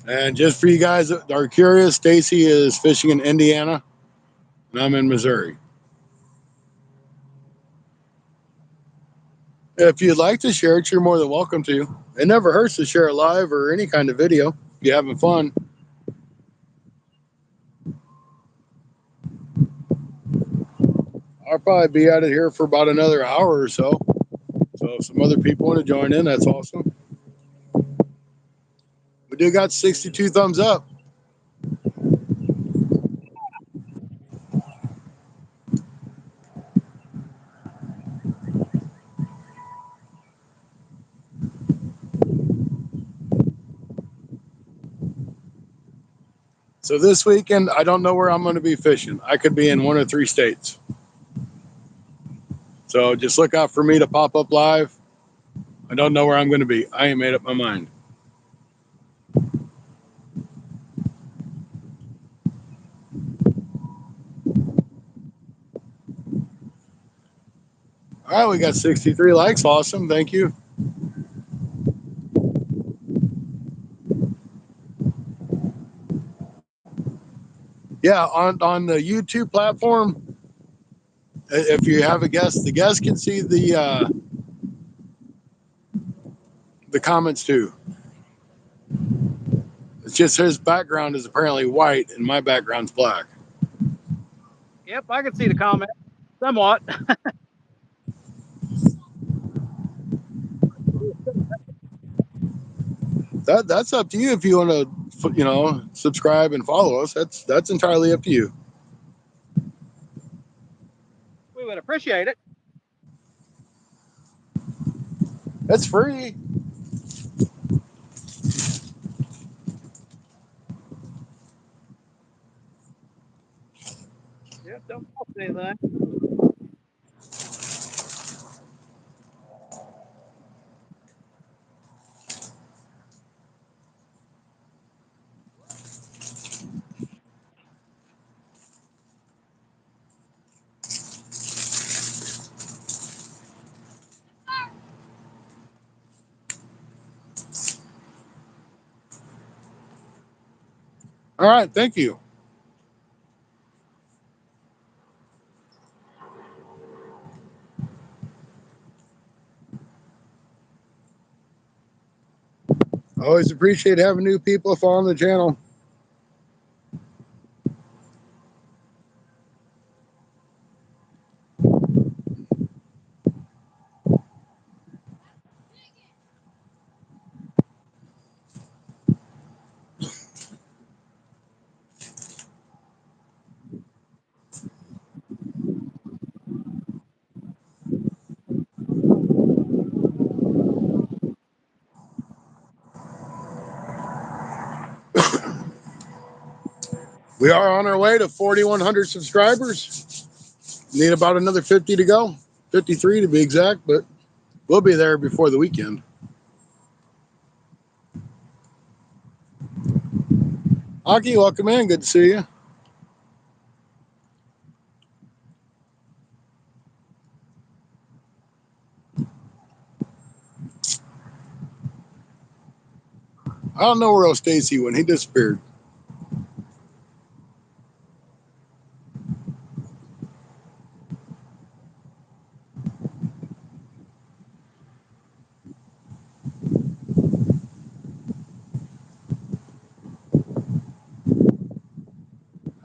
And just for you guys that are curious, Stacy is fishing in Indiana, and I'm in Missouri. If you'd like to share it, you're more than welcome to. It never hurts to share it live or any kind of video if you're having fun. I'll probably be at it here for about another hour or so. So if some other people want to join in, that's awesome. We do got 62 thumbs up. So this weekend, I don't know where I'm going to be fishing. I could be in 1 or 3 states. So just look out for me to pop up live. I don't know where I'm going to be. I ain't made up my mind. All right, we got 63 likes. Awesome. Thank you. Yeah, on the YouTube platform, if you have a guest, the guest can see the comments too. It's just his background is apparently white and my background's black.
Yep, I can see the comment somewhat.
That's up to you if you want to, subscribe and follow us. That's entirely up to you.
We would appreciate it.
It's free.
Yeah, don't cost anything.
All right, thank you. I always appreciate having new people following the channel. We are on our way to 4,100 subscribers. Need about another 50 to go, 53 to be exact, but we'll be there before the weekend. Aki, welcome in. Good to see you. I don't know where else Stacy went. He disappeared.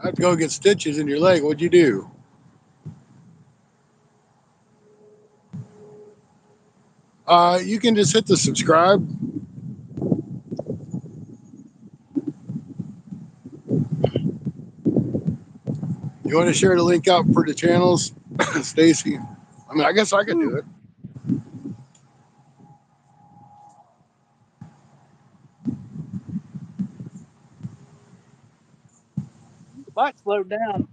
I have to go get stitches in your leg. What'd you do? You can just hit the subscribe. You want to share the link out for the channels, Stacy? I mean, I guess I could do it.
The bike slowed down.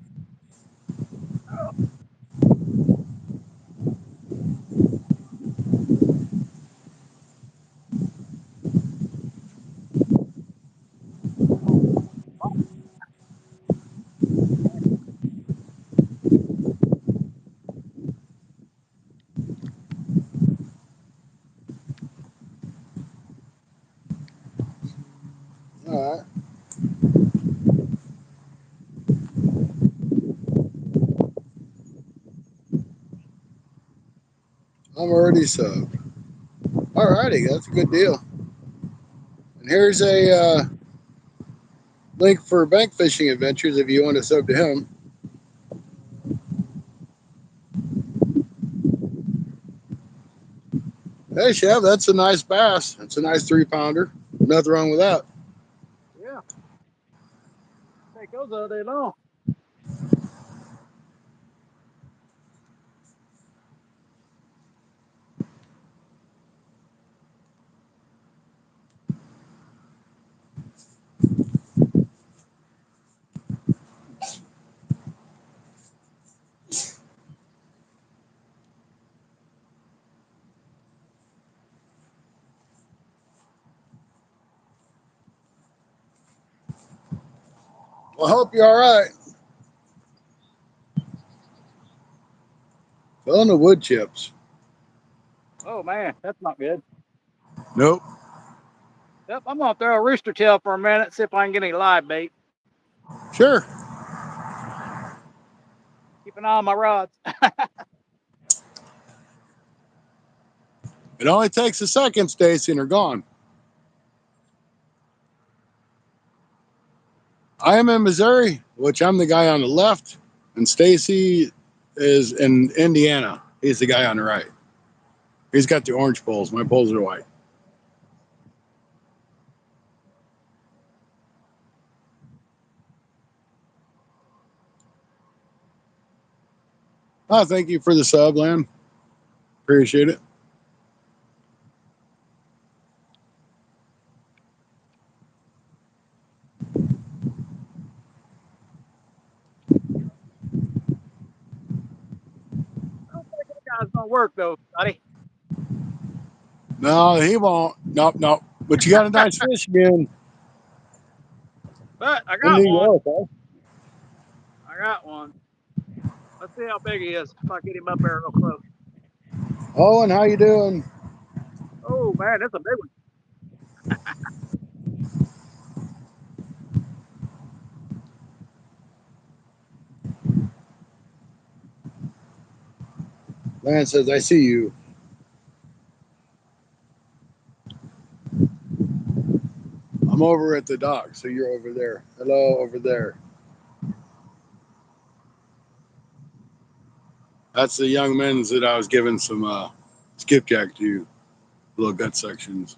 All right. I'm already subbed. All righty. That's a good deal. And here's a link for Bank Fishing Adventures if you want to sub to him. Hey, Chef, that's a nice bass. That's a nice 3-pounder. Nothing wrong with that.
Yeah, take those all day long.
Well, I hope you're all right. Filling the wood chips.
Oh man, that's not good.
Nope.
Yep, I'm gonna throw a rooster tail for a minute, see if I can get any live bait.
Sure.
Keep an eye on my rods.
It only takes a second, Stacy, and they're gone. I am in Missouri, which I'm the guy on the left, and Stacy is in Indiana. He's the guy on the right. He's got the orange poles. My poles are white. Oh, thank you for the sub, Len. Appreciate it.
I don't think that guy's gonna work though, buddy.
No, he won't. Nope, nope. But you got a nice fish again
But I
in
got
New
one.
York, huh?
I got one. Let's see how big he is. If I get him up there real close.
Owen, how you doing?
Oh man, that's a big one.
Lance says, I see you. I'm over at the dock, so you're over there. Hello, over there. That's the young men's that I was giving some skipjack to, little gut sections.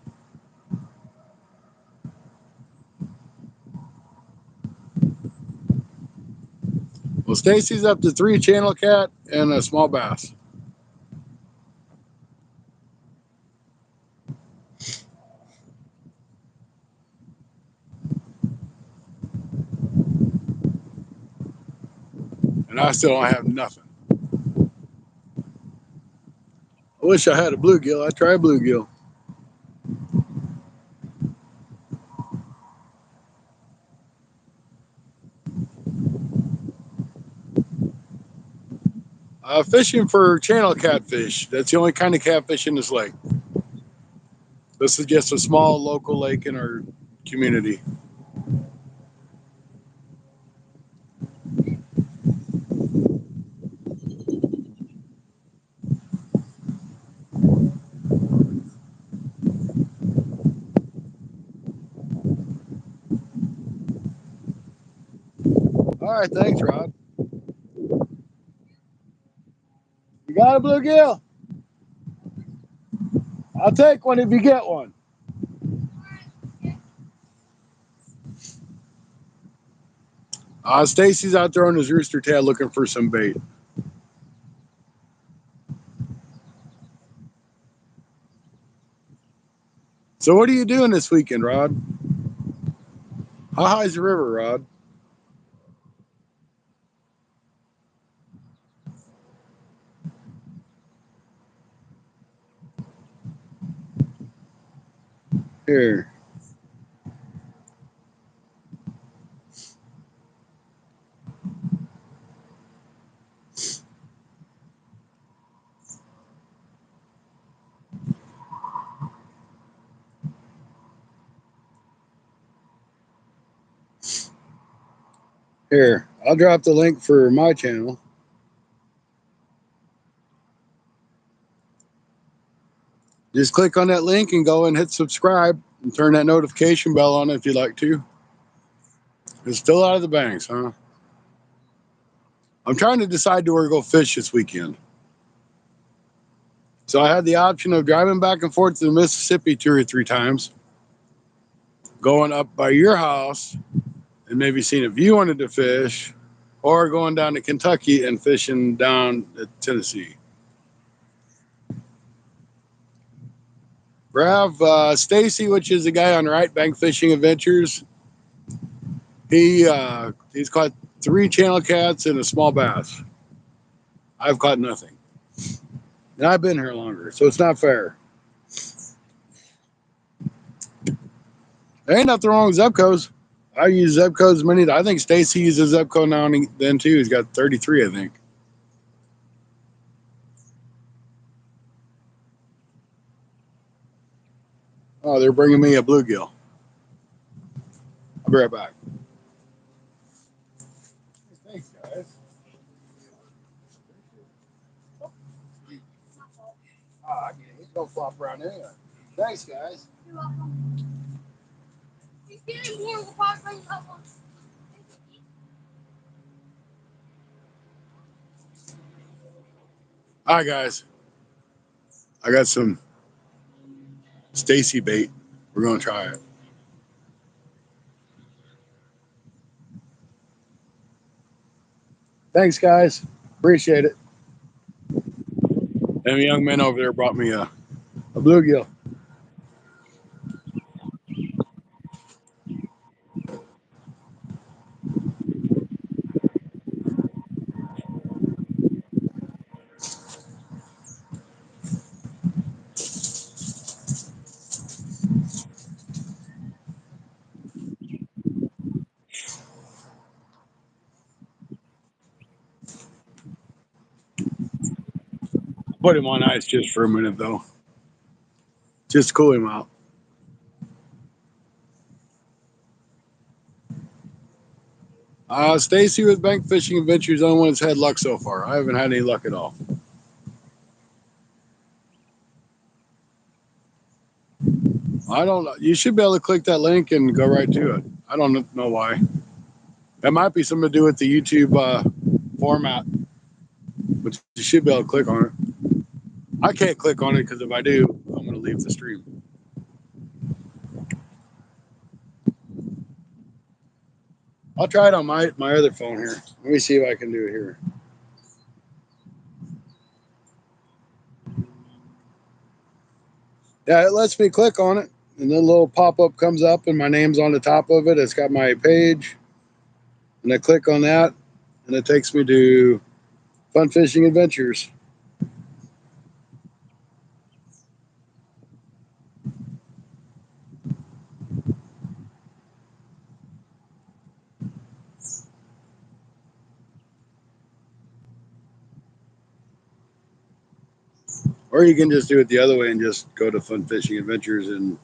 Well, Stacy's up to 3 channel cat and a small bass. And I still don't have nothing. I wish I had a bluegill. I tried bluegill. Fishing for channel catfish. That's the only kind of catfish in this lake. This is just a small local lake in our community. All right, thanks, Rod. You got a bluegill? I'll take one if you get one. Stacy's out there on his rooster tail looking for some bait. So what are you doing this weekend, Rod? How high's the river, Rod? Here. Here. I'll drop the link for my channel. Just click on that link and go and hit subscribe and turn that notification bell on if you'd like to. It's still out of the banks, huh? I'm trying to decide to where to go fish this weekend. So I had the option of driving back and forth to the Mississippi 2 or 3 times, going up by your house and maybe seeing if you wanted to fish, or going down to Kentucky and fishing down at Tennessee. Grav, Stacy, which is the guy on Right Bank Fishing Adventures, he's caught 3 channel cats and a small bass. I've caught nothing. And I've been here longer, so it's not fair. There ain't nothing wrong with Zebcos. I use Zebcos many. I think Stacy uses Zebco now and then too. He's got 33, I think. Oh, they're bringing me a bluegill. I'll be right back. Thanks, guys. I get it. Don't flop around anyway. Thanks, guys.
You're welcome. He's getting more of the pot right now.
All right, guys. I got some Stacy bait. We're gonna try it. Thanks, guys. Appreciate it. And a young man over there brought me a bluegill. Put him on ice just for a minute though, just to cool him out. Stacy with Bank Fishing Adventures, the only one that's had luck so far. I haven't had any luck at all. I don't know. You should be able to click that link and go right to it. I don't know why. That might be something to do with the YouTube format, but you should be able to click on it. I can't click on it because if I do, I'm going to leave the stream. I'll try it on my other phone here. Let me see if I can do it here. Yeah, it lets me click on it, and then a little pop up comes up, and my name's on the top of it. It's got my page, and I click on that, and it takes me to Fun Fishing Adventures. Or you can just do it the other way and just go to Fun Fishing Adventures and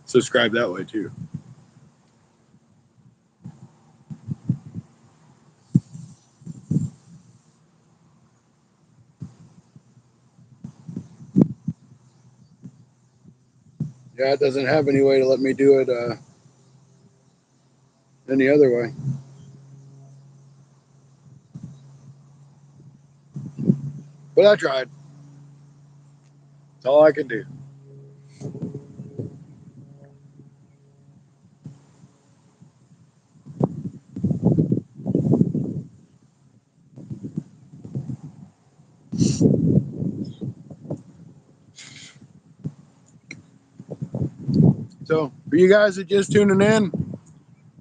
subscribe that way too. Yeah, it doesn't have any way to let me do it any other way. But I tried. That's all I could do. So for you guys that just tuning in,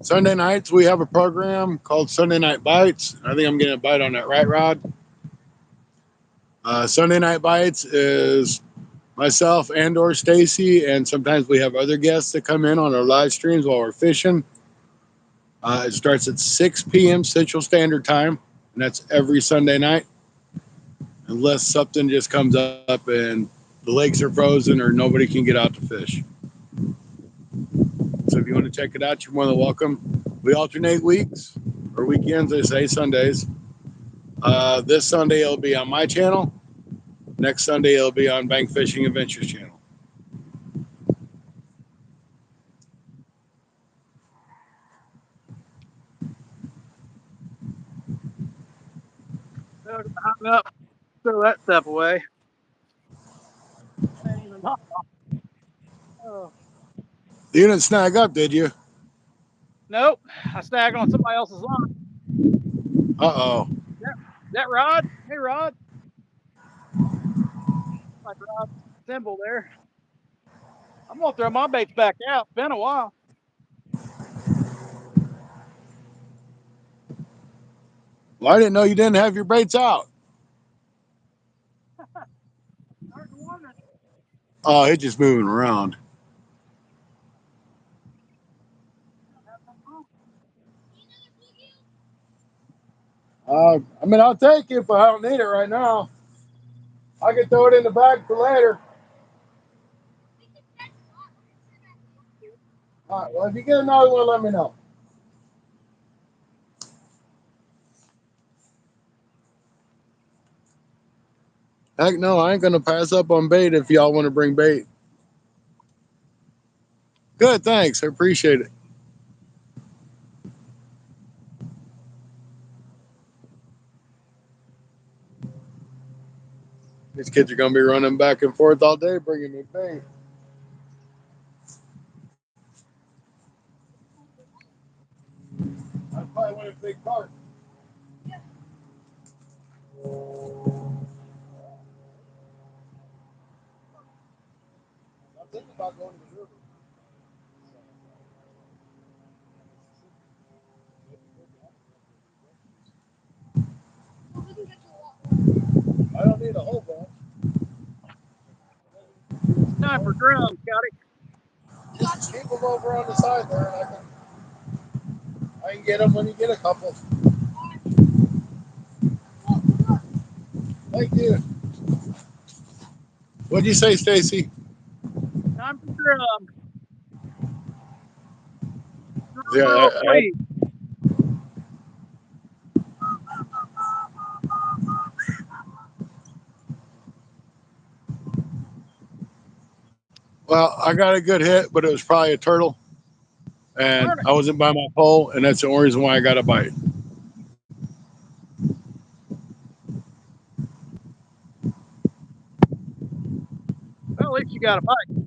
Sunday nights we have a program called Sunday Night Bites. I think I'm getting a bite on that right rod. Sunday Night Bites is myself and or Stacy, and sometimes we have other guests that come in on our live streams while we're fishing. It starts at 6 p.m. Central Standard Time, and that's every Sunday night, unless something just comes up and the lakes are frozen or nobody can get out to fish. So if you want to check it out, you're more than welcome. We alternate weeks or weekends, they say Sundays. This Sunday it'll be on my channel. Next Sunday it'll be on Bank Fishing Adventures channel.
Hung up. Throw that stuff away. Ain't even hot. Oh.
You didn't snag up, did you?
Nope. I snagged on somebody else's line.
Uh-oh.
That Rod? Hey, Rod. Like Rod's symbol there. I'm gonna throw my baits back out. It's been a while.
Well, I didn't know you didn't have your baits out. Oh, it's just moving around. I mean, I'll take it, but I don't need it right now. I can throw it in the bag for later. All right, well, if you get another one, let me know. Heck no, I ain't going to pass up on bait if y'all want to bring bait. Good, thanks. I appreciate it. These kids are going to be running back and forth all day bringing me bait. I probably want a big cart. I don't need a whole bunch.
It's time for drums, Scotty.
Just keep them over on the side there, and I can get them when you get a couple. Thank you. What'd you say, Stacy?
Time for drums.
Yeah,
Drum roll, please.
well, I got a good hit, but it was probably a turtle, and
Darn it.
I wasn't by my pole, and that's the only reason why I got a bite.
Well, at least you got a bite.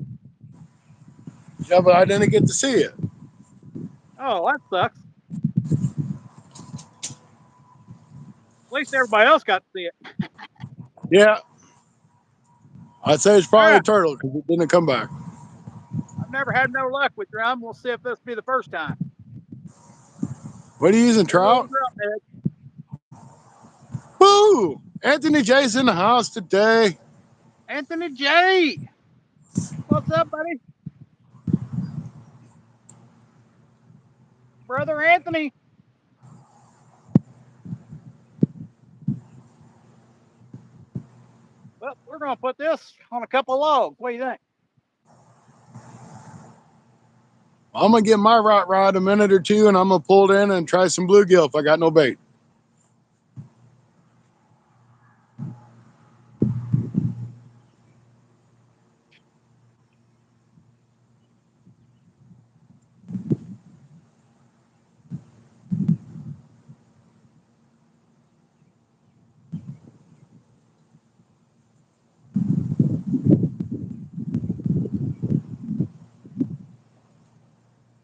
Yeah, but I didn't get to see it.
Oh, that sucks. At least everybody else got to see it.
Yeah, I'd say it's
All
probably a
right.
turtle because it didn't come back.
I've never had no luck with drum. We'll see if this will be the first time.
What are you using,
Good little
trout?
drum head.
Woo! Anthony J's in the house today.
Anthony J. What's up, buddy? Brother Anthony. Well, we're going to put this on a couple of logs. What do you think?
I'm gonna get my rod a minute or two, and I'm gonna pull it in and try some bluegill if I got no bait.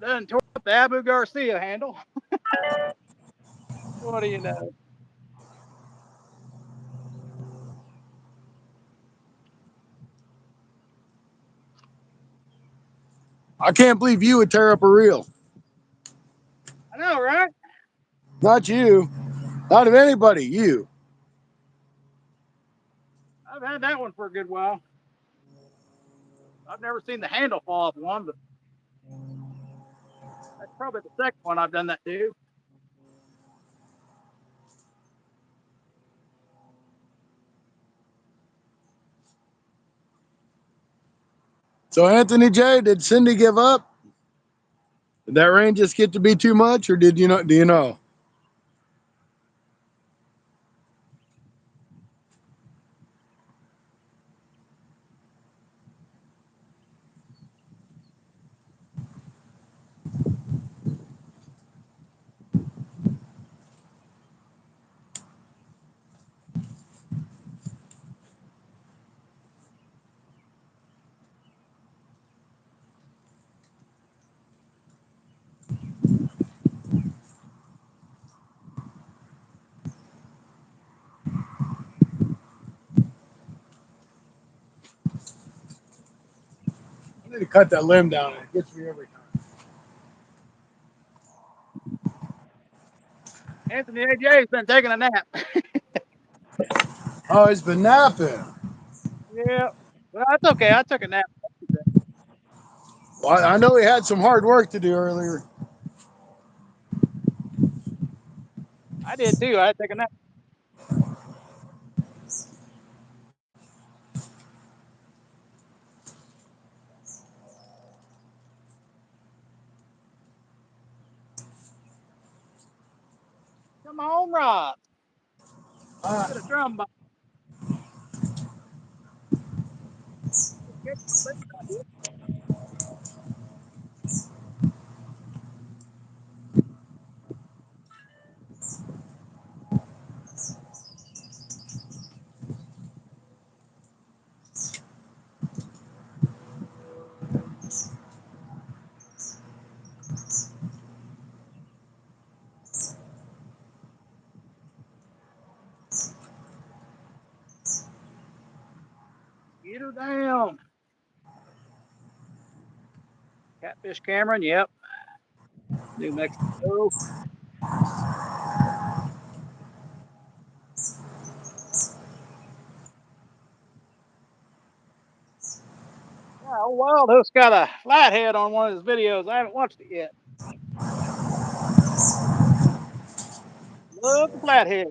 Done tore up the Abu Garcia handle. What do you know?
I can't believe you would tear up a reel.
I know, right?
Not you. Not of anybody. You.
I've had that one for a good while. I've never seen the handle fall off one, but that's probably the second one I've done that to.
So Anthony J, did Cindy give up? Did that rain just get to be too much, or did you know? Do you know? I need to cut that limb down. It gets me every time.
Anthony AJ's been taking a nap.
Oh, he's been napping.
Yeah. Well, that's okay. I took a nap.
Well, I know he had some hard work to do earlier.
I did too. I had to take a nap. Come on, Rob. Get a drum box. Get her down. Catfish Cameron. Yep. New Mexico. Oh, Wild Hook's got a flathead on one of his videos. I haven't watched it yet. Love the flathead.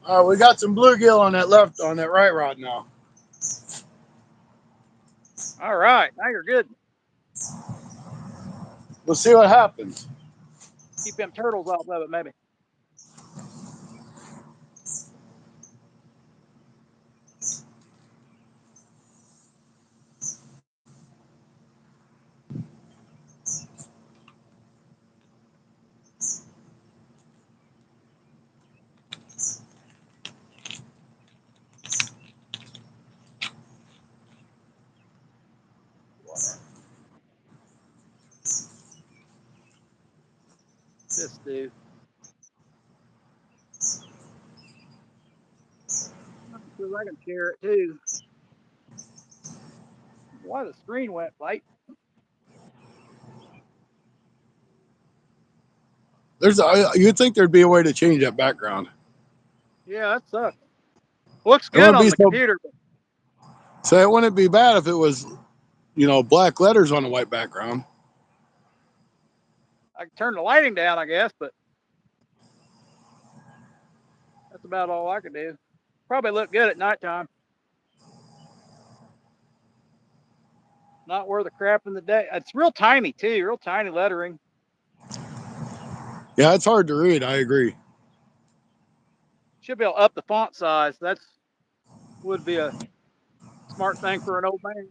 All right, we got some bluegill on that right rod now.
All right, now you're good.
We'll see what happens.
Keep them turtles off of it, maybe. This dude. Because I can share it too. Why the screen went white?
You'd think there'd be a way to change that background.
Yeah, that sucks. Looks
It
good
wouldn't
on
be
the
so.
computer.
So it wouldn't be bad if it was, black letters on a white background.
I can turn the lighting down, I guess, but that's about all I can do. Probably look good at nighttime. Not worth the crap in the day. It's real tiny too, real tiny lettering.
Yeah, it's hard to read. I agree.
Should be able to up the font size. That's would be a smart thing for an old man.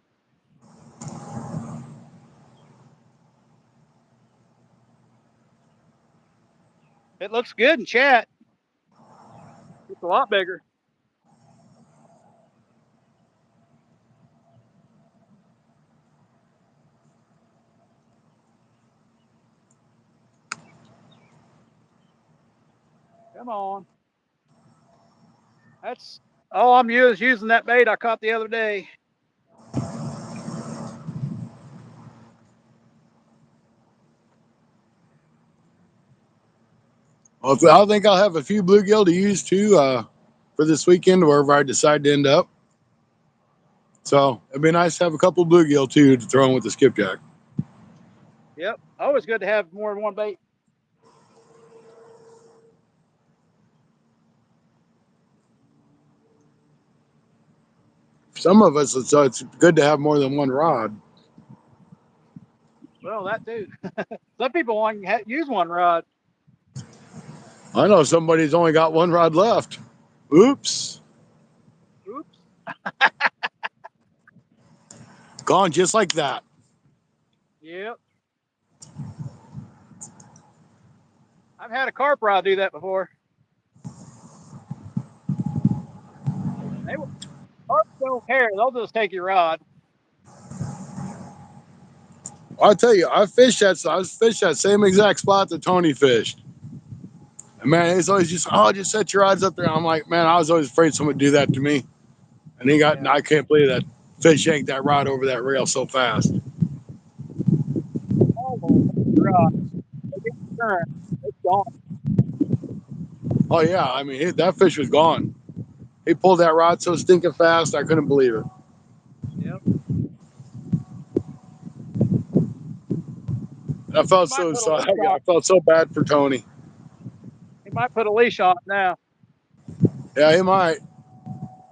It looks good in chat. It's a lot bigger. Come on. That's all I'm using that bait I caught the other day.
Well, I think I'll have a few bluegill to use too for this weekend, wherever I decide to end up. So it'd be nice to have a couple bluegill too to throw in with the skipjack.
Yep. Always good to have more than one bait.
For some of us, it's good to have more than one rod.
Well, that too. Some people want to use one rod.
I know somebody's only got one rod left. Oops.
Oops.
Gone just like that.
Yep. I've had a carp rod do that before. Carp don't care. They'll just take your rod.
I'll tell you, I fished that same exact spot that Tony fished. And man, it's always just set your rods up there. I'm like, man, I was always afraid someone would do that to me. And I can't believe that fish yanked that rod over that rail so fast.
Almost rod. It's gone.
Oh yeah, I mean that fish was gone. He pulled that rod so stinking fast, I couldn't believe it.
Yep.
And I felt I felt so bad for Tony.
He might put a leash on it now.
Yeah, he might.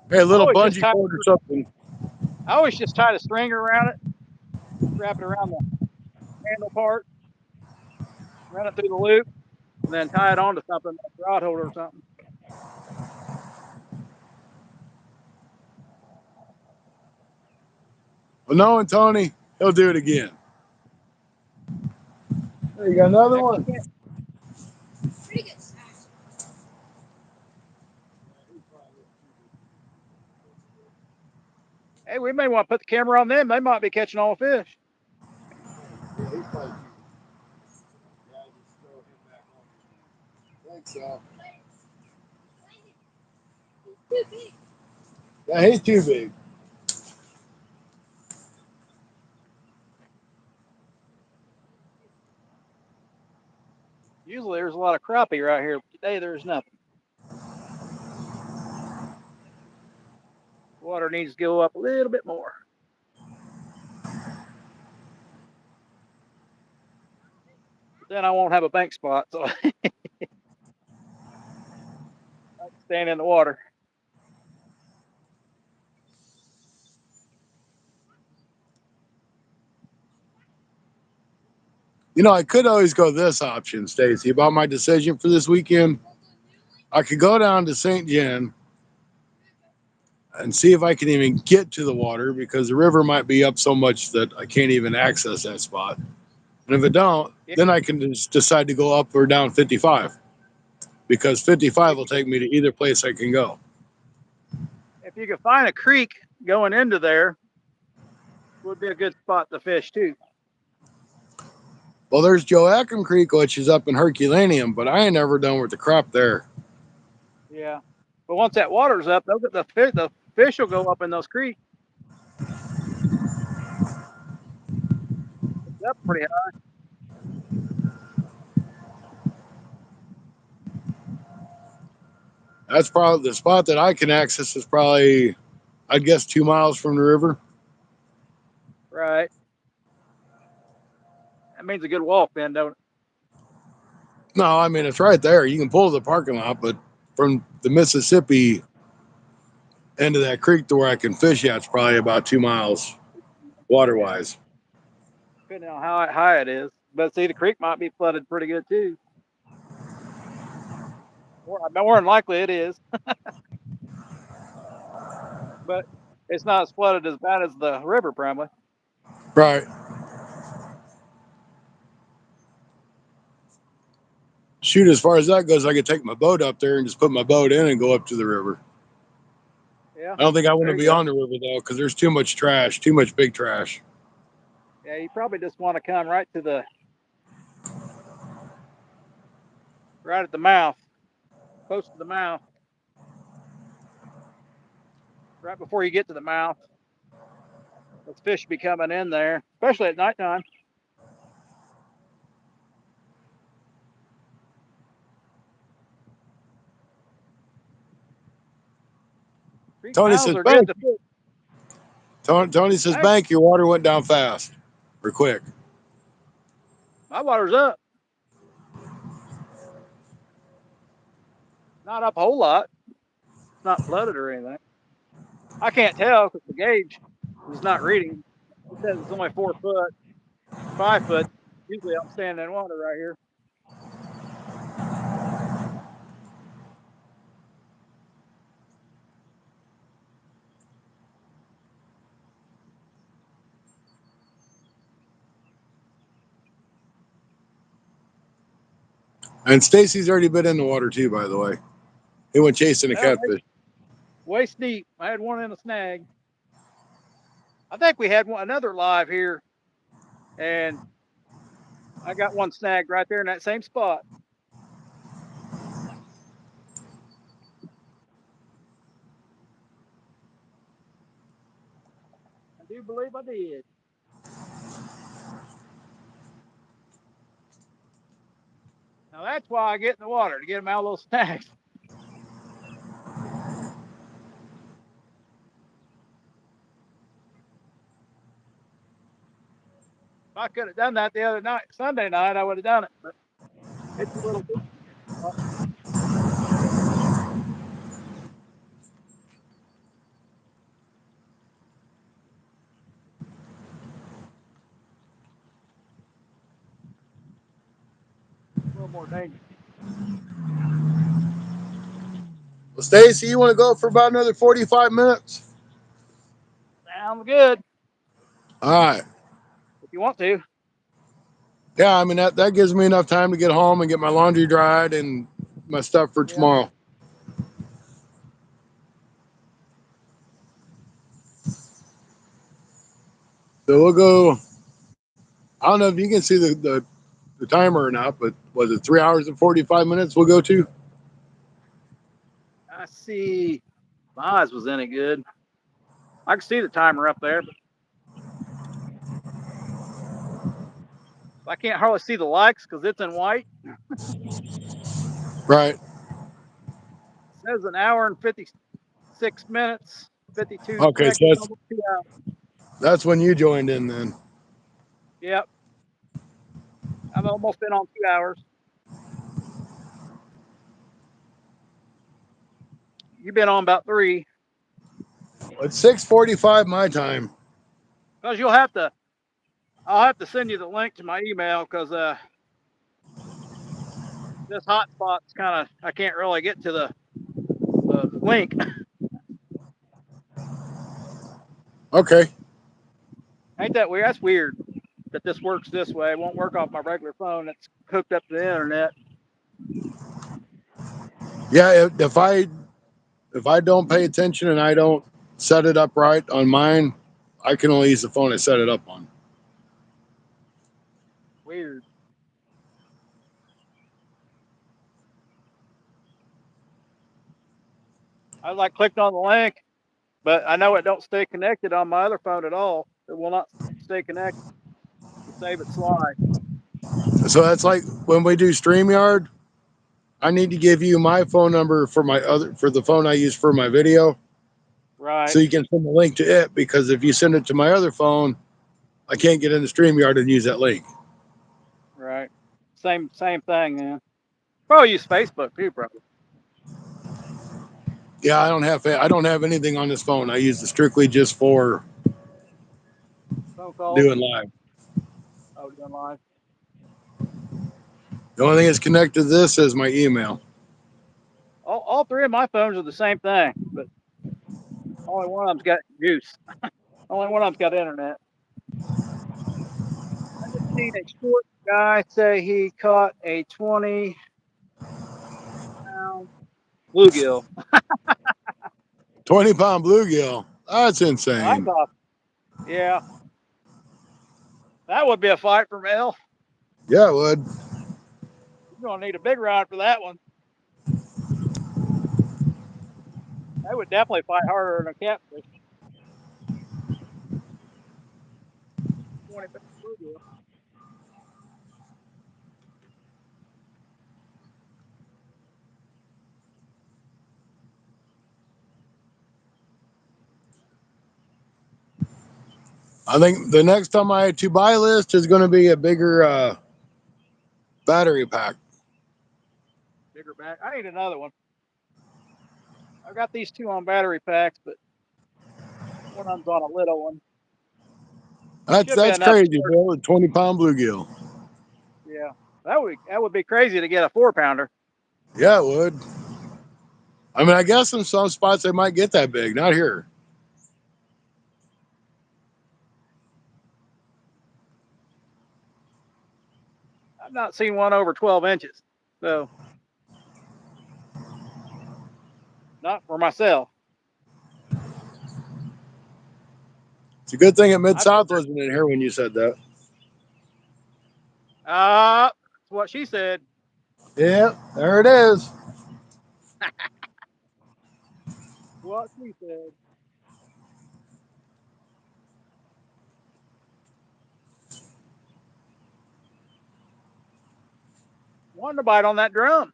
Hey, a
I
little
always just
bungee
tie,
cord or something.
a string around it, wrap it around the handle part, run it through the loop, and then tie it onto something like a rod holder or something.
Well, knowing Tony, he'll do it again. There you got another one.
Pretty good size.
Hey, we may want to put the camera on them. They might be catching all the fish.
Yeah, he's probably I think so.
Too big.
Yeah, he's too big.
Usually there's a lot of crappie right here. Today there's nothing. Water needs to go up a little bit more. But then I won't have a bank spot, so I can stand in the water.
You know, I could always go this option, Stacy, about my decision for this weekend. I could go down to St. John and see if I can even get to the water because the river might be up so much that I can't even access that spot. And if it don't,
Yeah,
then I can just decide to go up or down 55 because 55 will take me to either place I can go.
if you could find a creek going into there, would be a good spot to fish too.
Well, there's Joachim Creek, which is up in Herculaneum, but I ain't never done with the crop there.
Yeah, but once that water's up, the fish will go up in those creeks. It's up pretty high.
That's probably the spot that I can access is probably, I'd guess, 2 miles from the river.
Right. That means a good walk then, don't it?
No, I mean, it's right there. You can pull the parking lot, but from the Mississippi end of that creek to where I can fish at, it's probably about 2 miles water
Yeah.
wise.
Depending on how high it is. But see, the creek might be flooded pretty good too. More than likely it is, but it's not as flooded as bad as the river, probably.
Right. Shoot, as far as that goes, I could take my boat up there and just put my boat in and go up to the river.
Yeah,
I don't think I want
there
to
you
be
go.
on the river though, because there's too much trash, too much big trash.
Yeah, you probably just want to come right at the mouth, close to the mouth, right before you get to the mouth. Those fish be coming in there, especially at nighttime. Creek
Tony
mouths
says,
are good
"Bank."
to fish.
Tony says,
Hey,
"Bank, your water went down fast or quick."
my water's up. Not up a whole lot. It's not flooded or anything. I can't tell because the gauge is not reading. It says it's only 4 foot, 5 foot. Usually I'm standing in water right here.
And Stacy's already been in the water too, by the way. He went chasing a
Well,
catfish.
waist deep. I had one in a snag. I think we had another live here, and I got one snagged right there in that same spot. I do believe I did. Now that's why I get in the water to get them out of those snags. If I could have done that the other night, Sunday night, I would have done it. But it's a little bit, a little more dangerous.
Well, Stacy, you want to go for about another 45 minutes?
Sounds good
All right.
if you want to.
Yeah, I mean that gives me enough time to get home and get my laundry dried and my stuff for
Yeah.
tomorrow. So we'll go. I don't know if you can see the the timer or not, but was it 3 hours and 45 minutes we'll go to?
I see my eyes was any good. I can see the timer up there, but I can't hardly see the likes because it's in white.
Right.
It says an hour and 56 minutes, 52
Okay, so
seconds, almost 2 hours.
that's when you joined in then.
Yep. I've almost been on 2 hours. You've been on about 3.
It's 6:45 my time.
Because I'll have to send you the link to my email because this hotspot's kind of, I can't really get to the link.
Okay.
Ain't that weird? That's weird that this works this way. It won't work off my regular phone that's hooked up to the internet.
Yeah, if I don't pay attention and I don't set it up right on mine, I can only use the phone I set it up on.
Weird. I like clicked on the link, but I know it don't stay connected on my other phone at all. It will not stay connected to save it slide.
So that's like when we do StreamYard, I need to give you my phone number for the phone I use for my video.
Right.
So you can send the link to it, because if you send it to my other phone, I can't get into StreamYard and use that link.
Right. Same thing, man. Probably use Facebook too, probably.
Yeah, I don't have anything on this phone. I use it strictly just for
Phone calls.
doing live.
Oh, doing live.
The only thing that's connected to this is my email.
All 3 of my phones are the same thing, but only one of them's got juice. Only one of them's got internet. I just seen a short guy say he caught a 20-pound bluegill.
20-pound bluegill. That's
I
insane.
thought, yeah, that would be a fight for Mel.
Yeah, it would.
You're gonna need a big rod for that one. That would definitely fight harder than a catfish. 20-pound bluegill.
I think the next time I to buy list is going to be a bigger battery pack.
Bigger back. I need another one. I've got these 2 on battery packs, but one of them's on a little one.
That's crazy, Bill. A 20-pound bluegill.
Yeah, that would be crazy to get a 4-pounder.
Yeah, it would. I mean, I guess in some spots they might get that big. Not here.
I've not seen one over 12 inches, so not for myself.
It's a good thing at Mid South wasn't in here when you said that.
That's what she said.
Yeah, there it is.
What she said. Wanted to bite on that drum.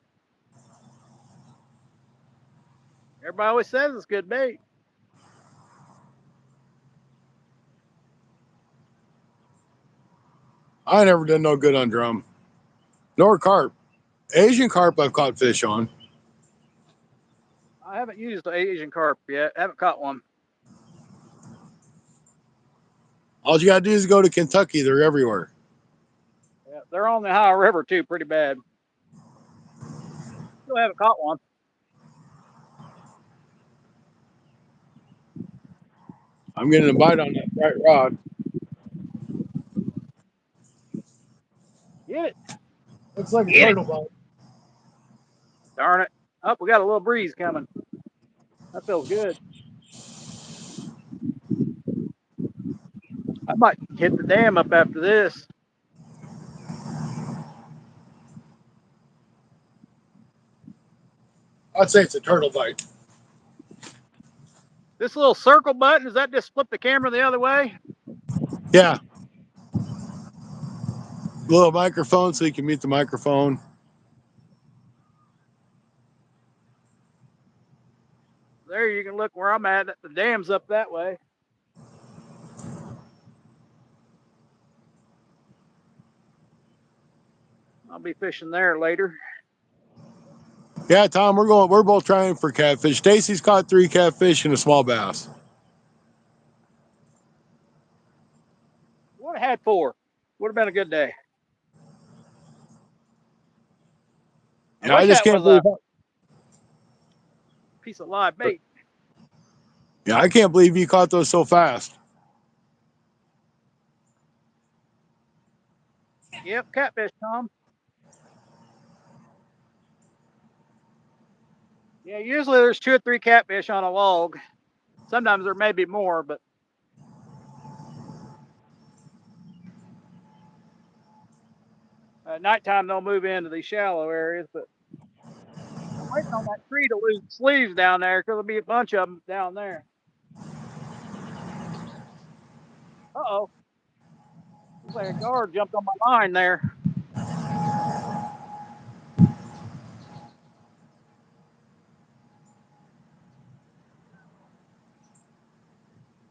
Everybody always says it's good bait.
I never did no good on drum, nor carp. Asian carp I've caught fish on.
I haven't used the Asian carp yet. I haven't caught one.
All you gotta do is go to Kentucky. They're everywhere.
Yeah, they're on the Ohio River too, pretty bad. Still haven't caught one.
I'm getting a bite on that bright rod.
Get it.
Looks like a
Get
turtle bite.
Darn it. Oh, we got a little breeze coming. That feels good. I might hit the dam up after this.
I'd say it's a turtle bite.
This little circle button, does that just flip the camera the other way?
Yeah. Little microphone so you can mute the microphone.
There you can look where I'm at. The dam's up that way. I'll be fishing there later.
Yeah, Tom, we're both trying for catfish. Stacy's caught 3 catfish and a small bass.
Would have had 4. Would have been a good day.
Yeah, I
wish
just
that
can't
was
believe.
a piece of live bait.
Yeah, I can't believe you caught those so fast.
Yep, catfish, Tom. Yeah, usually there's 2 or 3 catfish on a log. Sometimes there may be more, but at nighttime they'll move into these shallow areas. But I'm waiting on that tree to lose sleeves down there because there'll be a bunch of them down there. Uh-oh. Looks like a guard jumped on my line there.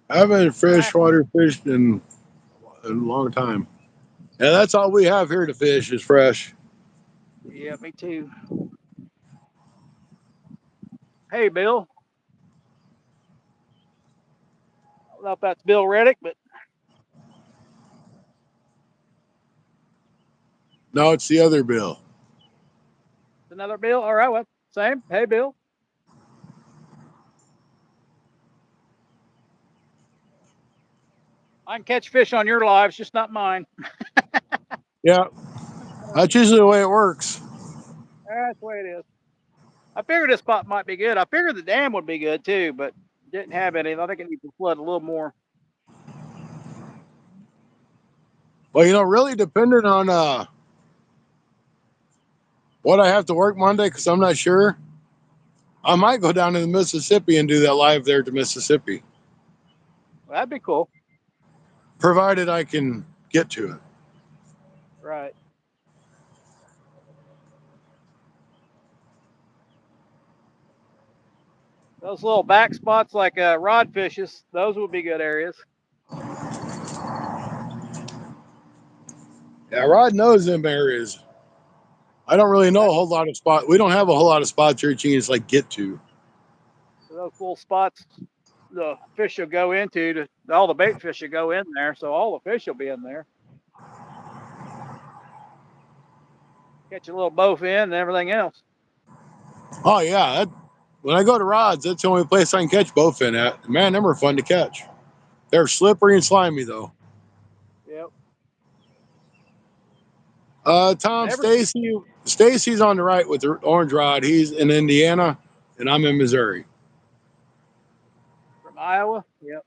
I haven't freshwater fished in a long time. Yeah, that's all we have here to fish is fresh.
Yeah, me too. Hey, Bill. I don't know if that's Bill Reddick, but
No, it's the other Bill.
it's another Bill. All right, well, same. Hey, Bill. I can catch fish on your lives, just not mine.
Yeah, that's usually the way it works.
That's the way it is. I figured this spot might be good. I figured the dam would be good too, but didn't have any. I think it needs to flood a little more.
Well, really depending on what I have to work Monday, because I'm not sure. I might go down to the Mississippi and do that live there to Mississippi,
Well, that'd be cool.
provided I can get to it.
Right. Those little back spots like rod fishes, those would be good areas.
Yeah, Rod knows them areas. I don't really know a whole lot of spots. We don't have a whole lot of spots here you can just like get to.
Those little spots the fish will go into, all the bait fish will go in there, so all the fish will be in there. Catch a little bowfin and everything else.
Oh yeah, when I go to Rod's, that's the only place I can catch bowfin at. Man, them are fun to catch. They're slippery and slimy though.
Yep.
Tom,
Never
Stacy's on the right with the orange rod. He's in Indiana, and I'm in Missouri.
from Iowa. Yep.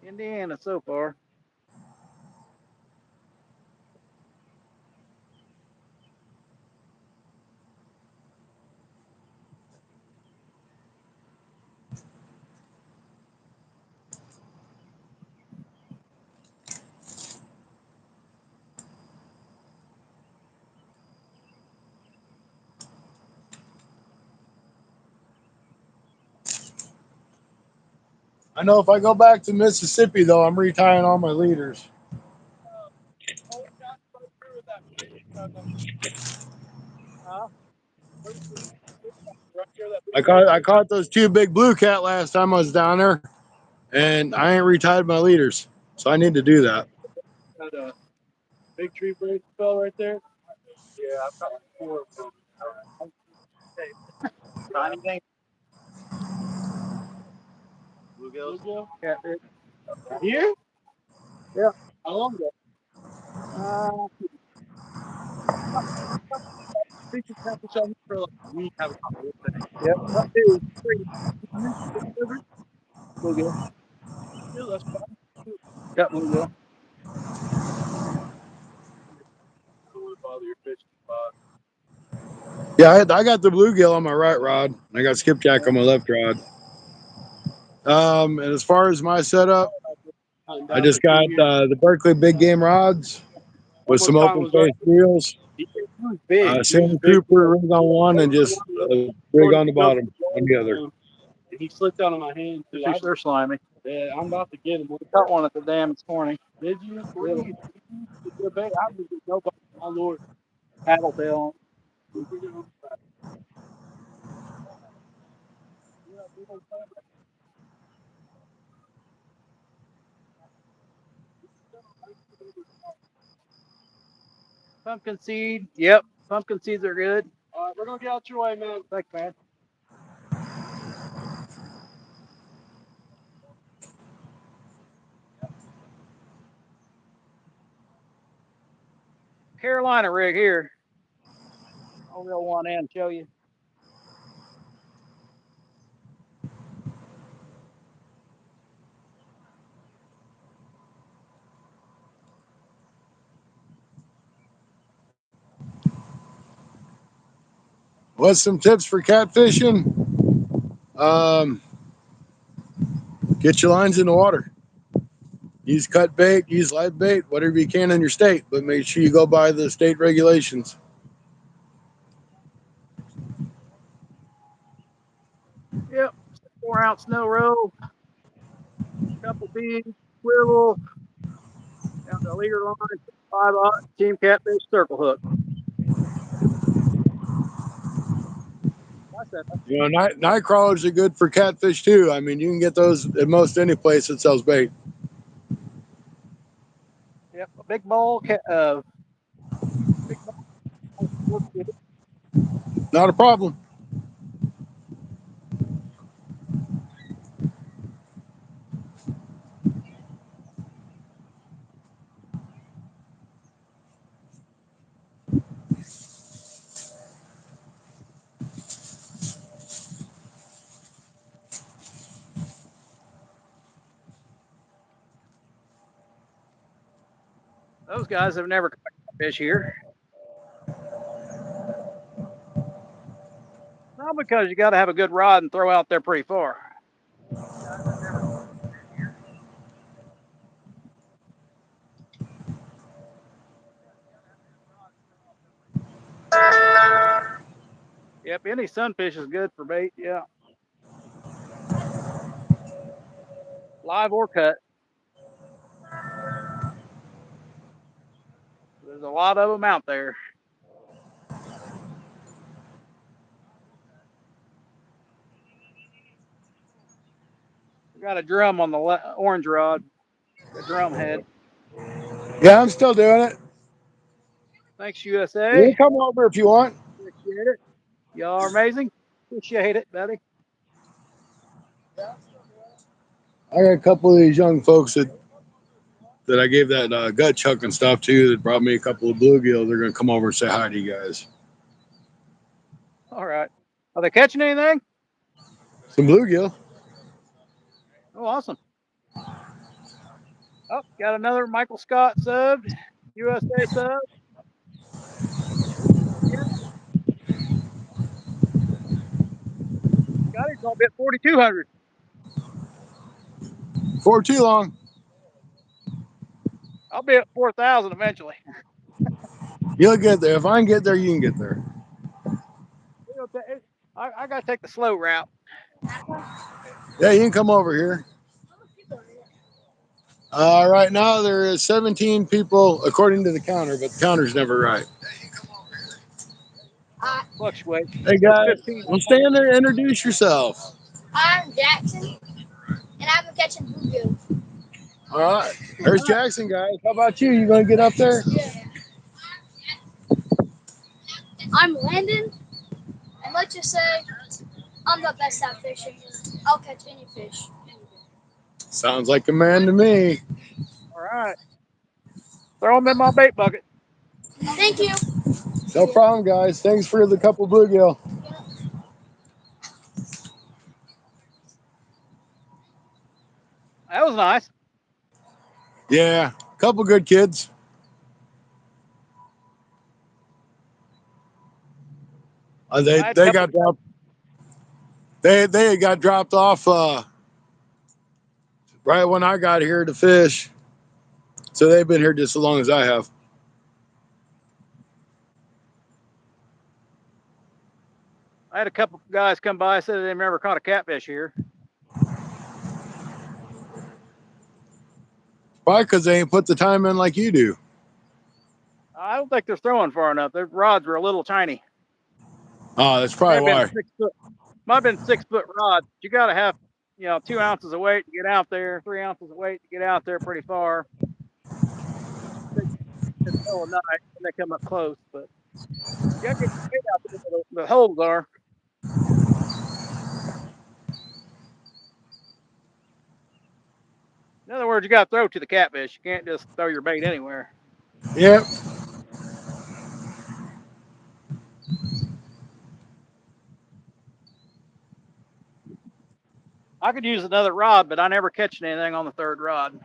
Indiana so far.
I know if I go back to Mississippi though, I'm retying all my leaders. I caught those 2 big blue cat last time I was down there, and I ain't retied my leaders, so I need to do that.
Got a big tree brace fell right there. Yeah, I've got 4 of them. Got anything? Bluegill? Catfish. Here? Yeah. How long ago? Featured catfish on for like a week. Have a couple of things. Yep. About 2, 3. Bluegill. Yeah, that's fine. Got bluegill. fishing spot.
Yeah, I got the bluegill on my right rod. I got skipjack on my left rod. And as far as my setup, I just got the Berkeley big game rods with some open face reels,
He was big. He was
Sam
big.
Cooper rig on one, and just a rig on the bottom on the other.
And he slipped out of my hand too. They're slimy. Yeah, I'm about to get him. We caught one at the dam this morning. Did you? Really? I was with nobody. My lord. Paddletail. Pumpkin seed. Yep. Pumpkin seeds are good. All right, we're gonna get out your way, man. Thanks, man. Carolina rig here. I'll reel one in and show you.
What's some tips for catfishing? Get your lines in the water. Use cut bait, use live bait, whatever you can in your state, but make sure you go by the state regulations.
Yep. 4-ounce snow roll. Couple beads. Swivel. Down to a leader line. 5-aught team catfish circle hook.
You know, night crawlers are good for catfish too. I mean, you can get those at most any place that sells bait.
Yep. A big ball. Big ball.
Not a problem.
Those guys have never caught fish here. Not because you got to have a good rod and throw out there pretty far. Yep, any sunfish is good for bait. Yeah, live or cut. There's a lot of them out there. We got a drum on the orange rod, a drum head.
Yeah, I'm still doing it.
Thanks,
You
USA.
can come over if you want.
Appreciate it. Y'all are amazing. Appreciate it, buddy.
I got a couple of these young folks that I gave that gut chuck and stuff to that brought me a couple of bluegill. They're going to come over and say hi to you guys.
All right. Are they catching anything?
Some bluegill.
Oh, awesome. Oh, got another Michael Scott sub, USA sub. Got it. Gonna be at 4,200.
For too long.
I'll be at 4,000 eventually.
You'll get there. If I can get there, you can get there.
I got to take the slow route.
Yeah, you can come over here. Right now, there is 17 people according to the counter, but the counter's never right.
Fluctuate.
Hey, guys, well, stand there and introduce yourself.
I'm Jackson, and I've been catching bluegill.
All right. There's Jackson, guys. How about you? You going to get up there?
Yeah. I'm Landon, and let's just say I'm the best at fishing. I'll catch any fish.
Sounds like a man to me.
All right. Throw them in my bait bucket.
Thank you.
No problem, guys. Thanks for the couple bluegill.
That was nice.
Yeah, couple good kids. They
I had a
they
couple.
got dropped. They got dropped off right when I got here to fish. So they've been here just as long as I have.
I had a couple guys come by, said they've never caught a catfish here.
Probably because they ain't put the time in like you do.
I don't think they're throwing far enough. Their rods were a little tiny.
Oh, that's
May
probably
have been
why.
6 foot. Might have been 6 foot rods. You got to have, 2 ounces of weight to get out there, 3 ounces of weight to get out there pretty far. In the middle of the night when they come up close, but you got to get your weight out there where the holes are. In other words, you got to throw to the catfish. You can't just throw your bait anywhere.
Yep.
I could use another rod, but I never catch anything on the third rod.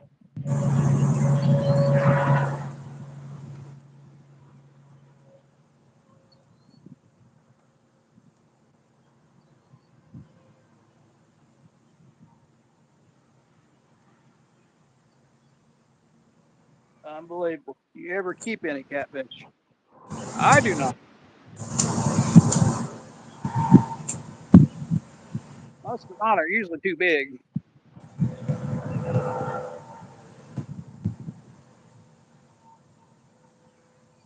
Unbelievable. Do you ever keep any catfish? I do not. Most of mine are usually too big.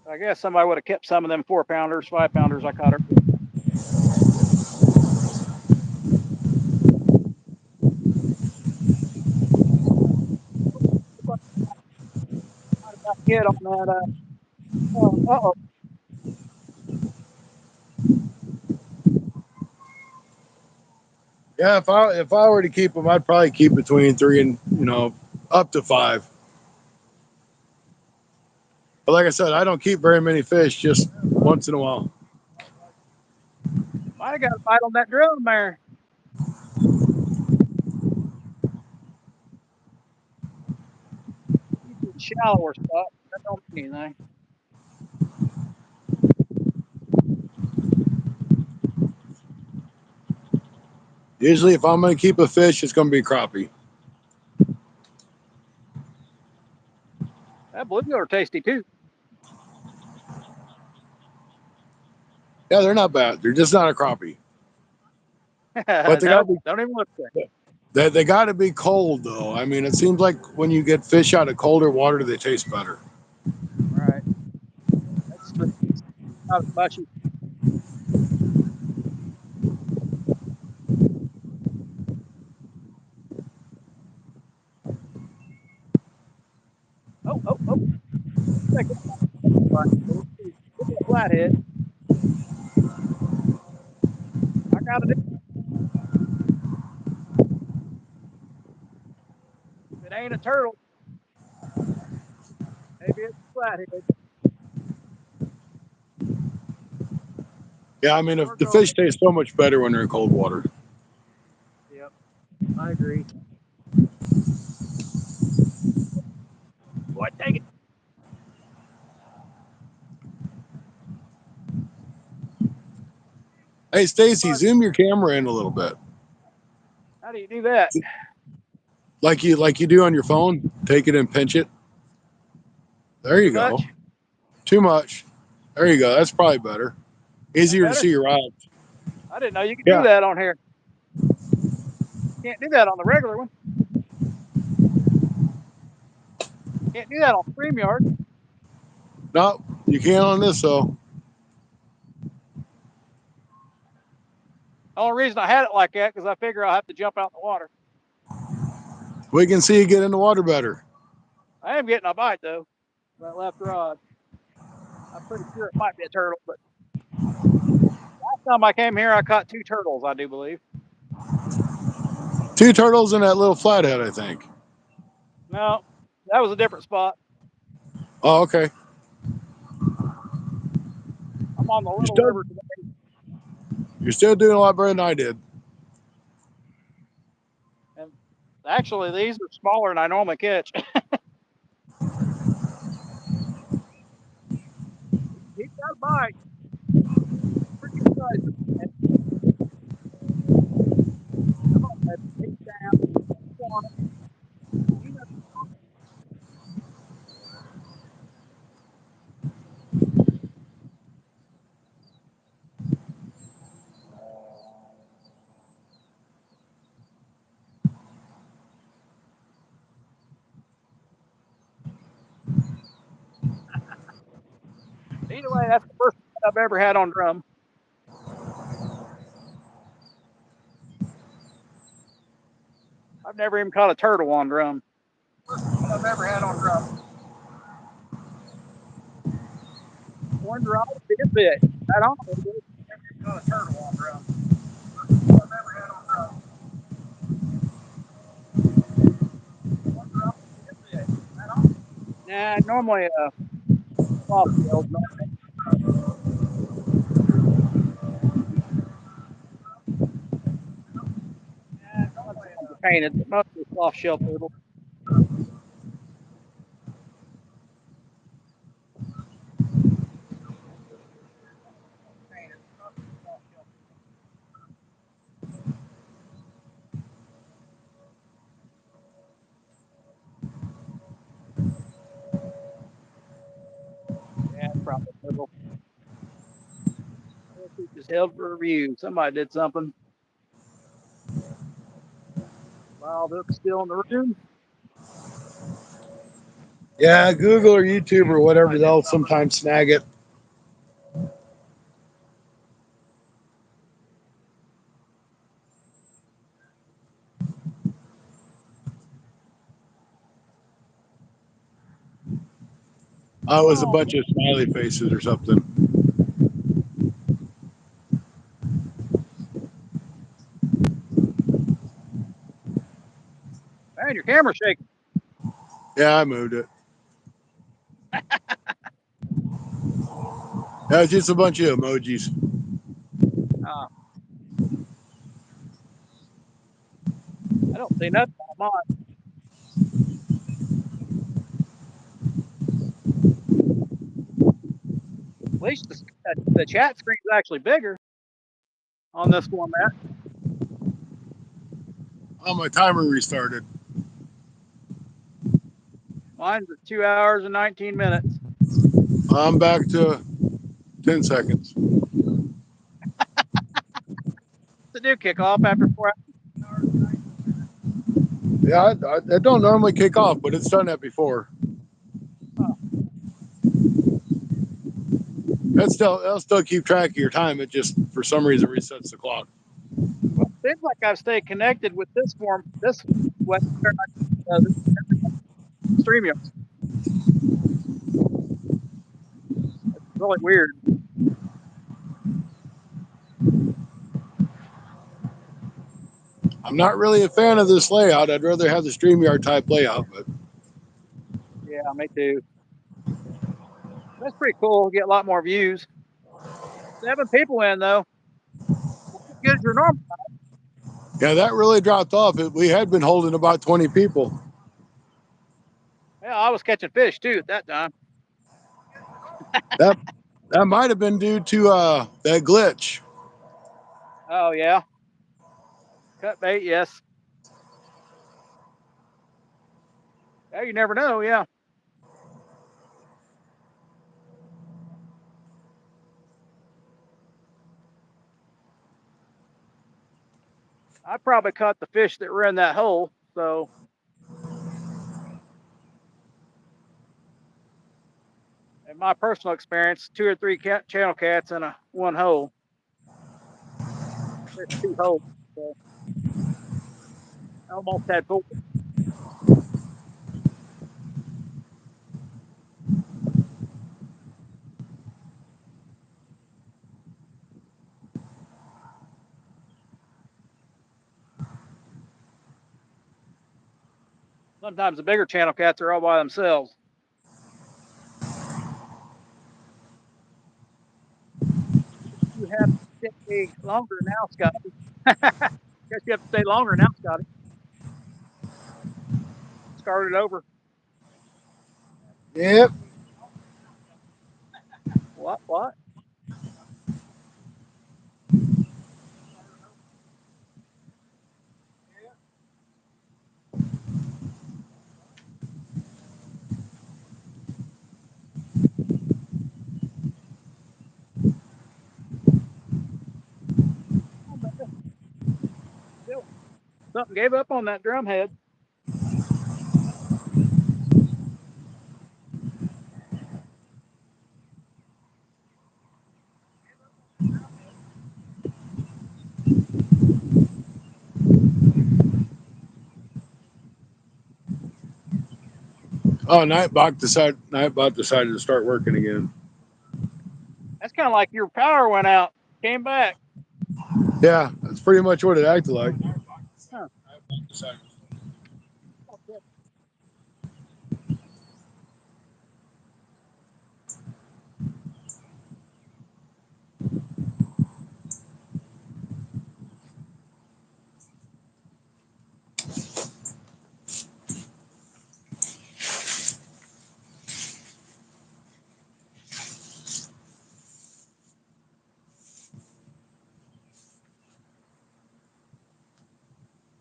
I guess somebody would have kept some of them 4-pounders, 5-pounders I caught earlier. Get on that. Uh-oh.
Yeah, if I were to keep them, I'd probably keep between 3 and up to 5. But like I said, I don't keep very many fish. Just once in a while.
Might have got a bite on that drum there. Usually shallower spot. That don't mean anything.
Usually, if I'm going to keep a fish, it's going to be crappie.
That bluegill are tasty too.
Yeah, they're not bad. They're just not a crappie. But they got
Nope,
to
don't even look there.
be they got to be cold though. I mean, it seems like when you get fish out of colder water, they taste better.
Right. That's true. Not as mushy. Oh. Check it out. Look at the flathead. I got it. If it ain't a turtle, maybe it's a flathead.
Yeah, I mean, if
Or
the
go.
fish taste so much better when they're in cold water.
Yep, I agree. Boy, take it.
Hey, Stacy, zoom your camera in a little bit,
How do you do that?
like you do on your phone. Take it and pinch it. There
Too
you go.
much?
Too much. There you go. That's probably better.
That
Easier to
better?
see your eyes.
I didn't know you could do
Yeah.
that on here. Can't do that on the regular one. Can't do that on StreamYard.
No, you can't on this though.
The only reason I had it like that because I figure I'll have to jump out in the water.
We can see you get in the water better.
I am getting a bite though. That left rod. I'm pretty sure it might be a turtle, but last time I came here, I caught 2 turtles, I do believe.
2 turtles in that little flathead, I think.
No, that was a different spot.
Oh, okay.
I'm on the
You're
little
still
river today.
you're still doing a lot better than I did.
And actually, these are smaller than I normally catch. He got a bite. Pretty good size. Either way, that's the first one I've ever had on drum. I've never even caught a turtle on drum. First one I've ever had on drum. One rod would be a bit. Right on. Never even caught a turtle on drum. First one I've ever had on drum. One rod would be a bit. Right on. Nah, normally soft shelled. Painted, but mostly soft shell turtle. Yeah, probably turtle. Just held for review. Somebody did something. Wild hook's still in the room.
Yeah, Google or YouTube or whatever, they'll sometimes snag it. Oh, it was a bunch of smiley faces or something.
Man, your camera's shaking.
Yeah, I moved it. That was just a bunch of emojis.
I don't see nothing on mine. At least the chat screen is actually bigger on this format.
Oh, my timer restarted.
Mine's at 2 hours and 19 minutes.
I'm back to 10 seconds.
To do kickoff after 4 hours.
Yeah, I don't normally kick off, but it's done that before. It'll still keep track of your time. It just, for some reason, resets the clock.
Well, it seems like I've stayed connected with this StreamYard. It's really weird.
I'm not really a fan of this layout. I'd rather have the StreamYard type layout, but
Yeah, me too. That's pretty cool. Get a lot more views. 7 people in though. Not as good as your normal.
yeah, that really dropped off. We had been holding about 20 people.
Yeah, I was catching fish too at that time.
That might have been due to that glitch.
Oh yeah. Cut bait, yes. Yeah, you never know, yeah. I probably caught the fish that were in that hole, so in my personal experience, 2 or 3 channel cats in one hole. There's 2 holes, so I almost had 4. Sometimes the bigger channel cats are all by themselves. You have to stay longer now, Scotty. Guess you have to stay longer now, Scotty. Start it over.
Yep.
What? Something gave up on that drum head.
Oh, Nightbot decided to start working again.
That's kind of like your power went out, came back.
Yeah, that's pretty much what it acted like.
Huh.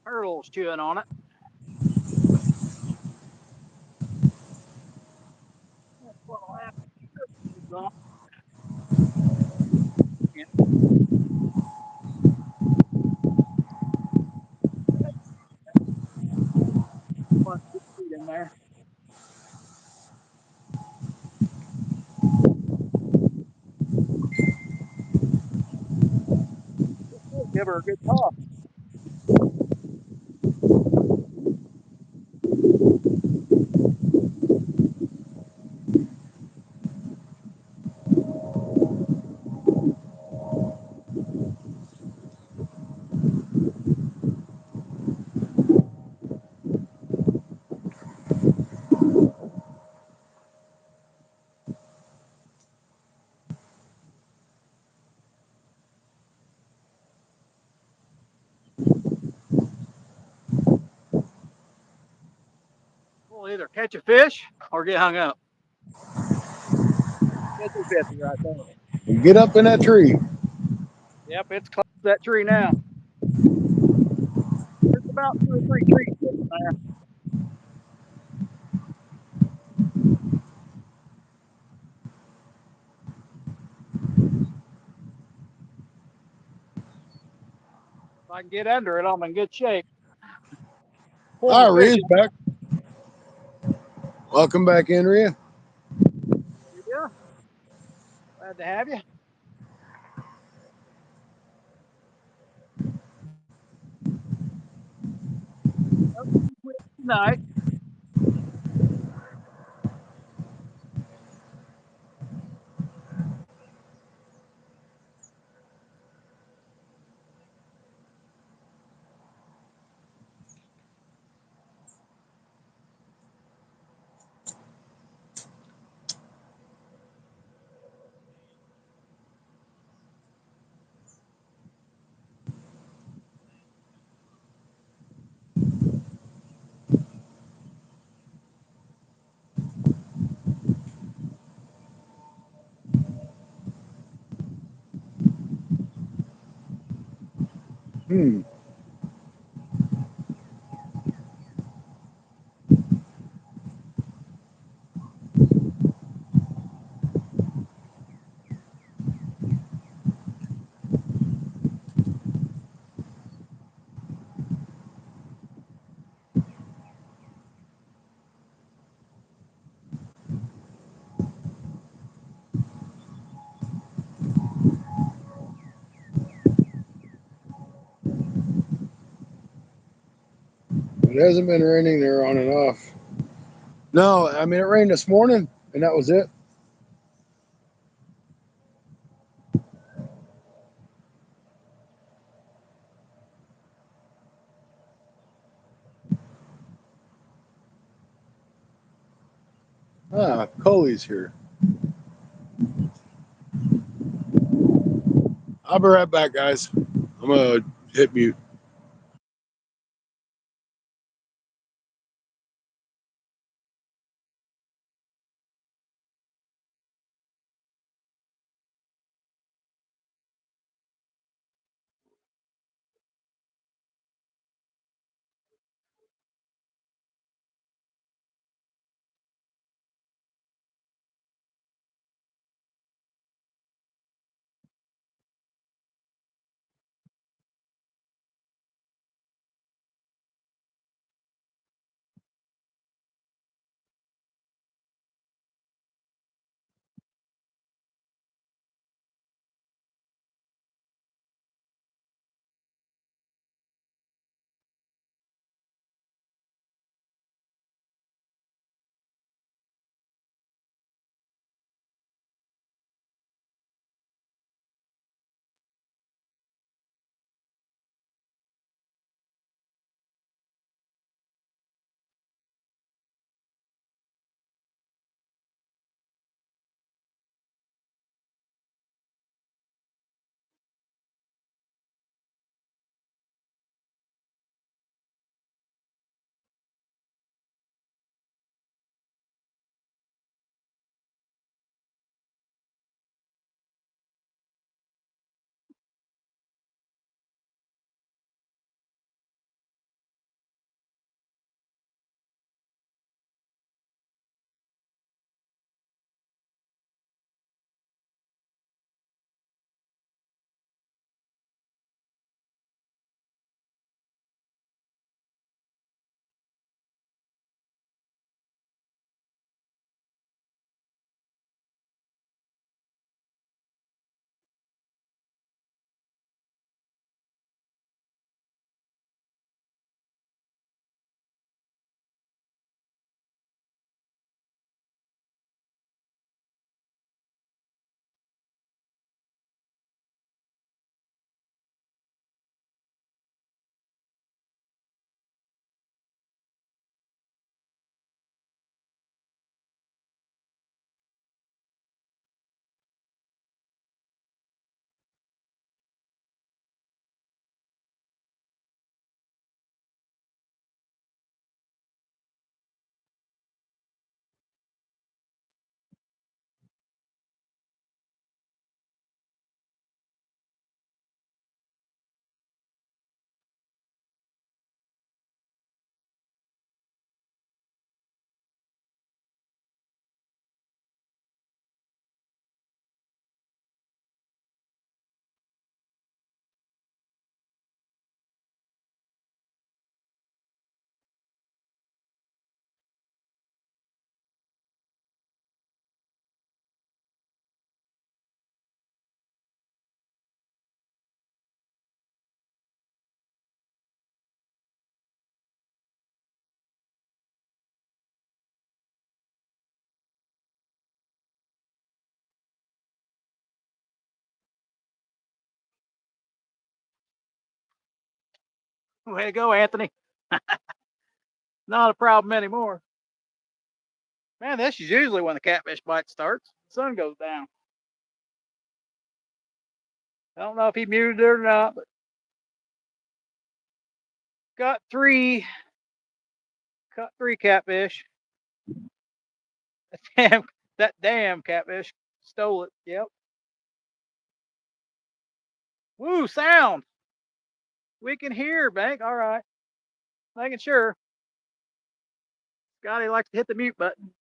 Turtle's chewing on it. That's what'll happen. Yeah, put the feet in there. Give her a good toss. We'll either catch a fish or get hung up. 50-50 right there.
Get up in that tree.
Yep, it's close to that tree now. There's about 2 or 3 trees sitting there. If I can get under it, I'm in good shape. Pulling the
Ah,
fish.
Rhea's back. Welcome back in, Rhea.
Yeah, glad to have you. Tonight.
Hmm. It hasn't been raining there on and off. No, I mean it rained this morning, and that was it. Ah, Coley's here. I'll be right back, guys. I'm gonna hit mute.
Way to go, Anthony. Not a problem anymore. Man, this is usually when the catfish bite starts. The sun goes down. I don't know if he muted it or not, but caught three catfish. That damn catfish stole it. Yep. Woo, sound. We can hear, Bank. All right. Making sure. Scotty likes to hit the mute button.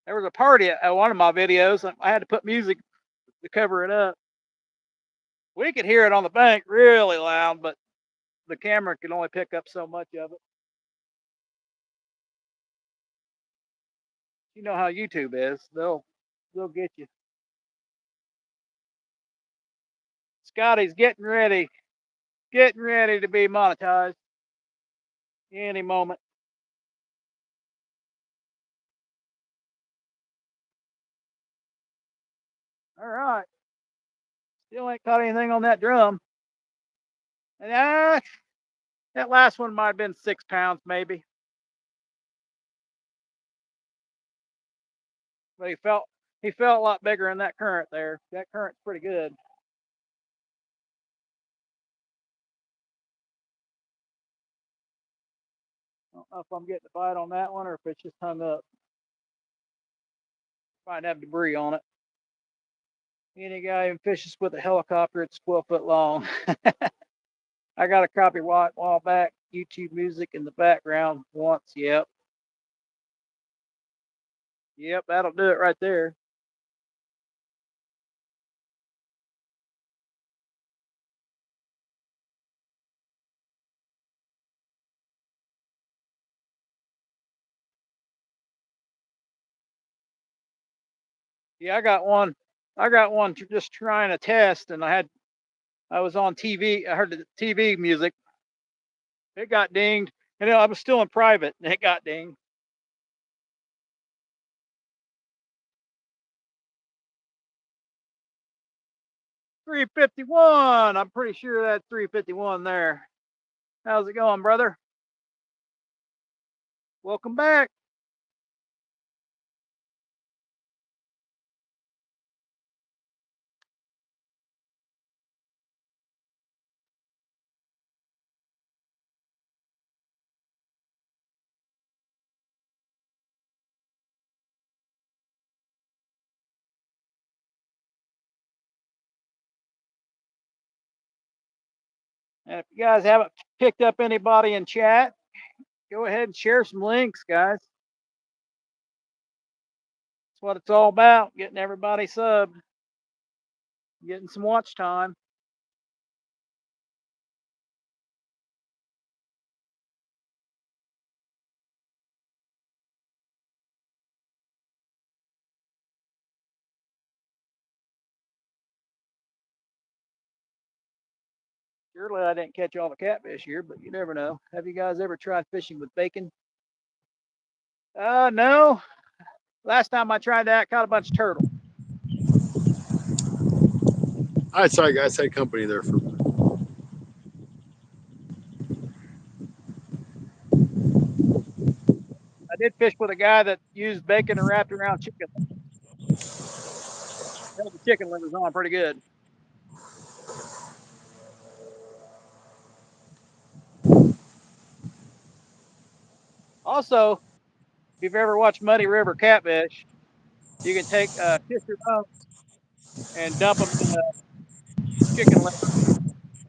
There was a party at one of my videos. I had to put music to cover it up. We could hear it on the bank really loud, but the camera can only pick up so much of it. You know how YouTube is. They'll get you. Scotty's getting ready to be monetized any moment. All right. Still ain't caught anything on that drum. And that last one might have been 6 pounds, maybe. But he felt a lot bigger in that current there. That current's pretty good. I don't know if I'm getting a bite on that one or if it's just hung up. Might have debris on it. Any guy who fishes with a helicopter, it's 12 foot long. I got a copy while back. YouTube music in the background once. Yep. Yep, that'll do it right there. Yeah, I got one just trying to test, and I was on TV. I heard the TV music. It got dinged. And I was still in private, and it got dinged. $351. I'm pretty sure that's $351 there. How's it going, brother? Welcome back. And if you guys haven't picked up anybody in chat, go ahead and share some links, guys. That's what it's all about, getting everybody subbed, getting some watch time. Surely I didn't catch all the catfish here, but you never know. Have you guys ever tried fishing with bacon? No. Last time I tried that, caught a bunch of turtle.
All right, sorry guys, had company there for.
I did fish with a guy that used bacon and wrapped around chicken. Held the chicken livers on pretty good. Also, if you've ever watched Muddy River catfish, you can take kisser bones and dump them in the chicken liver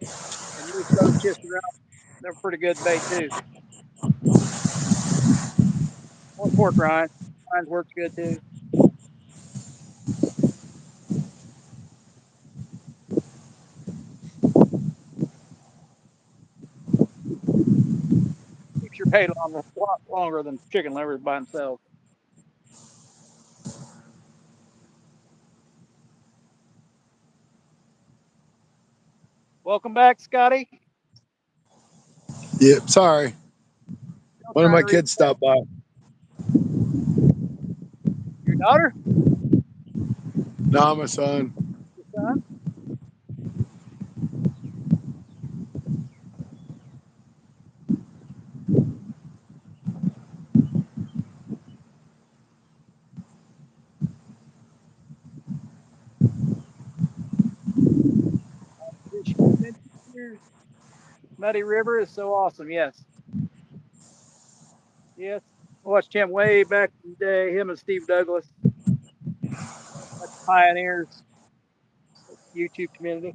and use those kisser out. They're pretty good bait too. Or pork rinds. Rinds works good too. Keeps your bait on a lot longer than chicken livers by themselves. Welcome back, Scotty.
Yep, sorry. One of my kids stopped by.
Your daughter?
Nah, my son.
Your son? Fishing adventures. Muddy River is so awesome. Yes. Yes. I watched him way back in the day, him and Steve Douglas, like pioneers of the YouTube community.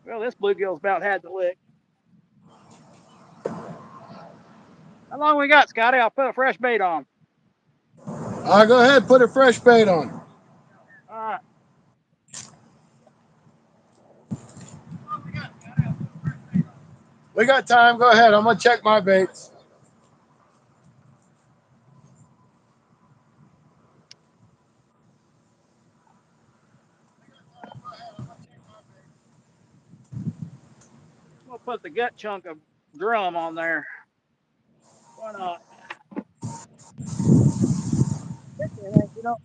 Well, this bluegill's about had the lick. How long we got, Scotty? I'll put a fresh bait on.
Go ahead, put a fresh bait on.
All right.
We got time. Go ahead. I'm gonna check my baits.
We'll put the gut chunk of drum on there. Why not? You don't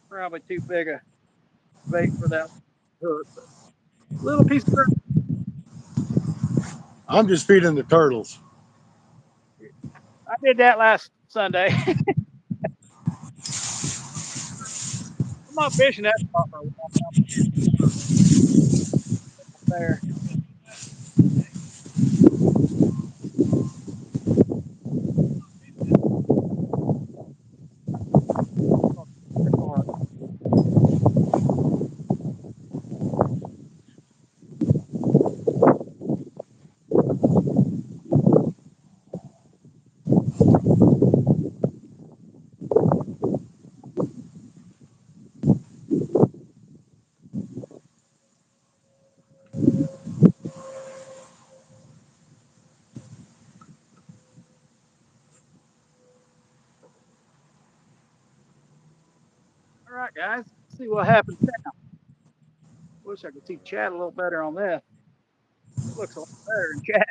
probably too big a bait for that hook. But little piece of
I'm just feeding the turtles.
I did that last Sunday. I'm not fishing that spot for a while there. All right, guys. Let's see what happens now. Wish I could see Chad a little better on this. It looks a lot better in Chad.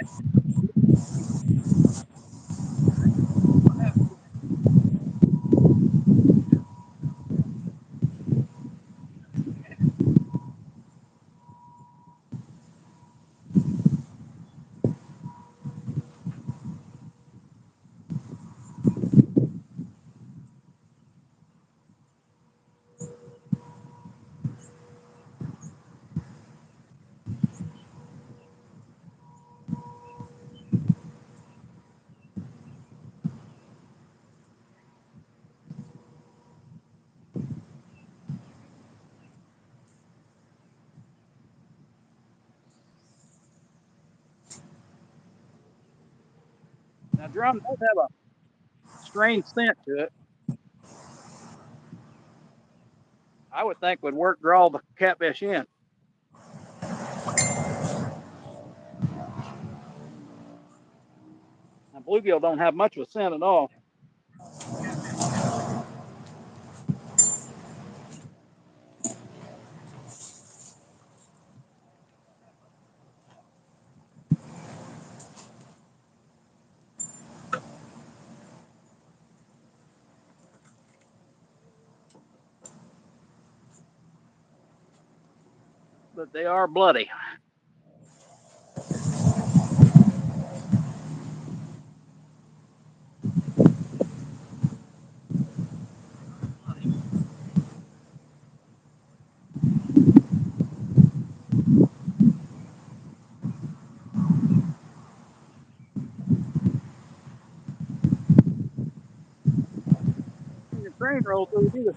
Now, drum does have a strange scent to it. I would think would work draw the catfish in. Now, bluegill don't have much of a scent at all. But they are bloody. train roll through either.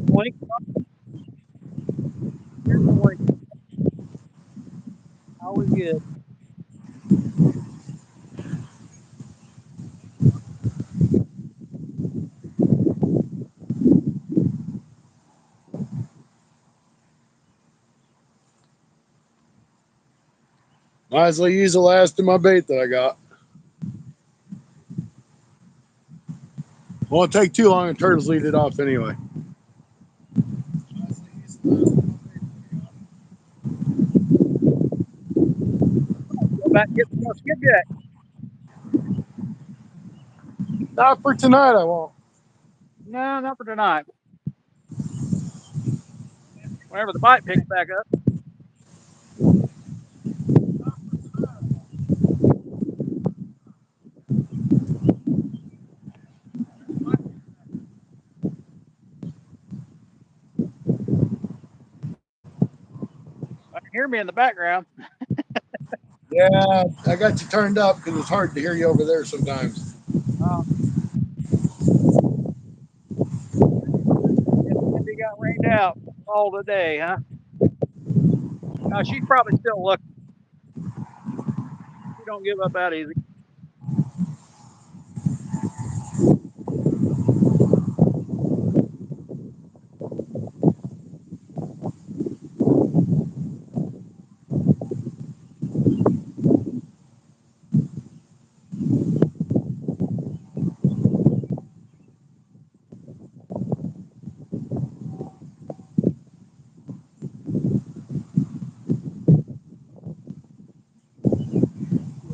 Blink. Here's the link. Always good.
Might as well use the last of my bait that I got. Won't take too long and turtles lead it off anyway.
Go back and get some more skipjack.
Not for tonight, I won't.
No, not for tonight. Whenever the bite picks back up. I can hear me in the background.
Yeah, I got you turned up because it's hard to hear you over there sometimes.
Cindy got rained out all today, huh? She's probably still looking. She don't give up that easy.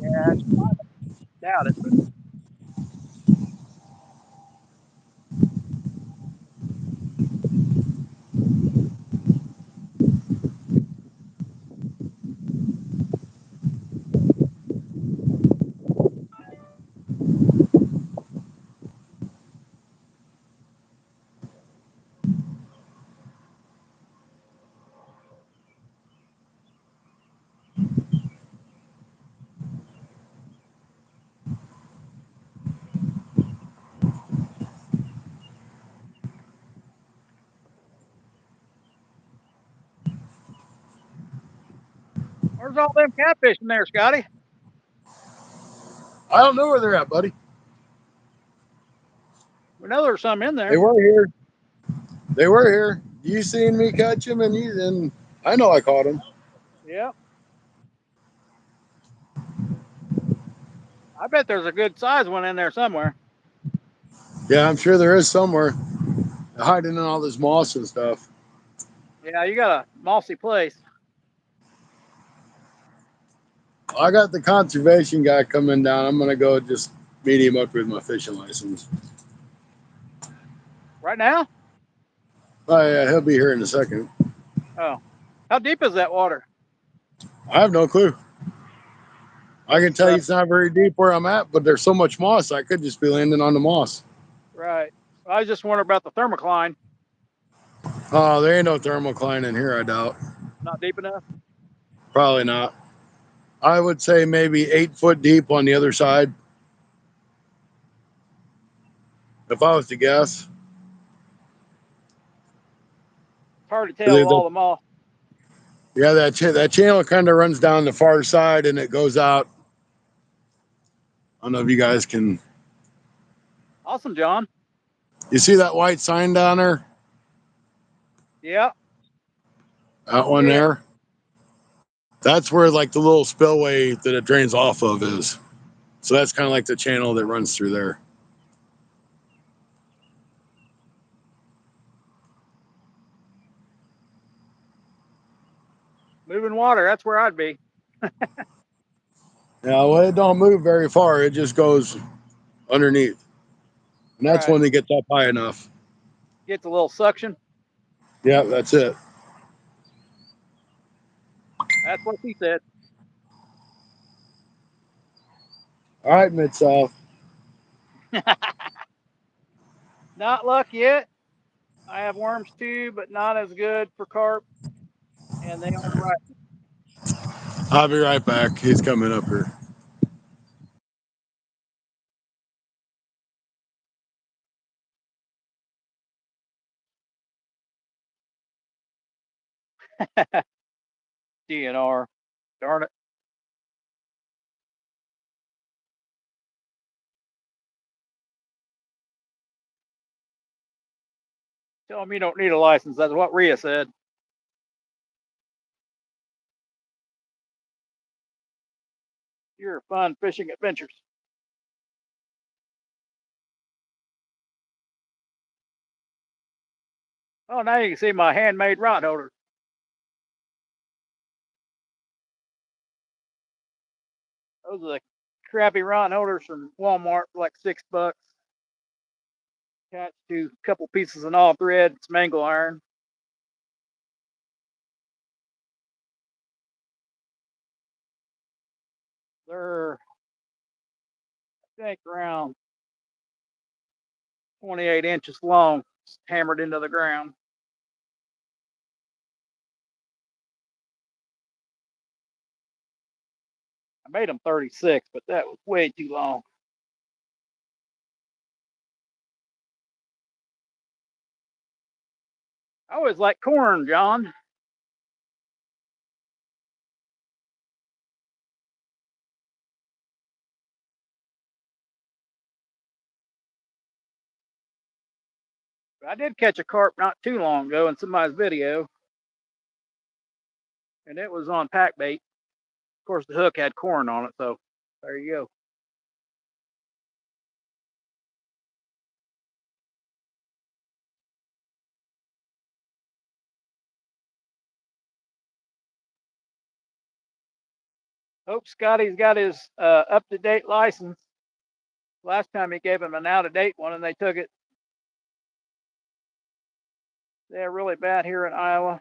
Yeah, she might doubt it, but where's all them catfish in there, Scotty?
I don't know where they're at, buddy.
We know there's some in
They
there.
were here. They were here. You seen me catch them, and I know I caught them.
Yep. I bet there's a good size one in there somewhere.
Yeah, I'm sure there is somewhere. They're hiding in all this moss and stuff.
Yeah, you got a mossy place.
I got the conservation guy coming down. I'm gonna go just meet him up with my fishing license.
Right now?
Oh yeah, he'll be here in a second.
Oh. How deep is that water?
I have no clue. I can tell you it's not very deep where I'm at, but there's so much moss, I could just be landing on the moss.
Right. I was just wondering about the thermocline.
Oh, there ain't no thermocline in here, I doubt.
Not deep enough?
Probably not. I would say maybe 8 foot deep on the other side. If I was to guess.
It's hard to tell with all the moss.
Yeah, that channel kind of runs down the far side and it goes out. I don't know if you guys can.
Awesome, John.
You see that white sign down there?
Yeah.
That one there? That's where like the little spillway that it drains off of is. So that's kind of like the channel that runs through there.
Moving water, that's where I'd be.
Yeah, well, it don't move very far. It just goes underneath. And that's when it gets up high enough.
Gets a little suction.
Yeah, that's it.
That's what she said.
All right, Mid South.
Not luck yet. I have worms too, but not as good for carp, and they are
I'll be right back. He's coming up here.
right. DNR. Darn it. Tell them you don't need a license. That's what Rhea said. Your fun fishing adventures. Oh, now you can see my handmade rod holder. Those are the crappy rod holders from Walmart for like $6. Attached to a couple pieces of all thread. It's mangle iron. They're, I think, around 28 inches long, hammered into the ground. I made them 36, but that was way too long. I always like corn, John. I did catch a carp not too long ago in somebody's video, and it was on pack bait. Of course, the hook had corn on it, so there you go. Hope Scotty's got his up-to-date license. Last time he gave him an out-of-date one, and they took it. They're really bad here in Iowa,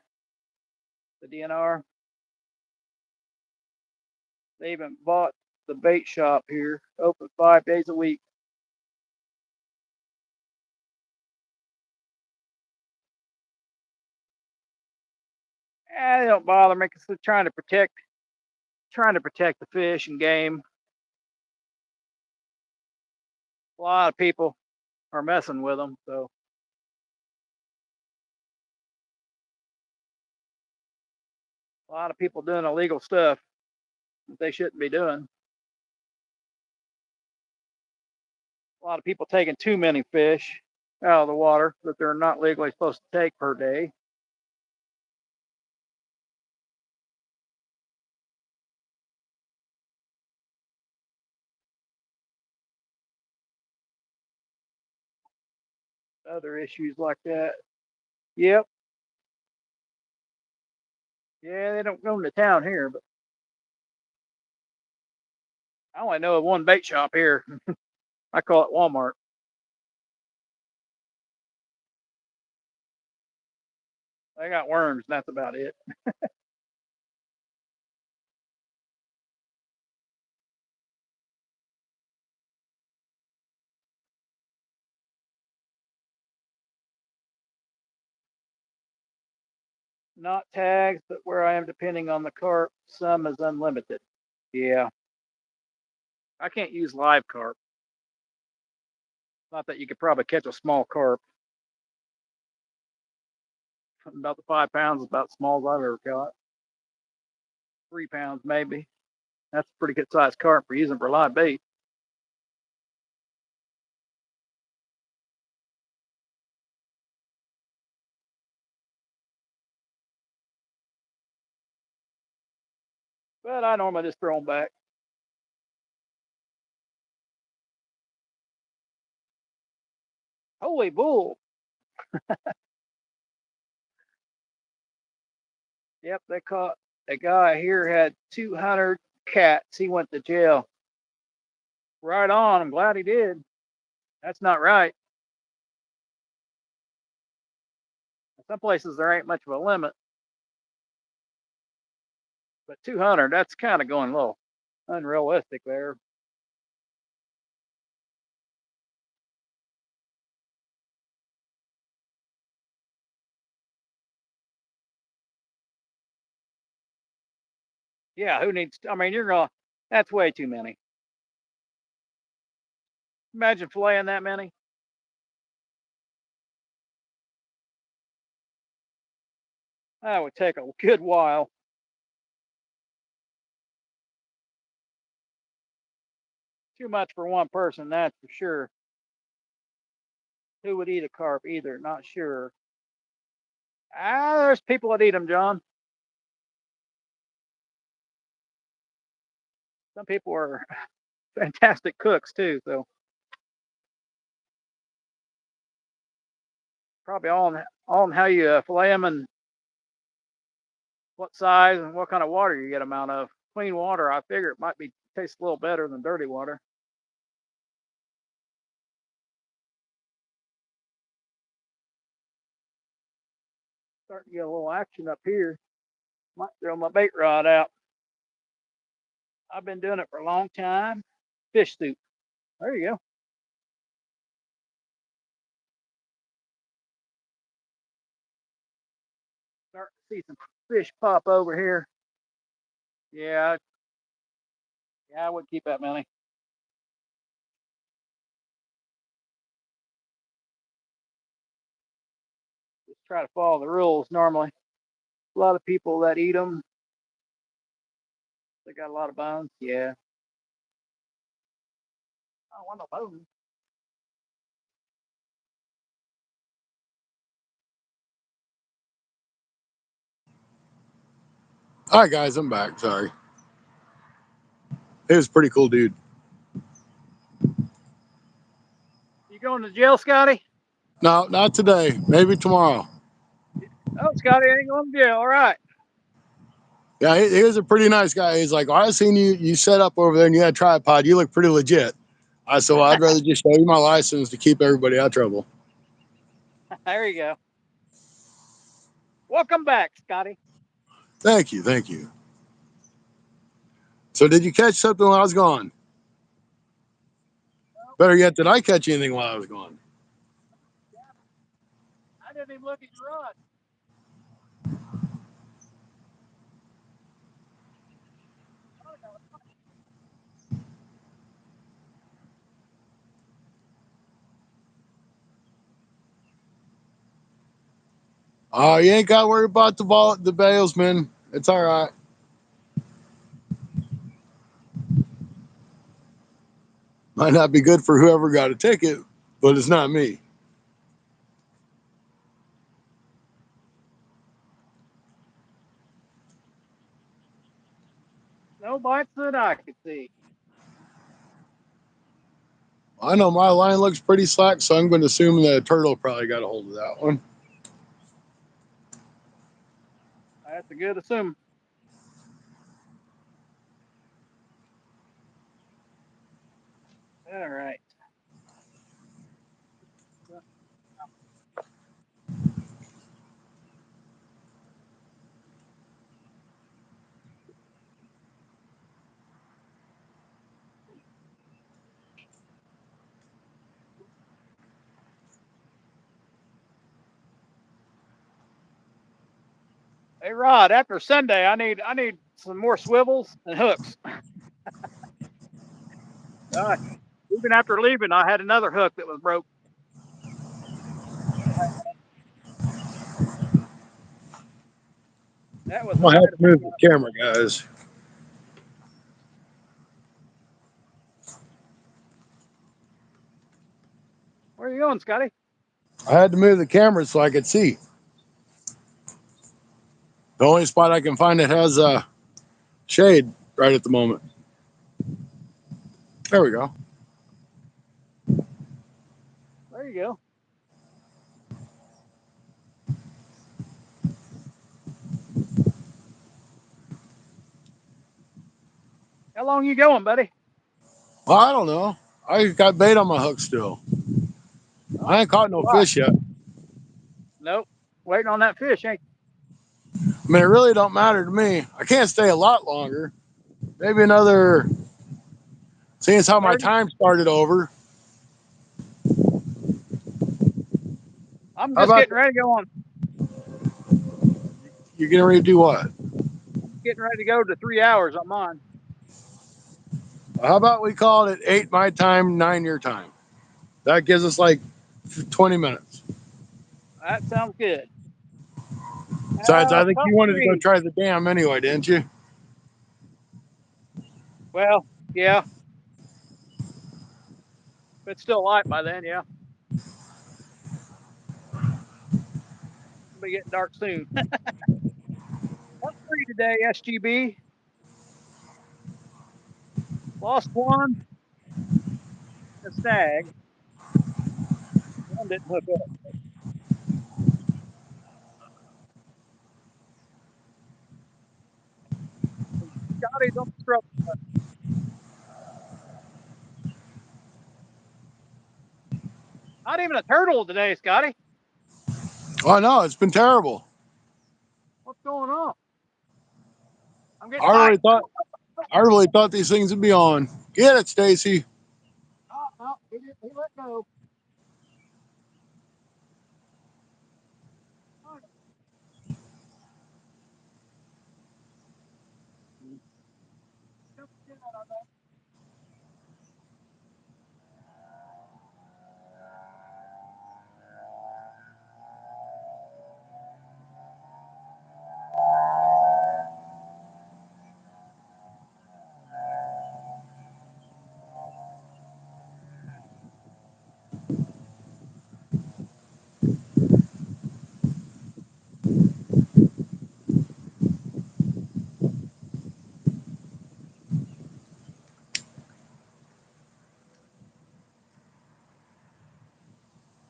the DNR. They even bought the bait shop here, open 5 days a week. They don't bother me because they're trying to protect the fish and game. A lot of people are messing with them, so a lot of people doing illegal stuff that they shouldn't be doing. A lot of people taking too many fish out of the water that they're not legally supposed to take per day. Other issues like that. Yep. Yeah, they don't go into town here, but I only know of one bait shop here. I call it Walmart. They got worms, and that's about it. Not tags, but where I am depending on the carp, some is unlimited. Yeah. I can't use live carp. Not that you could probably catch a small carp. About the 5 pounds is about as small as I've ever caught. 3 pounds maybe. That's a pretty good sized carp for using for live bait. But I normally just throw them back. Holy bull. Yep, they caught a guy here had 200 cats. He went to jail. Right on. I'm glad he did. That's not right. Some places there ain't much of a limit. But 200, that's kind of going low. Unrealistic there. Yeah, who needs? I mean, you're gonna. That's way too many. Imagine filleting that many. That would take a good while. Too much for one person, that's for sure. Who would eat a carp either? Not sure. There's people that eat them, John. Some people are fantastic cooks too, so probably all in how you fillet them and what size and what kind of water you get them out of. Clean water, I figure it might be taste a little better than dirty water. Starting to get a little action up here. Might throw my bait rod out. I've been doing it for a long time. Fish soup. There you go. Start to see some fish pop over here. Yeah, I would keep that many. Just try to follow the rules normally. A lot of people that eat them, they got a lot of bones. Yeah. I don't want no bones.
All right, guys, I'm back. Sorry. He was a pretty cool dude.
You going to jail, Scotty?
No, not today. Maybe tomorrow.
Oh, Scotty ain't going to jail. All right.
Yeah, he was a pretty nice guy. He's like, I seen you set up over there and you had a tripod. You look pretty legit. I said, well, I'd rather just show you my license to keep everybody out of trouble.
There you go. Welcome back, Scotty.
Thank you. Thank you. So did you catch something while I was gone? Better yet, did I catch anything while I was gone?
I didn't even look at your rod.
Oh, you ain't got to worry about the bales, man. It's all right. Might not be good for whoever got a ticket, but it's not me.
No bites that I could see.
I know my line looks pretty slack, so I'm going to assume that a turtle probably got a hold of that one.
That's a good assumption. All right. Hey Rod, after Sunday, I need some more swivels and hooks. Even after leaving, I had another hook that was broke. That was
I'm
the
going to
night
have to
of
move the camera, guys.
Where are you going, Scotty?
I had to move the camera so I could see. The only spot I can find that has shade right at the moment. There we go.
There you go. How long you going, buddy?
Well, I don't know. I got bait on my hook still. I ain't caught no
What?
fish yet.
Nope. Waiting on that fish, ain't
I mean, it really don't matter to me. I can't stay a lot longer. Maybe another. Seeing as how my
30?
time started over.
I'm
How
just
about
getting ready to go on.
you're getting ready to do what?
getting ready to go to 3 hours on mine.
How about we call it 8 my time, 9 your time? That gives us like 20 minutes.
That sounds good.
Besides, I think
Top
you wanted to go
three.
try the dam anyway, didn't you?
Well, yeah. If it's still light by then, yeah. It'll be getting dark soon. Top three today, SGB. Lost one, a snag. One didn't hook up. Scotty's on the struggle. Not even a turtle today, Scotty.
Oh no, it's been terrible.
What's going on? I'm getting
I
bite.
really thought these things would be on. Get it, Stacy.
Oh, he let go.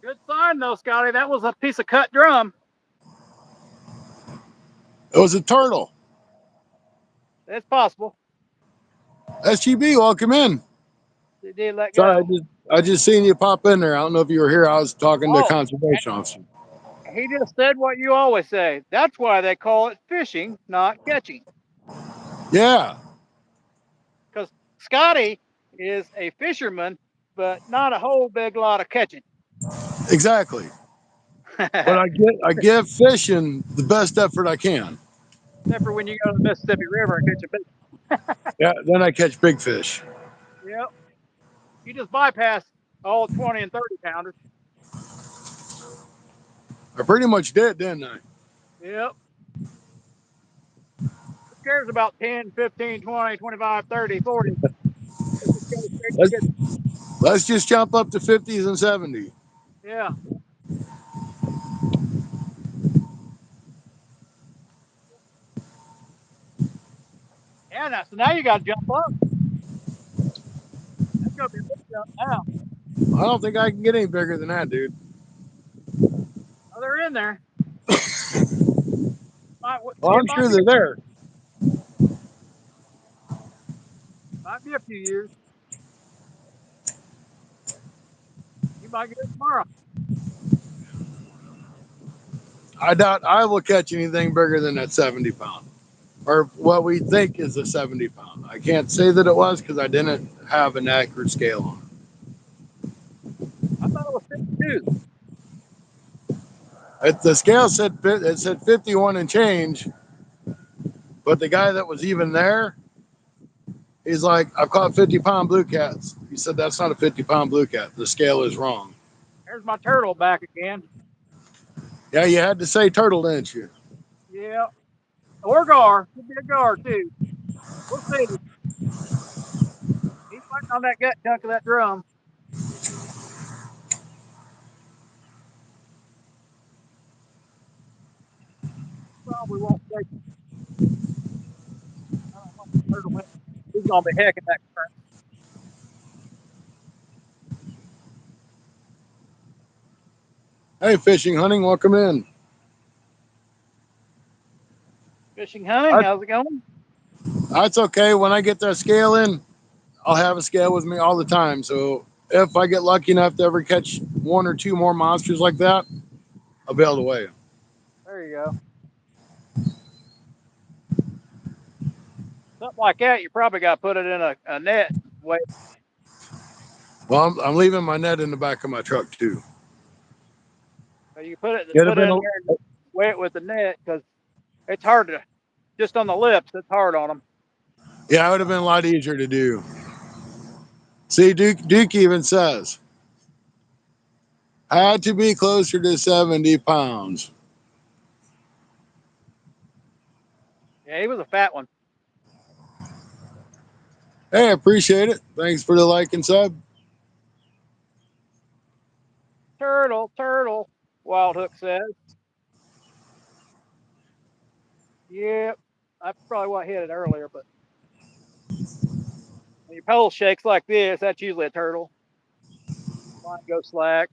Good sign though, Scotty. That was a piece of cut drum.
It was a turtle.
It's possible.
SGB, welcome in.
It did let
Sorry,
go.
I just seen you pop in there. I don't know if you were here. I was talking to a
Oh,
conservation officer.
he just said what you always say. That's why they call it fishing, not catching.
Yeah,
Because Scotty is a fisherman, but not a whole big lot of catching.
exactly. But I give fishing the best effort I can.
Except for when you go to the Mississippi River and catch a big.
Yeah, then I catch big fish.
Yep. You just bypass all 20 and 30 pounders.
I pretty much did, didn't I?
Yep. Who cares about 10, 15, 20, 25, 30, 40? It just goes straight to
Let's,
catch.
let's just jump up to 50s and 70s.
Yeah. Yeah, now you got to jump up. That's going to be a big jump now.
I don't think I can get any bigger than that, dude.
Oh, they're in there.
Well, I'm sure they're there.
Might be a few years. You might get it tomorrow.
I doubt I will catch anything bigger than that 70 pound, or what we think is a 70 pound. I can't say that it was because I didn't have an accurate scale on
I thought it was 52.
it. The scale said it said 51 and change, but the guy that was even there, he's like, I've caught 50-pound blue cats. He said that's not a 50-pound blue cat. The scale is wrong.
There's my turtle back again.
Yeah, you had to say turtle, didn't you?
Yeah. Or gar. Could be a gar too. We'll see. He's fighting on that gut chunk of that drum. Probably won't take turtle with. He's gonna be hecking that current.
Hey, fishing, hunting, welcome in.
Fishing hunting,
I,
how's it going?
that's okay. When I get that scale in, I'll have a scale with me all the time. So if I get lucky enough to ever catch one or two more monsters like that, I'll be able to weigh them.
There you go. Something like that, you probably got to put it in a net. Wait,
Well, I'm leaving my net in the back of my truck too.
so you put it
It'd have
in
been
there and weigh it with the net because it's hard to. Just on the lips, it's hard on them.
Yeah, it would have been a lot easier to do. See, Duke even says, had to be closer to 70 pounds.
Yeah, he was a fat one.
Hey, I appreciate it. Thanks for the like and sub.
Turtle, turtle, Wild Hook says. Yep, that's probably what hit it earlier, but when your pole shakes like this, that's usually a turtle. Line go slack.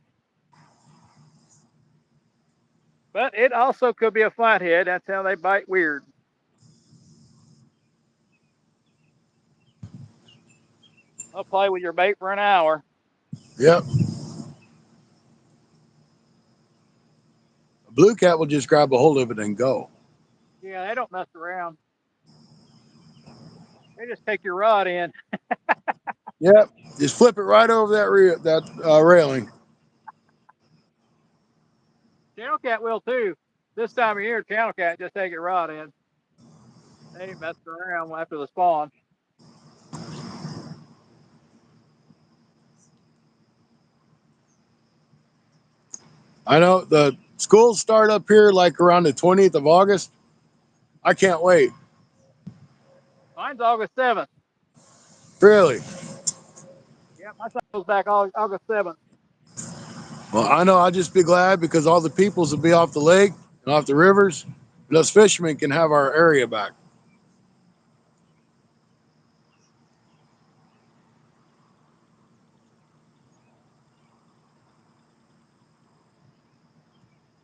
But it also could be a flathead. That's how they bite weird. I'll play with your bait for an hour.
Yep. A blue cat will just grab a hold of it and go.
Yeah, they don't mess around. They just take your rod in.
Yep. Just flip it right over that railing.
Channel cat will too. This time of year, channel cat just take your rod in. They ain't messing around after the spawn.
I know the schools start up here like around the 20th of August. I can't wait.
Mine's August 7th.
Really?
Yeah, my son goes back August 7th.
Well, I know I'll just be glad because all the peoples will be off the lake and off the rivers. And us fishermen can have our area back.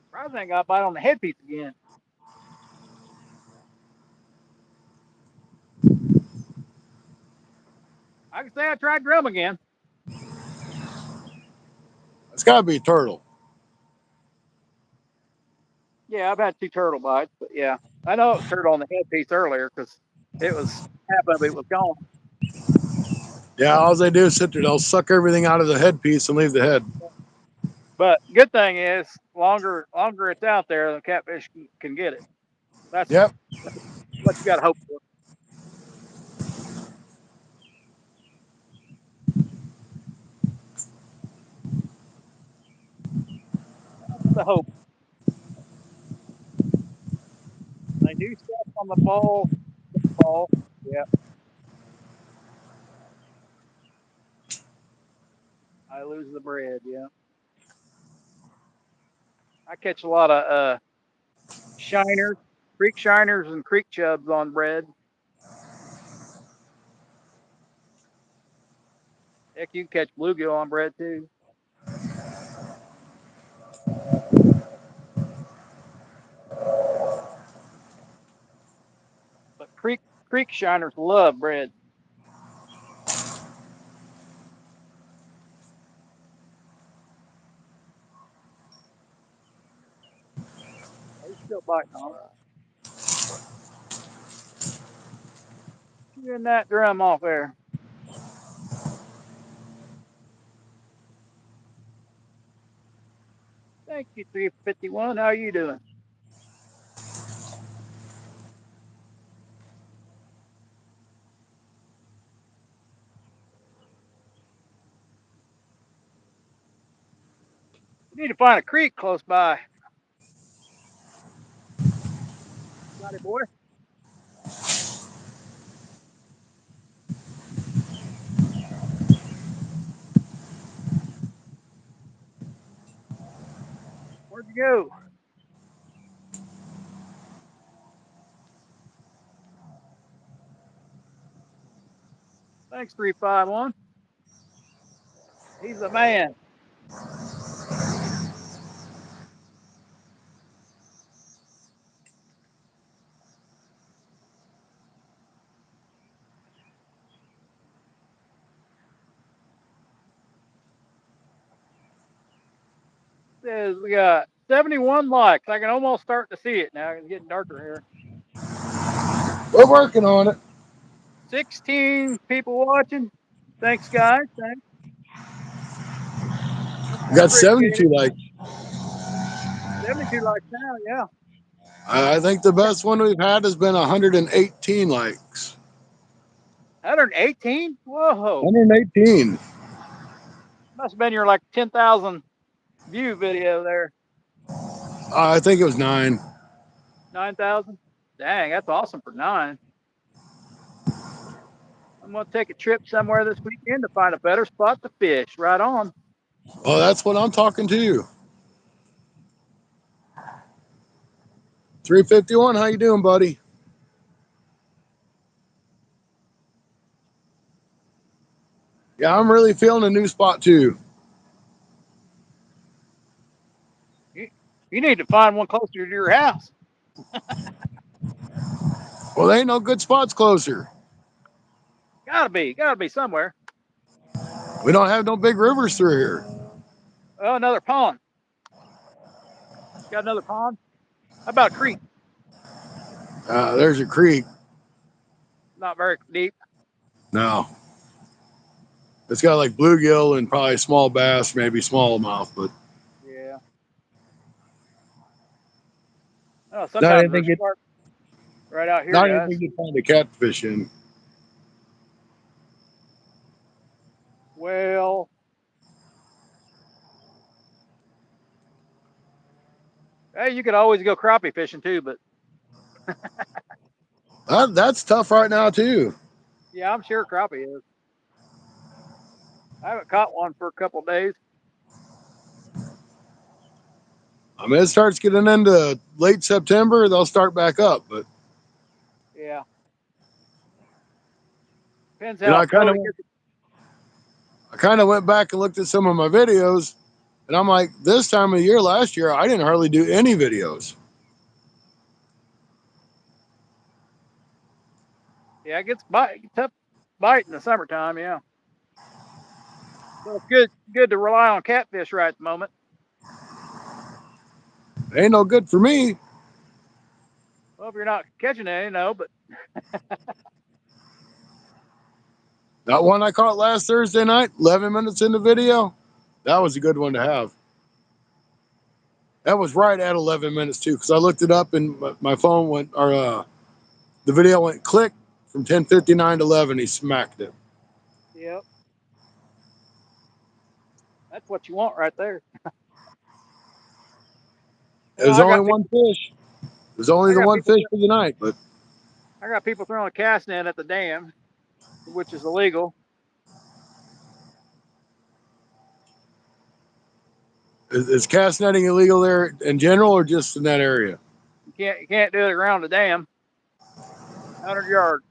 Surprising got bite on the headpiece again. I can say I tried drum again.
It's got to be a turtle.
Yeah, I've had 2 turtle bites, but yeah, I know it was turtle on the headpiece earlier because it was half of it was gone.
Yeah, all they do is sit there. They'll suck everything out of the headpiece and leave the head.
But good thing is, longer it's out there, the catfish can get it. That's
Yep.
what you got to hope for. That's the hope. They do stuff on the ball. Ball. Yeah, I lose the bread. Yeah, I catch a lot of shiners, creek shiners, and creek chubs on bread. Heck, you can catch bluegill on bread too. But creek shiners love bread. They still biting on it. Getting that drum off there. Thank you, 351. How are you doing? We need to find a creek close by. Got it, boy. Where'd you go? Thanks, 351. He's the man. Says we got 71 likes. I can almost start to see it now. It's getting darker here.
We're working on it.
16 people watching. Thanks, guys. Thanks.
We got
Appreciate it.
72 likes.
72 likes now. Yeah.
I think the best one we've had has been 118 likes.
118? Whoa.
118.
Must have been your like 10,000 view video there.
I think it was 9.
9,000? Dang, that's awesome for 9. I'm going to take a trip somewhere this weekend to find a better spot to fish. Right on.
Well, that's what I'm talking to you. 351, how you doing, buddy? Yeah, I'm really feeling a new spot too.
You need to find one closer to your house.
Well, there ain't no good spots closer.
Gotta be somewhere.
We don't have no big rivers through here.
Oh, another pond. Got another pond? How about a creek?
There's a creek.
Not very deep.
No. It's got like bluegill and probably small bass, maybe smallmouth, but
Yeah. Oh,
not
sometimes
anything
there's sharks right out here,
not
guys.
anything you'd find a catfish in.
Well, hey, you could always go crappie fishing too, but
That's tough right now too.
yeah, I'm sure crappie is. I haven't caught one for a couple of days.
I mean, it starts getting into late September, they'll start back up. But
Yeah. Depends
you know,
how cold it gets.
I kind of went back and looked at some of my videos, and I'm like, this time of year last year, I didn't hardly do any videos.
Yeah, it gets tough bite in the summertime, yeah. So it's good to rely on catfish right at the moment.
It ain't no good for me.
Well, if you're not catching any, no, but
That one I caught last Thursday night, 11 minutes in the video, that was a good one to have. That was right at 11 minutes too, because I looked it up and my phone went, or the video went click from 10:59 to 11. He smacked it.
yep. That's what you want right there.
It was only one fish. It was only
I
the
got
one
people
fish for the night, but
I got people throwing a cast net at the dam, which is illegal.
is cast netting illegal there in general or just in that area?
You can't do it around the dam. 100 yards.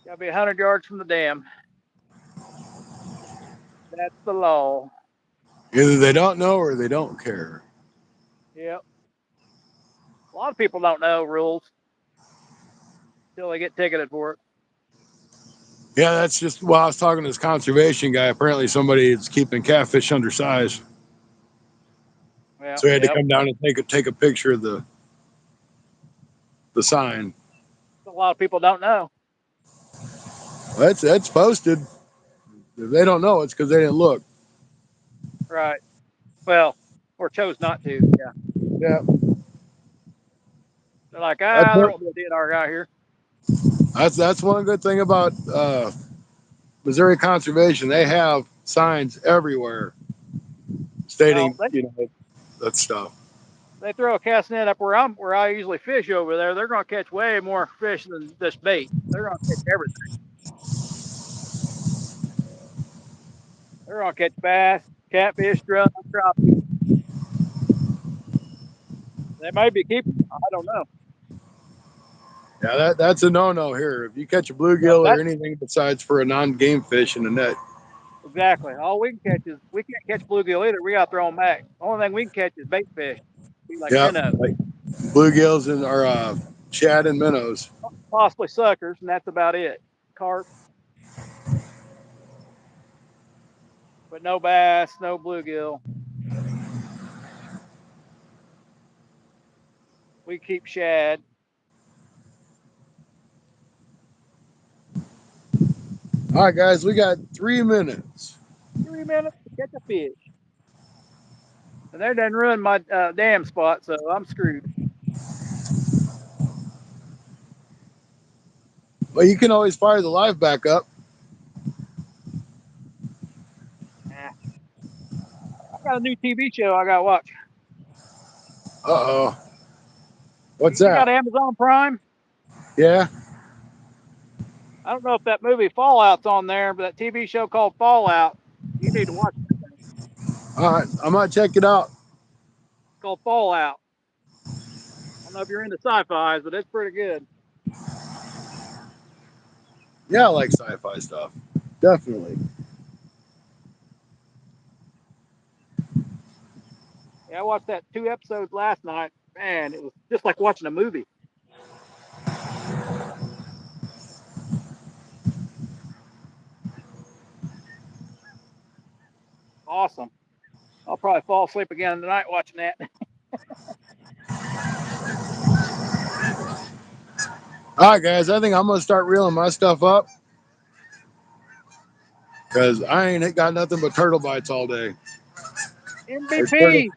Got to be 100 yards from the dam. That's the law.
Either they don't know or they don't care.
Yep. A lot of people don't know rules until they get ticketed for it.
Yeah, that's just, well, I was talking to this conservation guy. Apparently somebody is keeping catfish undersized.
Well,
So he had to
yep.
come down and take a picture of the sign.
A lot of people don't know.
Well, that's posted. If they don't know, it's because they didn't look.
Right. Well, or chose not to. Yeah.
Yeah.
They're like,
That's
there won't be a DNR guy here.
that's one good thing about Missouri Conservation. They have signs everywhere stating, that stuff.
They throw a cast net up where I usually fish over there. They're going to catch way more fish than this bait. They're going to catch everything. They're going to catch bass, catfish, drum, crappie. They may be keeping them. I don't know.
Yeah, that's a no-no here. If you catch a bluegill or anything besides for a non-game fish in the net.
Exactly. All we can catch is, we can't catch bluegill either. We got to throw them back. The only thing we can catch is bait fish. Be like minnows.
Like bluegills and or shad and minnows.
Possibly suckers, and that's about it. Carp. But no bass, no bluegill. We keep shad.
All right, guys, we got 3 minutes.
3 minutes to catch a fish. And they done ruined my dam spot, so I'm screwed.
Well, you can always fire the live back up.
Nah. I got a new TV show I gotta watch.
Uh-oh. What's
You got
that?
Amazon Prime?
Yeah?
I don't know if that movie Fallout's on there, but that TV show called Fallout, you need to watch it.
All right. I might check it out.
It's called Fallout. I don't know if you're into sci-fi, but it's pretty good.
Yeah, I like sci-fi stuff. Definitely.
Yeah, I watched that 2 episodes last night. Man, it was just like watching a movie. Awesome. I'll probably fall asleep again tonight watching that.
All right, guys. I think I'm going to start reeling my stuff up because I ain't got nothing but turtle bites all day. There's turtle.
MVP.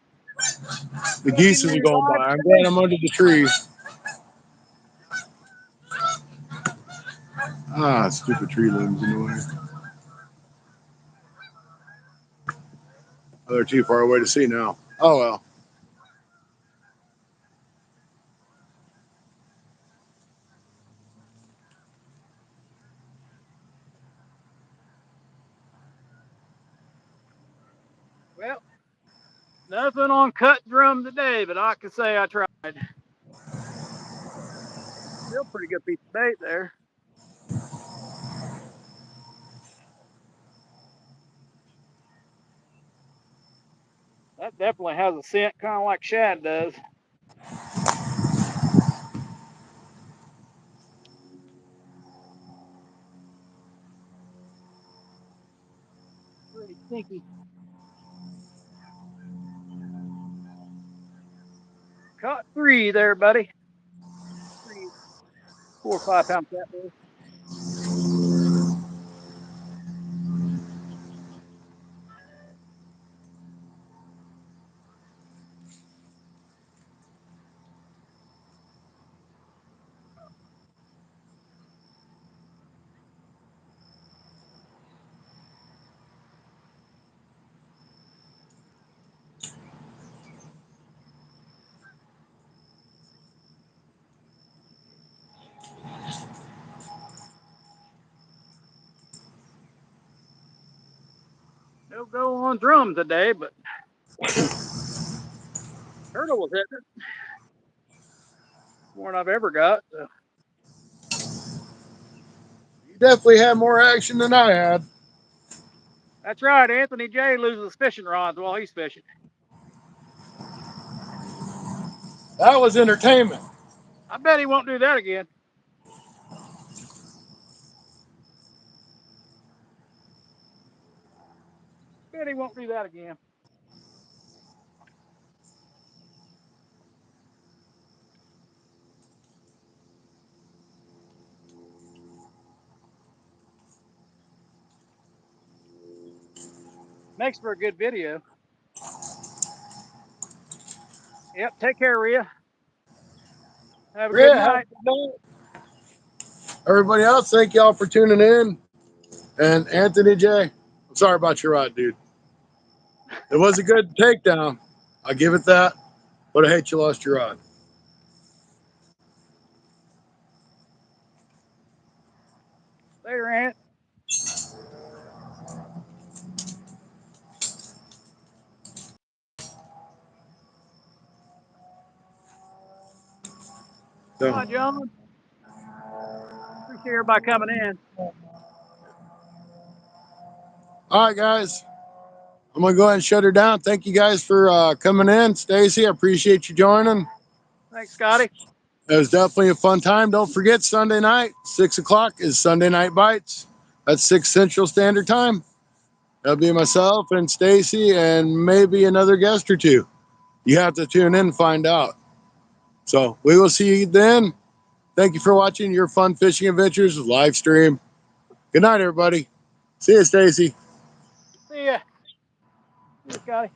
The
Fucking
geese are going
live
by. I'm
today.
glad I'm under the tree. Ah, stupid tree limbs in the way. Oh, they're too far away to see now. Oh, well.
Well, nothing on cut drum today, but I can say I tried. Still pretty good piece of bait there. That definitely has a scent, kind of like shad does. Pretty stinky. Caught 3 there, buddy. 3, 4 or 5 pound catfish. No go on drum today, but turtle was hitting it. More than I've ever got. So.
You definitely had more action than I had.
That's right. Anthony J loses fishing rods while he's fishing.
That was entertainment.
I bet he won't do that again. Bet he won't do that again. Makes for a good video. Yep. Take care, Rhea. Have a good
Yeah, have a
night.
good night. Everybody else, thank y'all for tuning in. And Anthony J, I'm sorry about your rod, dude. It was a good takedown. I'll give it that. But I hate you lost your rod.
Later, Ant.
So,
Bye, gentlemen. Appreciate everybody coming in.
all right, guys. I'm going to go ahead and shut her down. Thank you guys for coming in. Stacy, I appreciate you joining.
Thanks, Scotty.
It was definitely a fun time. Don't forget, Sunday night, 6 o'clock is Sunday Night Bites. That's 6 Central Standard Time. That'll be myself and Stacy and maybe another guest or two. You have to tune in and find out. So we will see you then. Thank you for watching your Fun Fishing Adventures live stream. Good night, everybody. See you, Stacy.
See ya. See ya, Scotty.